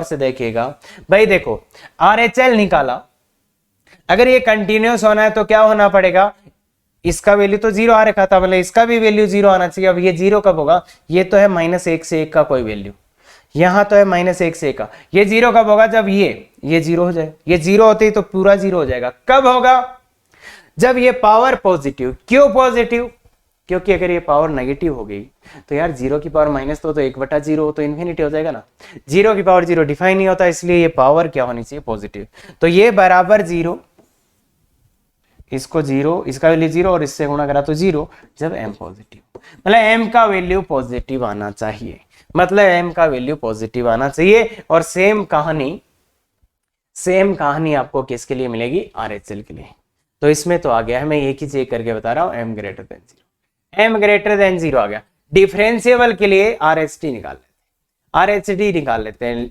से देखिएगा भाई, देखो RHL निकाला, अगर ये कंटिन्यूस होना है तो क्या होना पड़ेगा, इसका वैल्यू तो जीरो आ रखा था, मतलब इसका भी वैल्यू जीरो आना चाहिए। अब ये जीरो कब होगा, ये तो है -1 से 1 का कोई वैल्यू, यहाँ तो है -1 से 1 का, ये जीरो कब होगा, जब ये जीरो हो जाए। ये जीरो होते ही तो पूरा जीरो हो जाएगा। कब होगा, जब ये पावर पॉजिटिव। क्यों पॉजिटिव, क्योंकि अगर ये पावर नेगेटिव हो गई तो यार जीरो की पावर माइनस तो 1/0 हो तो इन्फिनिटी हो जाएगा ना। जीरो की पावर जीरो डिफाइन नहीं होता, इसलिए ये पावर क्या होनी चाहिए, पॉजिटिव। तो ये बराबर जीरो, इसको जीरो, इसका वैल्यू जीरो और इससे गुणा करा तो जीरो, जब m पॉजिटिव, मतलब m का वैल्यू पॉजिटिव आना चाहिए, मतलब m का वैल्यू पॉजिटिव आना चाहिए। और सेम कहानी आपको किसके लिए मिलेगी, RHL के लिए। तो इसमें तो आ गया है, मैं एक ही चेक करके बता रहा हूं, m greater than zero, m greater than zero आ गया। डिफरेंशिएबल के लिए RHT निकाल लेते हैं, RHT निकाल लेते हैं।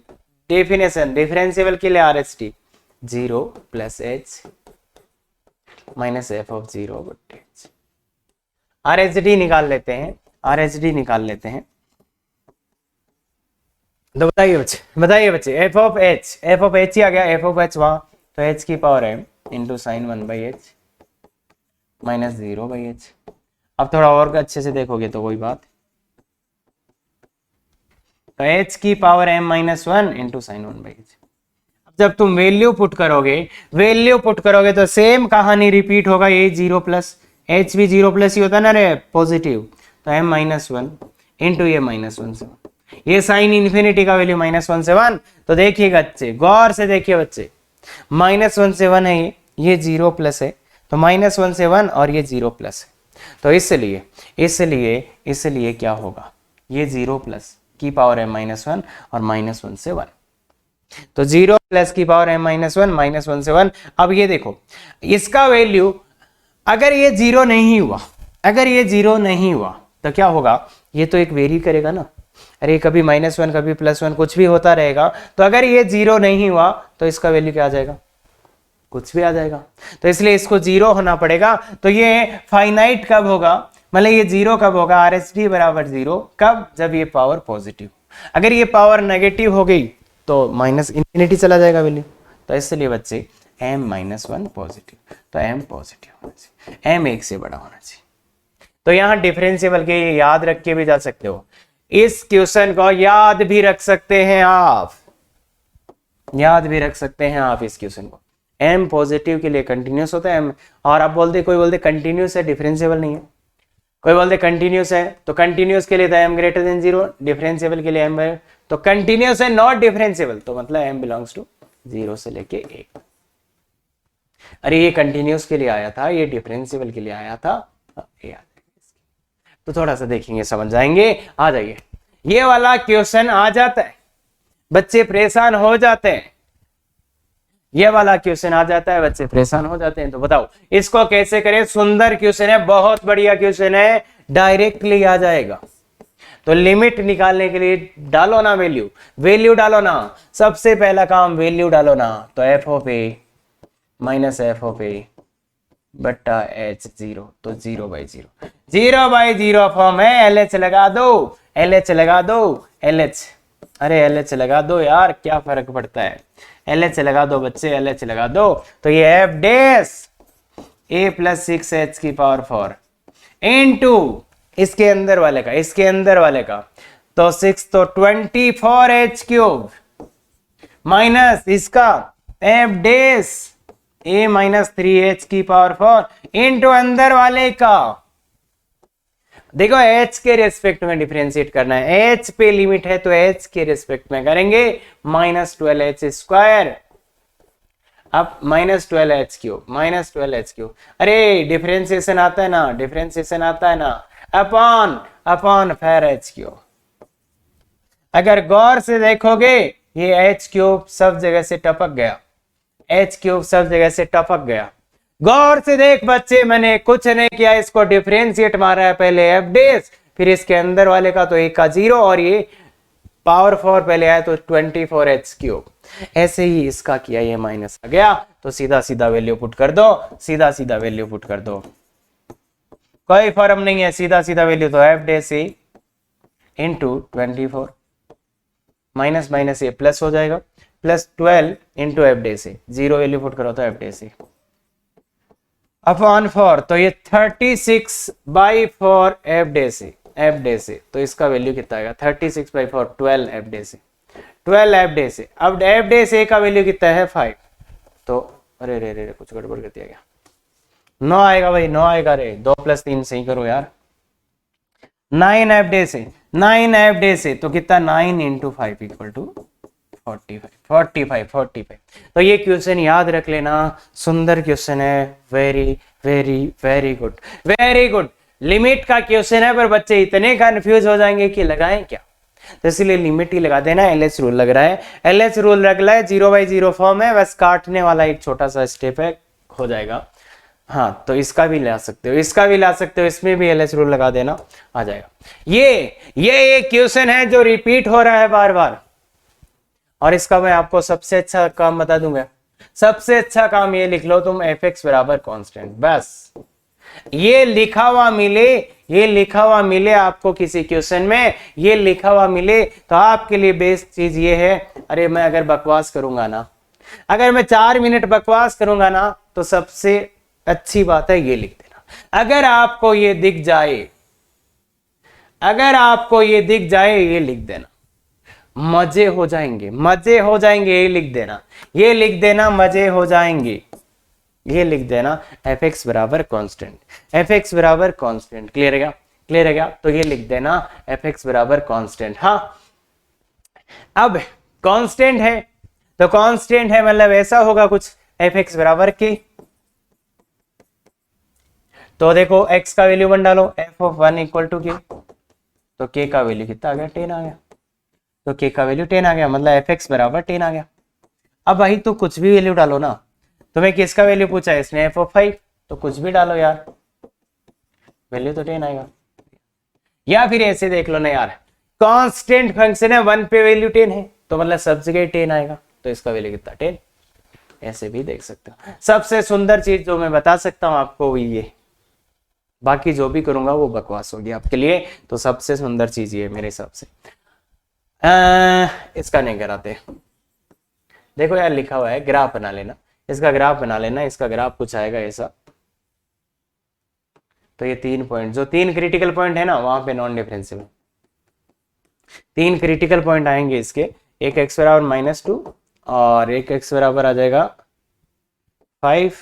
डेफिनेशन डिफरेंशिएबल के लिए RHT 0 + h minus f of 0 / h। RHT निकाल लेते हैं, RHT निकाल लेते हैं। तो बताइए बच्चे f ऑफ h ही आ गया, f ऑफ h वहां, तो h की power m into sine 1/h minus 0/h। अब थोड़ा और अच्छे से देखोगे तो कोई बात, तो h की power m - 1 into sine 1/h। जब तुम वैल्यू पुट करोगे तो सेम कहानी रिपीट होगा, ये 0 प्लस h भी 0 प्लस ही होता है ना रे, पॉजिटिव, तो m - 1 इंटू ये -1 से 1, ये साइन इन्फिनिटी का वैल्यू -1 से 1। तो देखिएगा बच्चे, गौर से देखिए बच्चे, -1 से 1 है, ये 0 प्लस है, तो -1 से 1 और ये 0 प्लस है, तो इसलिए क्या होगा, ये 0 प्लस की पावर m - 1 और -1 से 1, तो 0 प्लस की पावर m - 1 -1 से 1। अब ये देखो, इसका वैल्यू अगर ये जीरो नहीं हुआ तो क्या होगा, ये तो एक वेरी करेगा ना, अरे कभी -1 कभी +1 कुछ भी होता रहेगा। तो अगर ये जीरो नहीं हुआ तो इसका वैल्यू क्या आ जाएगा, कुछ भी आ जाएगा। तो इसलिए इसको जीरो होना पड़ेगा। तो ये फाइनाइट कब होगा, मतलब ये जीरो कब होगा, RHT बराबर जीरो कब, जब ये पावर पॉजिटिव। अगर ये पावर नेगेटिव हो गई तो माइनस इन्फिनिटी चला जाएगा वैल्यू। तो इसलिए बच्चे m - 1 पॉजिटिव, तो m पॉजिटिव होना चाहिए, m 1 से बड़ा होना चाहिए। तो यहाँ डिफरेंशिएबल के याद रख के भी जा सकते हो, इस क्वेश्चन को याद भी रख सकते हैं आप, इस क्वेश्चन को। m पॉजिटिव के लिए कंटिन्यूस होता है m, और आप कोई बोलते कंटिन्यूस है, डिफरेंशिएबल नहीं है, कोई बोलते कंटिन्यूस है, तो कंटिन्यूस के लिए था m ग्रेटर देन 0, डिफरेंशिएबल के लिए m, तो कंटिन्यूस है नॉट डिफरेंशिएबल, तो मतलब m बिलोंग्स टू 0 से लेके 1। अरे ये कंटिन्यूस के लिए आया था, ये डिफरेंशिएबल के लिए आया था, ये तो थोड़ा सा देखेंगे समझ जाएंगे। आ जाइए, ये वाला क्वेश्चन आ जाता है, बच्चे परेशान हो जाते हैं, ये वाला क्वेश्चन आ जाता है, बच्चे परेशान हो जाते हैं। तो बताओ इसको कैसे करें, सुंदर क्वेश्चन है, बहुत बढ़िया क्वेश्चन है, डायरेक्टली आ जाएगा। तो लिमिट निकालने के लिए डालो ना वैल्यू डालो ना, सबसे पहला काम वैल्यू डालो ना। तो f of a minus f of a बट्टा h 0, तो 0/0 फॉर्म है। LH लगा दो, LH, अरे LH लगा दो यार, क्या फर्क पड़ता है, LH लगा दो बच्चे, LH लगा दो। तो ये f डैश a + 6h की पावर 4 इनटू इसके अंदर वाले का, तो 6 तो 24h³ माइनस इसका f डैश a - 3h की पावर 4 इनटू अंदर वाले का। देखो h के रेस्पेक्ट में डिफरेंशिएट करना है, h पे लिमिट है तो h के रेस्पेक्ट में करेंगे, -12h², अब -12h³, अरे डिफरेंशिएशन आता है ना, अपॉन फिर h³। अगर गौर से देखोगे ये h³ सब जगह से टपक गया, गौर से देख बच्चे, मैंने कुछ नहीं किया, इसको डिफरेंशिएट मारा है, पहले f डैश, फिर इसके अंदर वाले का तो 1 का 0, और ये पावर 4 पहले आया तो 24h³, ऐसे ही इसका किया, ये माइनस आ गया, तो सीधा वैल्यू पुट कर दो, कोई फर्क नहीं है, सीधा वैल्यू तो f dash a into 24 minus ये प्लस हो जाएगा, +12 into f dash a, 0 value put करो तो f डैश a, अपॉन 4, तो ये 36/4 एफ डे से, तो इसका वैल्यू कितना आएगा 36/4 12 एफ डे से, 12 एफ डे से। अब एफ डे से का वैल्यू कितना है 5, तो अरे रे रे कुछ गड़बड़ कर दिया गया, 9 आएगा भाई, 9 आएगा रे, 2 + 3 सही करो यार, 9 एफ डे से, 9 एफ डे से, तो कितना 9 × 5 = 45। तो ये क्वेश्चन याद रख लेना, सुंदर क्वेश्चन है, very very very good, very good. Limit का क्वेश्चन है, पर बच्चे इतने कंफ्यूज हो जाएंगे कि लगाएं क्या, तो इसलिए लिमिट ही लगा देना। एलएच रूल लग रहा है, एलएच रूल लग रहा है, 0/0 फॉर्म है, बस काटने वाला एक छोटा सा स्टेप है, हो जाएगा। हाँ, तो इसका भी ला सकते हो, इसका भी ला सकते हो, इसमें भी एलएच रूल लगा देना, आ जाएगा। ये एक क्वेश्चन है जो रिपीट हो रहा है बार बार, और इसका मैं आपको सबसे अच्छा काम बता दूंगा। सबसे अच्छा काम ये लिख लो तुम, fx बराबर कांस्टेंट, बस ये लिखा हुआ मिले, ये लिखा हुआ मिले आपको किसी क्वेश्चन में, ये लिखा हुआ मिले, तो आपके लिए बेस्ट चीज ये है, अरे मैं अगर बकवास करूंगा ना, अगर मैं 4 मिनट बकवास करूंगा ना, तो सबसे अच्छी बात है ये लिख देना। अगर आपको ये दिख जाए, अगर आपको ये दिख जाए, ये लिख देना, मजे हो जाएंगे, मजे हो जाएंगे, ये लिख देना, ये लिख देना, मजे हो जाएंगे, ये लिख देना, fx बराबर कांस्टेंट, fx बराबर कांस्टेंट। क्लियर है क्या, क्लियर है क्या, तो ये लिख देना fx बराबर कांस्टेंट। हाँ, अब कांस्टेंट है, तो कांस्टेंट है मतलब ऐसा होगा कुछ fx बराबर k, तो देखो x का वैल्यू 1 डालो, f(1) = k, तो k का वैल्यू कितना आ गया 10 आ गया, तो k का वैल्यू 10 आ गया, मतलब fx बराबर 10 आ गया। अब भाई तो कुछ भी वैल्यू डालो ना, तुम्हें किसका वैल्यू पूछा है इसने, f(5), तो कुछ भी डालो यार, वैल्यू तो 10 आएगा। या फिर ऐसे देख लो ना यार, कांस्टेंट फंक्शन है, 1 पे वैल्यू 10 है, तो मतलब सब जगह 10 आएगा, तो इसका वैल्यू कितना 10, ऐसे भी देख सकते हो। सबसे सुंदर चीज जो मैं बता सकता हूं आपको वो ये, बाकी जो भी करूंगा वो बकवास होगी आपके लिए, तो सबसे सुंदर चीज ये मेरे हिसाब से। इसका नहीं कराते, देखो यार लिखा हुआ है, ग्राफ बना लेना, इसका ग्राफ बना लेना, इसका ग्राफ कुछ आएगा ऐसा, तो ये 3 पॉइंट, जो 3 क्रिटिकल पॉइंट है ना, वहां पे नॉन डिफरेंशियल 3 क्रिटिकल पॉइंट आएंगे इसके, एक x बराबर -2 और एक x बराबर आ जाएगा 5,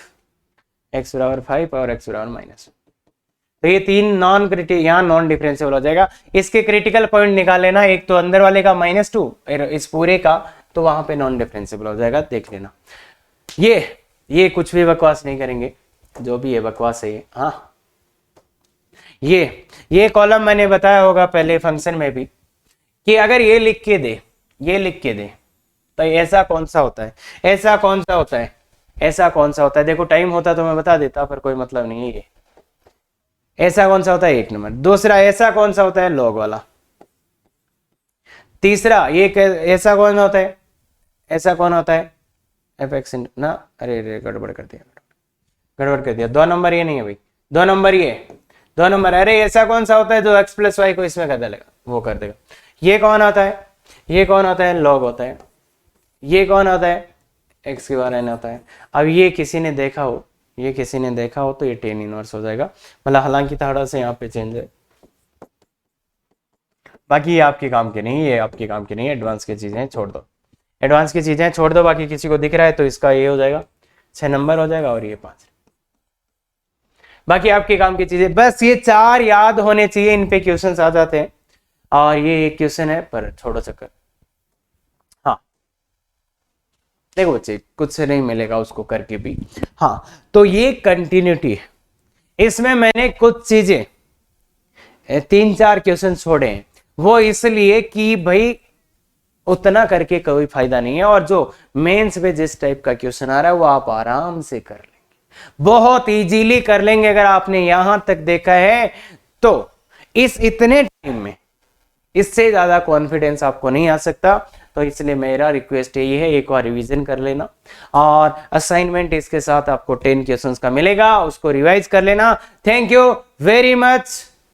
x बराबर 5 और x बराबर -2, तो ये 3 नॉन क्रिटिकल, यहाँ नॉन डिफरेंशियल हो जाएगा। इसके क्रिटिकल पॉइंट निकाल लेना, एक तो अंदर वाले का -2, इस पूरे का, तो वहां पे नॉन डिफरेंशियल हो जाएगा, देख लेना। ये कुछ भी बकवास नहीं करेंगे, जो भी है बकवास है ये। हाँ, ये कॉलम मैंने बताया होगा पहले फंक्शन में भी, कि अगर ये लिख के दे, ये लिख के दे, तो ऐसा कौन सा होता है, ऐसा कौन सा होता है, ऐसा कौन सा होता है, देखो टाइम होता तो मैं बता देता, पर कोई मतलब नहीं है। ये ऐसा कौन सा होता है, 1 नंबर। दूसरा ऐसा कौन सा होता है, लॉग वाला। तीसरा ये ऐसा कौन होता है, ऐसा कौन होता है, fx ना, अरे गड़बड़ कर दिया, गड़बड़ कर दिया, 2 नंबर ये नहीं है भाई, 2 नंबर ये, 2 नंबर, अरे ऐसा कौन सा होता है जो x + y को इसमें कर देगा, वो कर देगा। ये कौन होता है, ये कौन होता है, लॉग होता है। ये कौन होता है, x के बारे में होता है। अब ये किसी ने देखा हो, ये किसी ने देखा हो, तो ये 10 इनवर्स हो जाएगा, मतलब हालांकि थोड़ा से यहाँ पे चेंज है, बाकी ये आपके काम के नहीं, ये आपके काम के नहीं, एडवांस की चीजें छोड़ दो, एडवांस की चीजें छोड़ दो। बाकी किसी को दिख रहा है तो इसका ये हो जाएगा 6 नंबर हो जाएगा, और ये 5, बाकी आपके काम की चीजें। बस ये 4 याद होने चाहिए, इन पे क्वेश्चंस आ जाते हैं। और ये एक क्वेश्चन है, पर छोड़ो चक्कर। हाँ देखो बच्चे, कुछ से नहीं मिलेगा उसको करके भी। हाँ, तो ये कंटिन्यूटी है, इसमें मैंने कुछ चीजें 3-4 क्वेश्चन छोड़े हैं, वो इसलिए कि भाई उतना करके कोई फायदा नहीं है, और जो मेंस पे जिस टाइप का क्वेश्चन आ रहा है वो आप आराम से कर लेंगे, बहुत इजीली कर लेंगे। अगर आपने यहां तक देखा है तो इस इतने टाइम में इससे ज्यादा कॉन्फिडेंस आपको नहीं आ सकता, तो इसलिए मेरा रिक्वेस्ट यही है, एक बार रिवीजन कर लेना, और असाइनमेंट इसके साथ आपको 10 क्वेश्चंस का मिलेगा, उसको रिवाइज कर लेना। Thank you very much.